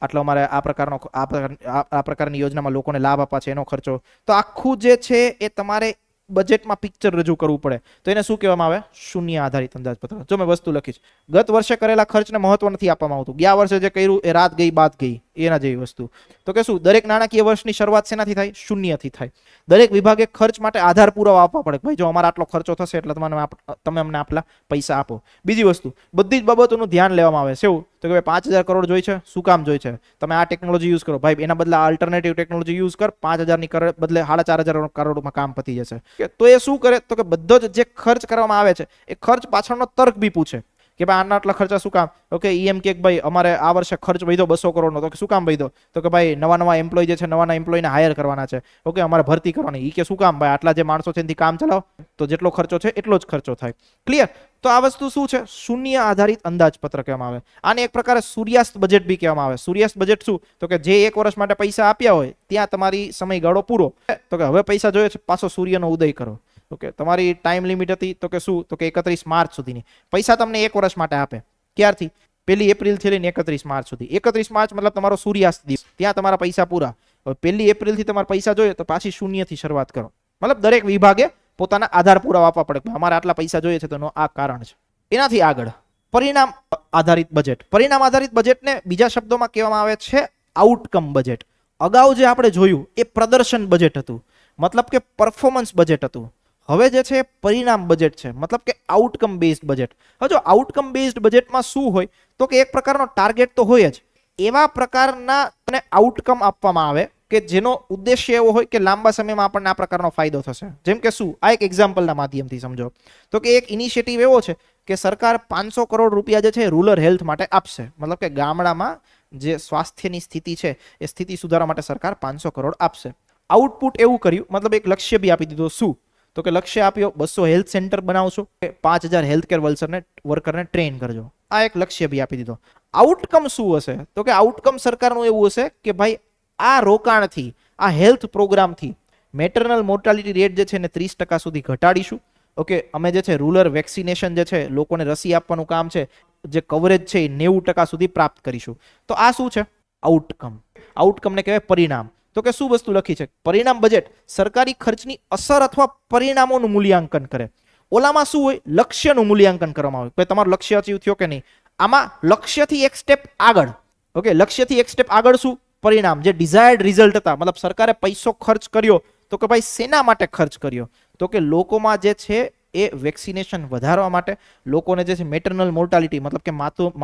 આટલો અમારે આ પ્રકારની યોજનામાં લોકોને લાભ આપવા છે એનો ખર્ચો. તો આખું જે છે એ તમારે બજેટમાં પિક્ચર રજૂ કરવું પડે. તો એને શું કહેવામાં આવે? શૂન્ય આધારિત અંદાજપત્ર. જો મેં વસ્તુ લખીશ, ગત વર્ષે કરેલા ખર્ચને મહત્વ નથી આપવામાં આવતું, ગયા વર્ષે જે કર્યું એ રાત ગઈ બાદ ગઈ એના જેવી વસ્તુ. તો કે શું દરેક નાણાકીય વર્ષની શરૂઆત શેનાથી થાય? શૂન્યથી થાય. દરેક વિભાગે ખર્ચ માટે આધાર પુરાવા આપવા પડે. ભાઈ જો અમારા આટલો ખર્ચો થશે એટલે તમે અમને આટલા પૈસા આપો. બીજી વસ્તુ, બધી જ બાબતોનું ધ્યાન લેવામાં આવે છે. એવું તો કે 5,000 કરોડ જોઈ છે, શું કામ જોઈ છે? તમે આ ટેકનોલોજી યુઝ કરો, ભાઈ એના બદલે આલ્ટરનેટિવ ટેકનોલોજી યુઝ કર, 5,000 ની બદલે 4,500 કરોડમાં કામ પતી જશે. તો એ શું કરે? તો કે બધો જ જે ખર્ચ કરવામાં આવે છે એ ખર્ચ પાછળનો તર્ક બી પૂછે કે ભાઈ આના આટલા ખર્ચા શું કામ? ઓકે, એમ કે ભાઈ અમારે આ વર્ષે ખર્ચ વધ્યો 200 કરોડનો, તો શું કામ વધ્યો? તો કે ભાઈ નવા એમ્પ્લોય જે છે, નવા એમ્પ્લોયને હાયર કરવાના છે. ઓકે, અમારે ભરતી કરવાની. એ કે શું કામ? ભાઈ આટલા જે માણસો છે એનાથી કામ ચલાવો, તો જેટલો ખર્ચો છે એટલો જ ખર્ચો થાય. ક્લિયર? તો આ વસ્તુ શું છે? શૂન્ય આધારિત અંદાજપત્ર કહેવામાં આવે. આને એક પ્રકારે સૂર્યાસ્ત બજેટ બી કહેવામાં આવે. સૂર્યાસ્ત બજેટ શું? તો કે જે એક વર્ષ માટે પૈસા આપ્યા હોય ત્યાં તમારી સમયગાળો પૂરો, તો કે હવે પૈસા જોઈએ છે, પાછો સૂર્યનો ઉદય કરો. ઓકે, તમારી ટાઈમ લિમિટ હતી તો કે શું? તો કે 31 માર્ચ સુધીની. પૈસા તમને એક વર્ષ માટે આપે. ક્યારથી? 1 એપ્રિલથી લઈને 31 માર્ચ સુધી. 31 માર્ચ મતલબ તમારો સૂર્યાસ્ત દિવસ, ત્યાં તમારા પૈસા પૂરા. હવે 1 એપ્રિલથી તમારે પૈસા જોઈએ તો પાછી શૂન્યથી શરૂઆત કરો. મતલબ દરેક વિભાગે પોતાના આધાર પુરાવા આપવા પડે. અમારે આટલા પૈસા જોઈએ છે તો આ કારણ છે. એનાથી આગળ પરિણામ આધારિત બજેટ. પરિણામ આધારિત બજેટને બીજા શબ્દોમાં કહેવામાં આવે છે આઉટકમ બજેટ. અગાઉ જે આપણે જોયું એ પ્રદર્શન બજેટ હતું, મતલબ કે પરફોર્મન્સ બજેટ હતું. હવે જે છે પરિણામ બજેટ છે, મતલબ કે આઉટકમ બેઝડ બજેટ. હવે જો આઉટકમ બેઝડ બજેટમાં શું હોય તો કે એક પ્રકારનો ટાર્ગેટ તો હોય જ, એવા પ્રકારના આઉટકમ આપવામાં આવે કે જેનો ઉદ્દેશ્ય એવો હોય કે લાંબા સમયમાં આપણને આ પ્રકારનો ફાયદો થશે. જેમ કે શું? આ એક એક્ઝામ્પલના માધ્યમથી સમજો તો કે એક ઇનિશિયેટિવ એવો છે કે સરકાર 500 કરોડ રૂપિયા જે છે રૂરલ હેલ્થ માટે આપશે. મતલબ કે ગામડામાં જે સ્વાસ્થ્યની સ્થિતિ છે એ સ્થિતિ સુધારવા માટે સરકાર 500 કરોડ આપશે. આઉટપુટ એવું કર્યું, મતલબ એક લક્ષ્ય બી આપી દીધો. શું? તો કે લક્ષ્ય આપ્યો 200 હેલ્થ સેન્ટર બનાવશો, 5,000 હેલ્થકેર વર્કરને ટ્રેન કરજો. આ એક લક્ષ્ય બી આપી દીધો. આઉટકમ શું હશે? તો કે આઉટકમ સરકારનું એવું હશે કે ભાઈ આ રોકાણથી, આ હેલ્થ પ્રોગ્રામથી મેટરનલ મોર્ટાલિટી રેટ જે છે ને 30% સુધી ઘટાડીશું. ઓકે, અમે જે છે રૂરલ વેક્સિનેશન જે છે, લોકોને રસી આપવાનું કામ છે, જે કવરેજ છે એ 90% સુધી પ્રાપ્ત કરીશું. તો આ શું છે? આઉટકમ. આઉટકમને કહેવાય પરિણામ. તો કે શું વસ્તુ લખી છે? પરિણામ બજેટ સરકારી ખર્ચની અસર અથવા પરિણામોનું મૂલ્યાંકન કરે. ઓલામાં શું હોય? લક્ષ્યનું મૂલ્યાંકન કરવામાં આવે. તમારું લક્ષ્ય અચીવ થયો કે નહીં. આમાં લક્ષ્યથી એક સ્ટેપ આગળ. ઓકે, લક્ષ્યથી એક સ્ટેપ આગળ શું? પરિણામ, જે ડિઝાયર્ડ રિઝલ્ટ હતા. મતલબ સરકારે પૈસો ખર્ચ કર્યો તો કે ભાઈ શેના માટે ખર્ચ કર્યો? તો કે લોકોમાં જે છે એ વેક્સિનેશન વધારવા માટે, લોકોને જે છે મેટરનલ મોર્ટાલિટી મતલબ કે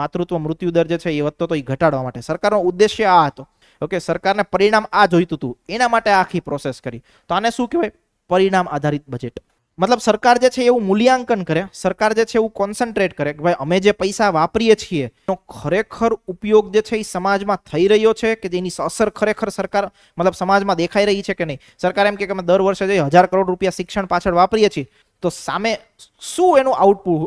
માતૃત્વ મૃત્યુ દર જે છે એ વધતો તો એ ઘટાડવા માટે. સરકારનો ઉદ્દેશ્ય આ હતો. ઓકે, સરકારને પરિણામ આ જોઈતું હતું, એના માટે આખી પ્રોસેસ કરી. તો આને શું કહેવાય? પરિણામ આધારિત બજેટ. મતલબ સરકાર જે છે એવું મૂલ્યાંકન કરે, સરકાર જે છે એવું કોન્સન્ટ્રેટ કરે કે ભાઈ અમે જે પૈસા વાપરીએ છીએ એનો ખરેખર ઉપયોગ જે છે એ સમાજમાં થઈ રહ્યો છે કે જેની અસર ખરેખર સરકાર મતલબ સમાજમાં દેખાઈ રહી છે કે નહીં. સરકાર એમ કે અમે દર વર્ષે જે 1,000 કરોડ રૂપિયા શિક્ષણ પાછળ વાપરીએ છીએ તો સામે શું એનું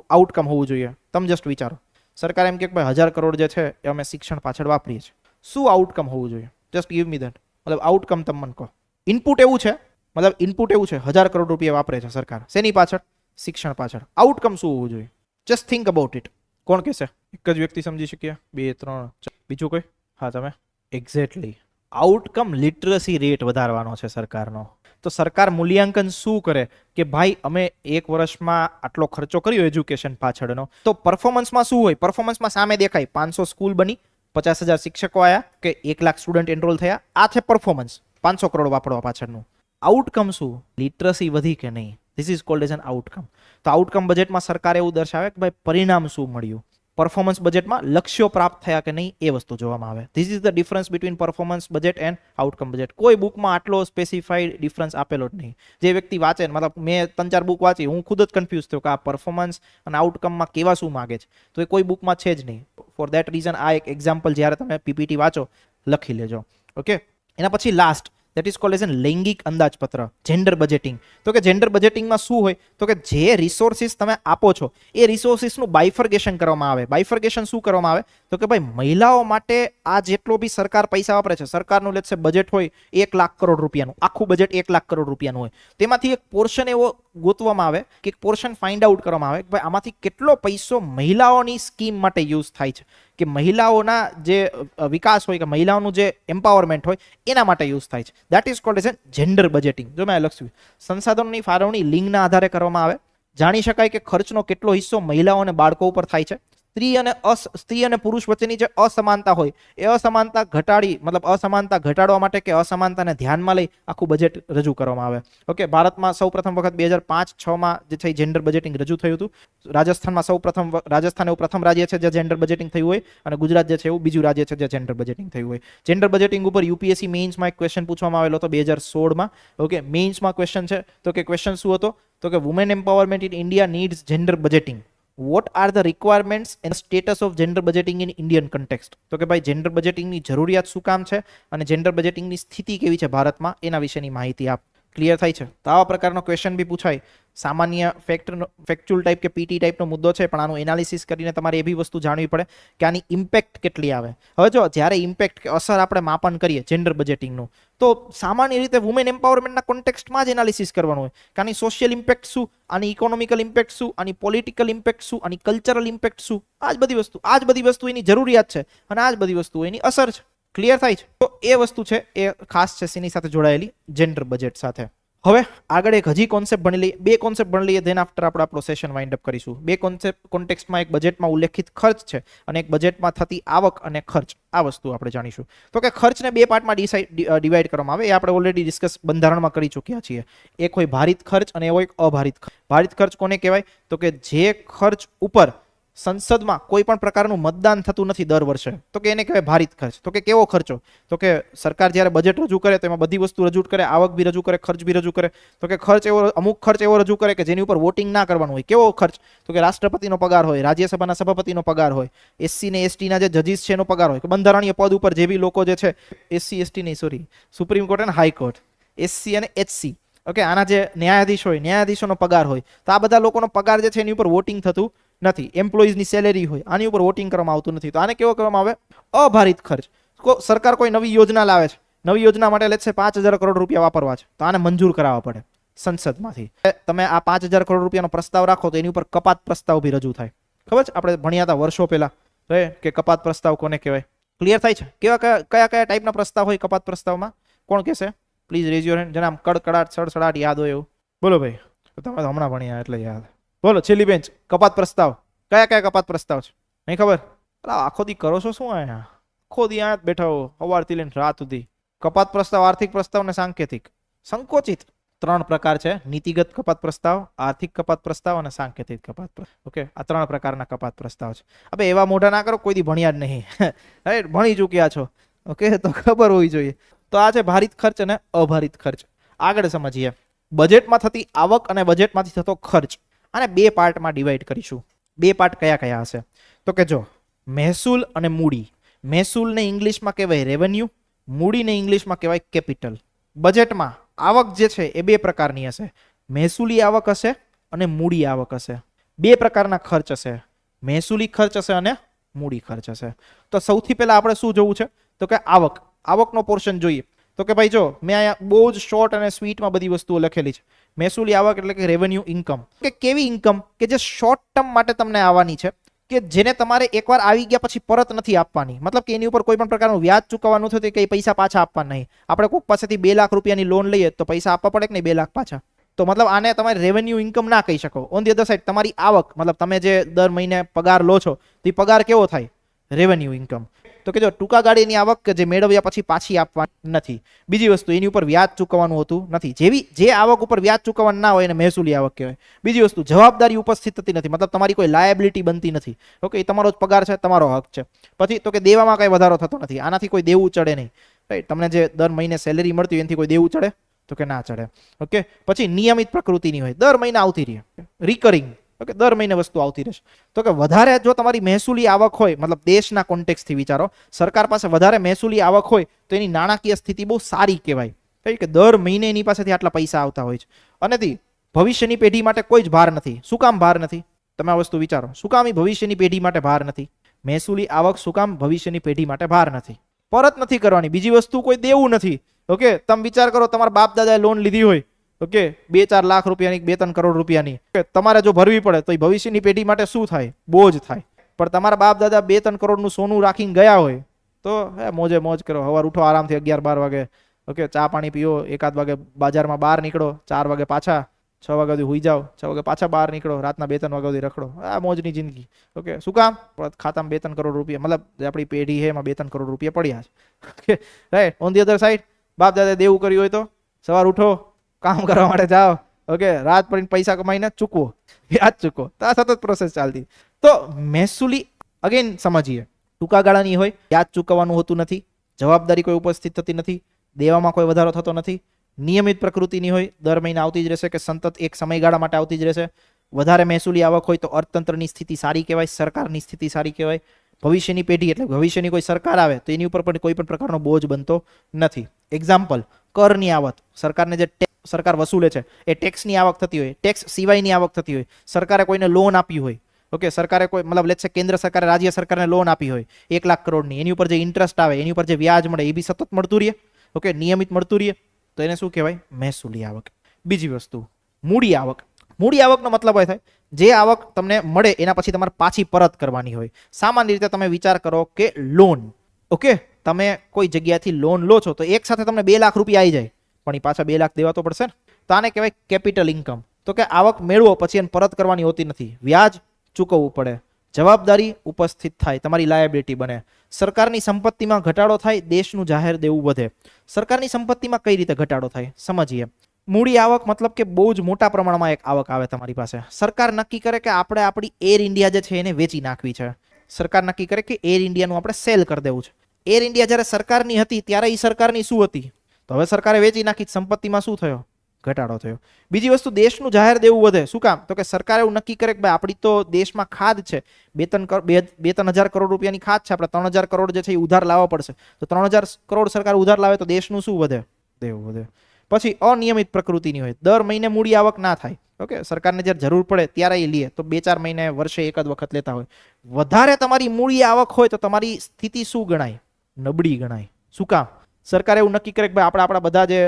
આઉટકમ હોવું જોઈએ? તમે જસ્ટ વિચારો. સરકાર એમ કે ભાઈ 1,000 કરોડ જે છે એ અમે શિક્ષણ પાછળ વાપરીએ છીએ, શું આઉટકમ હોવું જોઈએ? Just give me that. મતલબ આઉટકમ તમે મને કહો. ઇનપુટ એવું છે, મતલબ ઇનપુટ એવું છે 1,000 કરોડ રૂપિયા વાપરે છે સરકાર શેની પાછળ? શિક્ષણ પાછળ. આઉટકમ શું હોવું જોઈએ? Just think about it. કોણ કહેશે? એક જ વ્યક્તિ સમજી શકીએ? 2 3 બીજું કોઈ? હા તમે. એક્ઝેક્ટલી. આઉટકમ લિટરસી રેટ વધારવાનો છે સરકારનો. તો સરકાર મૂલ્યાંકન શું કરે કે ભાઈ અમે એક વર્ષમાં આટલો ખર્ચો કર્યો એજ્યુકેશન પાછળનો, તો પરફોર્મન્સમાં શું હોય? પરફોર્મન્સમાં સામે દેખાય 500 સ્કૂલ બની, 50,000 શિક્ષકો આવ્યા કે 1 લાખ સ્ટુડન્ટ એનરોલ થયા. આ છે પરફોર્મન્સ 500 કરોડ વાપરવા પાછળનું. આઉટકમ શું? લિટરસી વધી કે નહીં. This is called as N outcome. તો આઉટકમ બજેટમાં સરકાર એવું દર્શાવે કે ભાઈ પરિણામ શું મળ્યું. પરફોર્મન્સ બજેટમાં લક્ષ્યો પ્રાપ્ત થયા કે નહીં એ વસ્તુ જોવામાં આવે. This is the difference between performance budget and outcome budget. કોઈ બુકમાં આટલો સ્પેસિફાઈડ ડિફરન્સ આપેલો જ નહીં. જે વ્યક્તિ વાંચે, મતલબ મેં 3 4 બુક વાંચી, હું ખુદ જ કન્ફ્યુઝ થયો કે આ પરફોર્મન્સ અને આઉટકમમાં કેવા શું માગે છે, તો એ કોઈ બુકમાં છે જ નહીં. ફોર ધેટ રીઝન આ એક એક્ઝામ્પલ જ્યારે તમે પીપીટી વાંચો લખી લેજો. ઓકે, એના પછી last that is called as an લૈંગિક અંદાજપત્ર, જેન્ડર બજેટિંગ. તો કે જેન્ડર બજેટિંગમાં શું હોય તો કે જે રિસોર્સિસ તમે આપો છો એ રિસોર્સિસનું બાયફર્ગેશન કરવામાં આવે. બાયફર્ગેશન શું કરવામાં આવે તો કે ભાઈ મહિલાઓ માટે આ જેટલો બી સરકાર પૈસા વાપરે છે, સરકારનું લેટ્સ સે બજેટ હોય 1 લાખ કરોડ રૂપિયાનું, આખું બજેટ 1 લાખ કરોડ રૂપિયાનું હોય, તેમાંથી એક પોર્શન એવો ગોતવામાં આવે કે એક પોર્શન ફાઇન્ડ આઉટ કરવામાં આવે કે ભાઈ આમાંથી કેટલો પૈસો મહિલાઓની સ્કીમ માટે યુઝ થાય છે, કે મહિલાઓના જે વિકાસ હોય કે મહિલાઓનું જે એમ્પાવરમેન્ટ હોય એના માટે યુઝ થાય છે. That is called as N gender budgeting. જો મેં લખ્યું સંસાધનોની ફાળવણી લિંગના આધારે કરવામાં આવે. જાણી શકાય કે ખર્ચનો કેટલો હિસ્સો મહિલાઓ અને બાળકો ઉપર થાય છે. સ્ત્રી અને પુરુષ વચ્ચેની જે અસમાનતા હોય એ અસમાનતા ઘટાડવા માટે કે અસમાનતાને ધ્યાનમાં લઈ આખું બજેટ રજૂ કરવામાં આવે. ઓકે, ભારતમાં સૌપ્રથમ વખત 2005-6માં જે છે જેન્ડર બજેટિંગ રજૂ થયું હતું. રાજસ્થાન એવું પ્રથમ રાજ્ય છે જ્યાં જેન્ડર બજેટિંગ થયું હોય અને ગુજરાત જે છે એવું બીજું રાજ્ય છે જ્યાં જેન્ડર બજેટિંગ થયું હોય. જેન્ડર બજેટિંગ ઉપર યુપીએસસી મેઇન્સમાં એક ક્વેશ્ચન પૂછવામાં આવેલો હતો 2016માં. ઓકે, મેઇન્સમાં ક્વેશ્ચન છે તો કે ક્વેશ્ચન શું હતો તો કે women empowerment in India needs gender budgeting. What are the requirements and status of gender budgeting in Indian context. તો કે ભાઈ જેન્ડર બજેટિંગની જરૂરિયાત શું કામ છે અને જેન્ડર બજેટિંગની સ્થિતિ કેવી છે ભારતમાં એના વિશેની માહિતી આપ. ક્લિયર થાય છે? તો આવા પ્રકારનો ક્વેશ્ચન બી પૂછાય. સામાન્ય ફેક્ચ્યુઅલ ટાઈપ કે પીટી ટાઈપનો મુદ્દો છે, પણ આનું એનાલિસિસ કરીને તમારે એ બી વસ્તુ જાણવી પડે કે આની ઇમ્પેક્ટ કેટલી આવે. હવે જો જ્યારે ઇમ્પેક્ટ કે અસર આપણે માપન કરીએ જેન્ડર બજેટિંગનું તો સામાન્ય રીતે વુમેન એમ્પાવરમેન્ટના કોન્ટેક્સ્ટમાં જ એનાલિસિસ કરવાનું હોય કે આની સોશિયલ ઇમ્પેક્ટ શું, આની ઇકોનોમિકલ ઇમ્પેક્ટ શું, આની પોલિટિકલ ઇમ્પેક્ટ શું, આની કલ્ચરલ ઇમ્પેક્ટ શું. આ જ બધી વસ્તુ એની જરૂરિયાત છે અને આ જ બધી વસ્તુ એની અસર છે. ક્લિયર થાય છે? તો એ વસ્તુ છે એ ખાસ છે શેની સાથે જોડાયેલી? જેન્ડર બજેટ સાથે. હવે આગળ એક હજી કોન્સેપ્ટ ભણી લઈએ, 2 કોન્સેપ્ટ ભણી લઈએ, ધેન આફ્ટર આપણે આપણો સેશન વાઇન્ડ અપ કરીશું. 2 કોન્સેપ્ટ કોન્ટેક્સ્ટમાં એક બજેટમાં ઉલ્લેખિત ખર્ચ છે અને એક બજેટમાં થતી આવક અને ખર્ચ. આ વસ્તુ આપણે જાણીશું. તો કે ખર્ચને 2 પાર્ટમાં ડિવાઈડ કરવામાં આવે. એ આપણે ઓલરેડી ડિસ્કસ બંધારણમાં કરી ચૂક્યા છીએ. એક હોય ભારિત ખર્ચ અને એક અભારિત ખર્ચ. ભારિત ખર્ચ કોને કહેવાય તો કે જે ખર્ચ ઉપર સંસદમાં કોઈ પણ પ્રકારનું મતદાન થતું નથી દર વર્ષે, તો કે એને કહેવાય ભારિત ખર્ચ. તો કે કેવો ખર્ચો તો કે સરકાર જ્યારે બજેટ રજૂ કરે તો એમાં બધી વસ્તુ રજૂ કરે, આવક બી રજૂ કરે, ખર્ચ બી રજૂ કરે. તો કે અમુક ખર્ચ એવો રજૂ કરે કે જેની ઉપર વોટિંગ ના કરવાનું હોય. કેવો ખર્ચ તો કે રાષ્ટ્રપતિનો પગાર હોય, રાજ્યસભાના સભાપતિનો પગાર હોય, એસસી ને એસટીના જે જજીસ છે એનો પગાર હોય, કે બંધારણીય પદ ઉપર જે બી લોકો જે છે એસસી એસટી નહીં સોરી સુપ્રીમ કોર્ટ અને હાઈકોર્ટ, એસસી અને એચસી, ઓકે, આના જે ન્યાયાધીશ હોય ન્યાયાધીશોનો પગાર હોય. તો આ બધા લોકોનો પગાર જે છે એની ઉપર વોટિંગ થતું નથી. એમ્પ્લોઈઝની સેલેરી હોય આની ઉપર વોટિંગ કરવામાં આવતું નથી. તો આને કેવો કરવામાં આવે? અભારિત ખર્ચ. સરકાર કોઈ નવી યોજના લાવે છે, નવી યોજના માટે લેટ્સ સે 5000 કરોડ રૂપિયા વાપરવા છે, તો આને મંજૂર કરાવવા પડે સંસદમાંથી. તમે આ 5000 કરોડ રૂપિયાનો પ્રસ્તાવ રાખો તો એની ઉપર કપાત પ્રસ્તાવ બી રજૂ થાય. ખબર છે? આપણે ભણ્યા હતા વર્ષો પહેલા કે કપાત પ્રસ્તાવ કોને કહેવાય. ક્લિયર થાય છે? કયા ટાઈપના પ્રસ્તાવ હોય કપાત પ્રસ્તાવમાં? કોણ કહેશે? Please rays your hand. જેના આમ કડકડાટ સડસડાટ યાદ હોય એવું. બોલો ભાઈ. તમે તો હમણાં ભણ્યા એટલે યાદ. બોલો છેલ્લી બેન્ચ. કપાત પ્રસ્તાવ કયા કપાત પ્રસ્તાવ છે? નહીં ખબર? આખો દી કરો છો શું? અહીંયા આખો દી અહીંયા બેઠા હો સવારથી લઈને રાત સુધી. કપાત પ્રસ્તાવ, આર્થિક પ્રસ્તાવ અને સાંકેતિક. સંકોચિત 3 પ્રકાર છે: નીતિગત કપાત પ્રસ્તાવ, આર્થિક કપાત પ્રસ્તાવ અને સાંકેતિક કપાત પ્રસ્તાવ. ઓકે, આ 3 પ્રકારના કપાત પ્રસ્તાવ છે. હવે એવા મોઢા ના કરો, કોઈ દી ભણ્યા જ નહીં. રાઈટ, ભણી ચૂક્યા છો. ઓકે, તો ખબર હોવી જોઈએ. તો આ છે ભારિત ખર્ચ અને અભારિત ખર્ચ. આગળ સમજીએ. બજેટમાં થતી આવક અને બજેટમાંથી થતો ખર્ચ. આને 2 પાર્ટમાં ડિવાઈડ કરીશું. 2 પાર્ટ કયા હશે તો કે જો મહેસૂલ અને મૂડી. મહેસૂલને ઇંગ્લિશમાં કહેવાય રેવન્યુ, મૂડીને ઇંગ્લિશમાં કહેવાય કેપિટલ. બજેટમાં આવક જે છે એ 2 પ્રકારની હશે. મહેસૂલી આવક હશે અને મૂડી આવક હશે. 2 પ્રકારના ખર્ચ હશે, મહેસૂલી ખર્ચ હશે અને મૂડી ખર્ચ હશે. તો સૌથી પહેલા આપણે શું જોવું છે તો કે આવકનો પોર્શન જોઈએ. તો કે ભાઈ જો મેં અહીંયા બહુ જ શોર્ટ અને સ્વીટમાં બધી વસ્તુઓ લખેલી છે. મહેસૂલી આવક એટલે કે રેવન્યુ ઇન્કમ. કે કેવી ઇન્કમ કે જે શોર્ટ ટર્મ માટે તમને આવવાની છે, કે જેને તમારે એકવાર આવી ગયા પછી પરત નથી આપવાની. મતલબ કે એની ઉપર કોઈ પણ પ્રકારનું વ્યાજ ચૂકવવાનું થતું કે પૈસા પાછા આપવાના નહીં. આપણે કોઈક પાસેથી 2 લાખ રૂપિયાની લોન લઈએ તો પૈસા આપવા પડે કે નહીં 2 લાખ પાછા. તો મતલબ આને તમારે રેવન્યુ ઇન્કમ ના કહી શકો. ઓન ધી અધર સાઈડ તમારી આવક, મતલબ તમે જે દર મહિને પગાર લો છો તે પગાર કેવો થાય? Revenue income. તો કે જો ટૂંકા ગાડીની આવક કે જે મેળવ્યા પછી પાછી આપવાની નથી. બીજી વસ્તુ, એની ઉપર વ્યાજ ચૂકવવાનું હોતું નથી. જે આવક ઉપર વ્યાજ ચૂકવવાનું ના હોય એને મહેસૂલી આવક કહેવાય. બીજી વસ્તુ, જવાબદારી ઉપસ્થિત થતી નથી, મતલબ તમારી કોઈ લાયબિલિટી બનતી નથી. ઓકે, તમારો જ પગાર છે, તમારો હક છે. પછી તો કે દેવામાં કઈ વધારો થતો નથી, આનાથી કોઈ દેવું ચડે નહીં. રાઈટ, તમને જે દર મહિને સેલેરી મળતી હોય એનાથી કોઈ દેવું ચડે તો કે ના ચડે. ઓકે, પછી નિયમિત પ્રકૃતિની હોય, દર મહિને આવતી રહે, રિકરિંગ. ઓકે, દર મહિને વસ્તુ આવતી રહેશે. તો કે વધારે જો તમારી મહેસૂલી આવક હોય, મતલબ દેશના કોન્ટેક્સ્ટથી વિચારો, સરકાર પાસે વધારે મહેસૂલી આવક હોય તો એની નાણાકીય સ્થિતિ બહુ સારી કહેવાય. કે દર મહિને એની પાસેથી આટલા પૈસા આવતા હોય છે અને ભવિષ્યની પેઢી માટે કોઈ જ ભાર નથી. શું કામ ભાર નથી? તમે આ વસ્તુ વિચારો. શું કામ ભવિષ્યની પેઢી માટે ભાર નથી? મહેસૂલી આવક શું કામ ભવિષ્યની પેઢી માટે ભાર નથી? પરત નથી કરવાની. બીજી વસ્તુ કોઈ દેવું નથી. ઓકે, તમે વિચાર કરો, તમારા બાપ દાદાએ લોન લીધી હોય, ઓકે, 2-4 લાખ રૂપિયાની, 2-3 કરોડ રૂપિયાની, તમારે જો ભરવી પડે તો એ ભવિષ્યની પેઢી માટે શું થાય? બોજ થાય. પણ તમારા બાપ દાદા 2-3 કરોડનું સોનું રાખીને ગયા હોય તો મોજે મોજ કરો. સવાર ઉઠો આરામથી 11-12 વાગે, ઓકે, ચા પાણી પીઓ, 1-8 વાગે બજારમાં બહાર નીકળો, 4 વાગે પાછા, 6 વાગ્યા સુધી હુઈ જાઓ, 6 વાગે પાછા બહાર નીકળો, રાતના 2-3 વાગ્યા સુધી રખડો. આ મોજની જિંદગી. ઓકે, શું કામ? ખાતામાં 2-3 કરોડ રૂપિયા, મતલબ આપણી પેઢી છે એમાં 2-3 કરોડ રૂપિયા પડ્યા છે. Okay, right. On the other side, બાપ દાદા દેવું કર્યું હોય તો સવાર ઉઠો, કામ કરવા માટે જાઓ, ઓકે, રાત પડીને પૈસા કમાઈને ચૂકવો, વ્યાજ ચૂકવો. તો આ સતત પ્રોસેસ ચાલતી. તો મહેસૂલી અગેન સમજીએ, ટૂંકા ગાળાની હોય, વ્યાજ ચૂકવવાનું હોતું નથી, જવાબદારી કોઈ ઉપસ્થિત થતી નથી, દેવામાં કોઈ વધારો થતો નથી, નિયમિત પ્રકૃતિની હોય, દર મહિને આવતી જ રહેશે કે સતત એક સમયગાળા માટે આવતી જ રહેશે. વધારે મહેસૂલી આવક હોય તો અર્થતંત્રની સ્થિતિ સારી કહેવાય, સરકારની સ્થિતિ સારી કહેવાય. ભવિષ્યની પેઢી એટલે ભવિષ્યની કોઈ સરકાર આવે તો એની ઉપર પણ કોઈ પણ પ્રકારનો બોજ બનતો નથી. એક્ઝામ્પલ, કરની આવક, સરકારને જે સરકાર વસૂલે છે એ ટેક્સની આવક થતી હોય, ટેક્સ સિવાયની આવક થતી હોય, સરકારે કોઈને લોન આપી હોય, ઓકે, સરકારે કોઈ મતલબ લેટ્સ સે કેન્દ્ર સરકારે રાજ્ય સરકારને લોન આપી હોય 1 લાખ કરોડની, એની ઉપર જે ઇન્ટરેસ્ટ આવે, એની ઉપર જે વ્યાજ મળે, એ બી સતત મળતું રહે, ઓકે, નિયમિત મળતું રહે, તો એને શું કહેવાય? મહેસૂલી આવક. બીજી વસ્તુ, મૂડી આવક. મૂડી આવકનો મતલબ હોય થાય જે આવક તમને મળે એના પછી તમારે પાછી પરત કરવાની હોય. સામાન્ય રીતે તમે વિચાર કરો કે લોન, ઓકે, તમે કોઈ જગ્યાથી લોન લો છો તો એક સાથે તમને 2 લાખ રૂપિયા આવી જાય, પણ એ પાછા 2 લાખ દેવા તો પડશે ને. તો આને કહેવાય કેપિટલ ઇન્કમ. તો કે આવક મેળવો પછી એને પરત કરવાની હોતી નથી, વ્યાજ ચૂકવવું પડે, જવાબદારી ઉપસ્થિત થાય, તમારી લાયબિલિટી બને, સરકારની સંપત્તિમાં ઘટાડો થાય, દેશનું જાહેર દેવું વધે. સરકારની સંપત્તિમાં કઈ રીતે ઘટાડો થાય સમજીએ. મૂડી આવક મતલબ કે બહુ જ મોટા પ્રમાણમાં એક આવક આવે તમારી પાસે. સરકાર નક્કી કરે કે આપણે આપણી એર ઇન્ડિયા જે છે એને વેચી નાખવી છે. સરકાર નક્કી કરે કે એર ઇન્ડિયાનું આપણે સેલ કરી દેવું છે. એર ઇન્ડિયા જ્યારે સરકારની હતી ત્યારે એ સરકારની શું હતી? તો હવે સરકારે વેચી નાખી, સંપત્તિમાં શું થયો? ઘટાડો થયો. બીજી વસ્તુ, દેશનું જાહેર દેવું વધે. શું કામ? તો કે સરકારે એવું નક્કી કરે કે ભાઈ આપણી તો દેશમાં ખાધ છે, 2-3 હજાર કરોડ રૂપિયાની ખાધ છે, આપણે 3,000 કરોડ જે છે એ ઉધાર લાવવા પડશે. તો 3,000 કરોડ સરકાર ઉધાર લાવે તો દેશનું શું વધે? દેવું વધે. પછી અનિયમિત પ્રકૃતિની હોય, દર મહિને મૂડી આવક ના થાય, ઓકે, સરકારને જ્યારે જરૂર પડે ત્યારે એ લે, તો 2-4 મહિને, વર્ષે એક જ વખત લેતા હોય. વધારે તમારી મૂડી આવક હોય તો તમારી સ્થિતિ શું ગણાય? નબળી ગણાય. શું કામ? સરકારે એવું નક્કી કરે કે ભાઈ આપણા બધા જે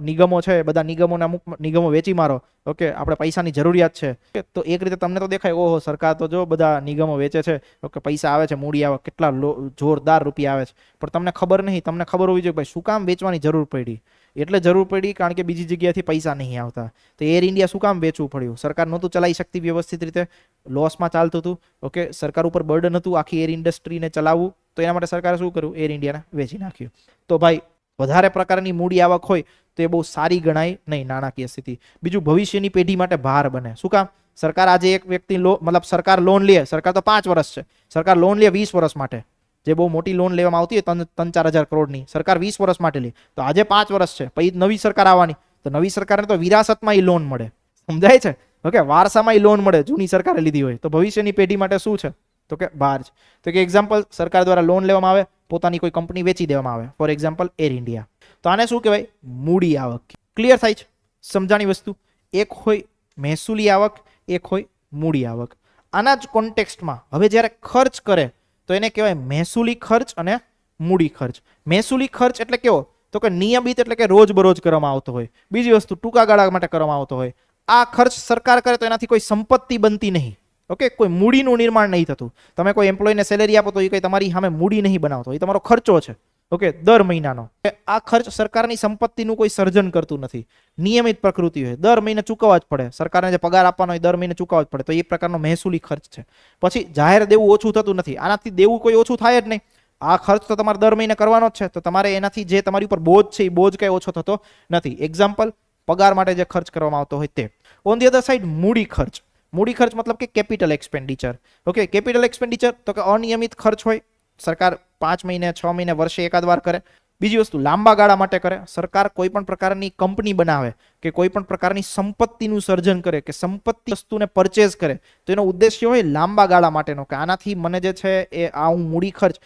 નિગમો છે, બધા નિગમોને અમુક નિગમો વેચી મારો, ઓકે, આપણે પૈસાની જરૂરિયાત છે. તો એક રીતે તમને તો દેખાય, ઓહો, સરકાર તો જો બધા નિગમો વેચે છે, ઓકે, પૈસા આવે છે, મૂડી આવક કેટલા જોરદાર રૂપિયા આવે છે. પણ તમને ખબર નહીં, તમને ખબર હોવી જોઈએ ભાઈ શું કામ વેચવાની જરૂર પડી? એટલે જરૂર પડી કારણ કે બીજી જગ્યાએથી પૈસા નહીં આવતા. તો એર ઇન્ડિયા શું કામ વેચવું પડ્યું? સરકાર નહોતું ચલાવી શકતી વ્યવસ્થિત રીતે, લોસમાં ચાલતું હતું, ઓકે, સરકાર ઉપર બર્ડન હતું આખી એર ઇન્ડસ્ટ્રીને ચલાવવું, તો એના માટે સરકારે શું કર્યું? એર ઇન્ડિયાને વેચી નાખ્યું. તો ભાઈ વધારે પ્રકારની મૂડી આવક હોય તો એ બહુ સારી ગણાય નહીં નાણાકીય સ્થિતિ. બીજું, ભવિષ્યની પેઢી માટે ભાર બને. શું કામ? સરકાર આજે એક વ્યક્તિ મતલબ સરકાર લોન લે, સરકાર તો 5 વર્ષ છે, સરકાર લોન લે 20 વર્ષ માટે, જે બહુ મોટી લોન લેવામાં આવતી હોય 3-4 હજાર કરોડની, સરકાર 20 વર્ષ માટે લે. તો આજે 5 વર્ષ છે, પછી નવી સરકાર આવવાની, તો નવી સરકારને તો વિરાસતમાં લોન મળે, સમજાય છે? ઓકે, વારસામાં લોન મળે જૂની સરકારે લીધી હોય. તો ભવિષ્યની પેઢી માટે શું છે? તો કે ભાર છે. તો કે એક્ઝામ્પલ, સરકાર દ્વારા લોન લેવામાં આવે, પોતાની કોઈ કંપની વેચી દેવામાં આવે, ફોર એક્ઝામ્પલ એર ઇન્ડિયા. તો આને શું કહેવાય? મૂડી આવક. ક્લિયર થાય છે? સમજાણી વસ્તુ. એક હોય મહેસૂલી આવક, એક હોય મૂડી આવક. આના જ કોન્ટેક્સ્ટમાં હવે જ્યારે ખર્ચ કરે તો એને કહેવાય મહેસૂલી ખર્ચ અને મૂડી ખર્ચ. મહેસૂલી ખર્ચ એટલે કેવો? તો કે નિયમિત એટલે કે રોજબરોજ કરવામાં આવતો હોય. બીજી વસ્તુ, ટૂંકા ગાળા માટે કરવામાં આવતો હોય. આ ખર્ચ સરકાર કરે તો એનાથી કોઈ સંપત્તિ બનતી નહીં, ઓકે, કોઈ મૂડીનું નિર્માણ નહીં થતું. તમે કોઈ એમ્પ્લોયને સેલેરી આપો તો એ કંઈ તમારી સામે મૂડી નહીં બનાવતો, એ તમારો ખર્ચો છે, ઓકે, દર મહિનાનો. આ ખર્ચ સરકારની સંપત્તિનું કોઈ સર્જન કરતું નથી. નિયમિત પ્રકૃતિ હોય, દર મહિને ચૂકવવા જ પડે. સરકારને જે પગાર આપવાનો હોય દર મહિને ચૂકવવા જ પડે, તો એ પ્રકારનો મહેસૂલી ખર્ચ છે. પછી જાહેર દેવું ઓછું થતું નથી, આનાથી દેવું કોઈ ઓછું થાય જ નહીં. આ ખર્ચ તો તમારે દર મહિને કરવાનો જ છે, તો તમારે એનાથી જે તમારી ઉપર બોજ છે એ બોજ કઈ ઓછો થતો નથી. એક્ઝામ્પલ, પગાર માટે જે ખર્ચ કરવામાં આવતો હોય તે. ઓન ધી અધર સાઈડ, મૂડી ખર્ચ. મૂડી ખર્ચ મતલબ કે capital expenditure, okay, capital expenditure તો કે અનિયમિત ખર્ચ હોય, સરકાર 5 મહિને, 6 મહિને, વર્ષે એકાદ વાર કરે, બીજી વસ્તુ લાંબા ગાળા માટે કરે. સરકાર કોઈ પણ પ્રકારની કંપની બનાવે કે કોઈ પણ પ્રકારની સંપત્તિનું સર્જન કરે કે સંપત્તિ વસ્તુને પરચેઝ કરે તો એનો ઉદ્દેશ્ય હોય લાંબા ગાળા માટેનો, કે આનાથી મને જે છે એ આ હું મૂડી ખર્ચ,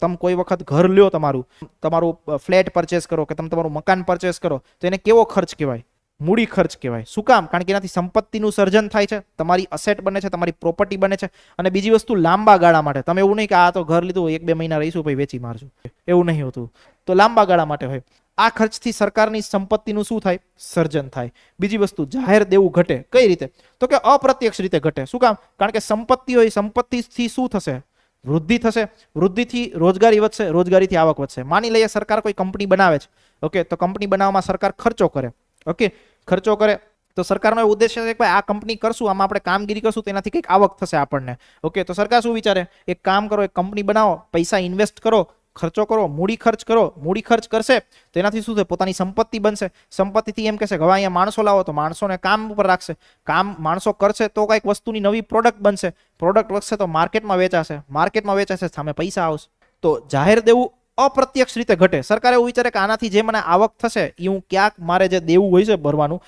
તમે કોઈ વખત ઘર લ્યો, તમારું ફ્લેટ પરચેઝ કરો કે તમે તમારું મકાન પરચેઝ કરો તો એને કેવો ખર્ચ કહેવાય? મૂડી ખર્ચ કહેવાય. શું કામ? કારણ કે એનાથી સંપત્તિનું સર્જન થાય છે, તમારી અસેટ બને છે, તમારી પ્રોપર્ટી બને છે. અને બીજી વસ્તુ લાંબા ગાળા માટે. તમે એવું નહીં કે આ તો ઘર લીધું 1-2 મહિના રહીશું પછી વેચી મારશું, એવું નહીં હોતું. તો લાંબા ગાળા માટે હોય. આ ખર્ચથી સરકારની સંપત્તિનું શું થાય? સર્જન થાય. બીજી વસ્તુ, જાહેર દેવું ઘટે. કઈ રીતે? તો કે અપ્રત્યક્ષ રીતે ઘટે. શું કામ? કારણ કે સંપત્તિ હોય, સંપત્તિથી શું થશે? વૃદ્ધિ થશે. વૃદ્ધિથી રોજગારી વધશે, રોજગારીથી આવક વધશે. માની લઈએ સરકાર કોઈ કંપની બનાવે છે, ઓકે, તો કંપની બનાવવામાં સરકાર ખર્ચો કરે, ઓકે, ખર્ચો કરે તો સરકારનો ઉદ્દેશ્ય છે કે ભાઈ આ કંપની કરશું, આમાં આપણે કામગીરી કરશું તો એનાથી કંઈક આવક થશે આપણને, ઓકે. તો સરકાર શું વિચારે? એક કામ કરો, એક કંપની બનાવો, પૈસા ઇન્વેસ્ટ કરો, ખર્ચો કરો, મૂડી ખર્ચ કરો. મૂડી ખર્ચ કરશે તો એનાથી શું થશે? પોતાની સંપત્તિ બનશે. સંપત્તિથી એમ કહેશે કે હવે અહીંયા માણસો લાવો, તો માણસોને કામ ઉપર રાખશે. કામ માણસો કરશે તો કંઈક વસ્તુની નવી પ્રોડક્ટ બનશે. પ્રોડક્ટ વધશે તો માર્કેટમાં વેચાશે. માર્કેટમાં વેચાશે, સામે પૈસા આવશે. તો જાહેર દેવું અપ્રત્યક્ષ રીતે ઘટે. સરકાર એવું વિચારે કે આનાથી જે મને આવક થશે એ હું ક્યાંક મારે જે દેવું હોય છે ભરવાનું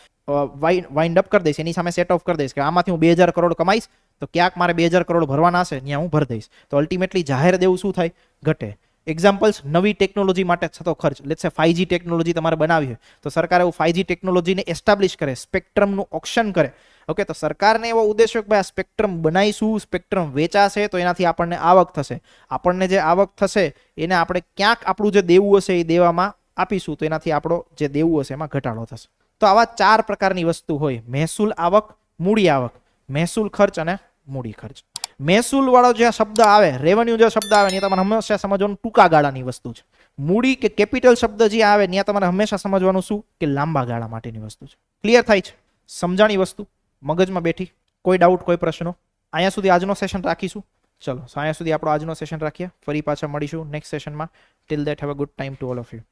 વાઇન્ડ અપ કરી દઈશ, એની સામે સેટ ઓફ કરી દઈશ કે આમાંથી હું 2000 કરોડ કમાઈશ તો ક્યાંક મારે 2000 કરોડ ભરવાના હશે, ત્યાં હું ભરી દઈશ. તો અલ્ટિમેટલી જાહેર દેવું શું થાય? ઘટે. એક્ઝામ્પલ્સ, નવી ટેકનોલોજી માટે થતો ખર્ચ. લેટ્સ સે 5G ટેકનોલોજી તમારે બનાવી છે તો સરકાર એવું 5G ટેકનોલોજીને એસ્ટાબ્લિશ કરે, સ્પેક્ટ્રમનું ઓક્શન કરે, ઓકે. તો સરકારને એવો ઉદ્દેશ્ય કે ભાઈ આ સ્પેક્ટ્રમ બનાવીશું, સ્પેક્ટ્રમ વેચાશે તો એનાથી આપણને આવક થશે. આપણને જે આવક થશે એને આપણે ક્યાંક આપણું જે દેવું હશે એ દેવામાં આપીશું તો એનાથી આપણો જે દેવું હશે એમાં ઘટાડો થશે. તો આવા 4 પ્રકારની વસ્તુ હોય: મહેસૂલ આવક, મૂડી આવક, મહેસૂલ ખર્ચ અને મૂડી ખર્ચ. મહેસૂલ વાળો જે શબ્દ આવે, રેવન્યુ જે શબ્દ આવે, ત્યાં તમારે હંમેશા સમજવાનું ટૂંકા ગાળાની વસ્તુ છે. મૂડી કે કેપિટલ શબ્દ જે આવે ત્યાં તમારે હંમેશા સમજવાનું શું? કે લાંબા ગાળા માટેની વસ્તુ છે. ક્લિયર થાય છે? સમજાણી વસ્તુ મગજમાં બેઠી? કોઈ ડાઉટ, કોઈ પ્રશ્નો? અહીંયા સુધી આજનો સેશન રાખીશું. ચલો, અહીંયા સુધી આપણો આજનો સેશન રાખીએ. ફરી પાછા મળીશું નેક્સ્ટ સેશનમાં. Till that have a good time to all of you.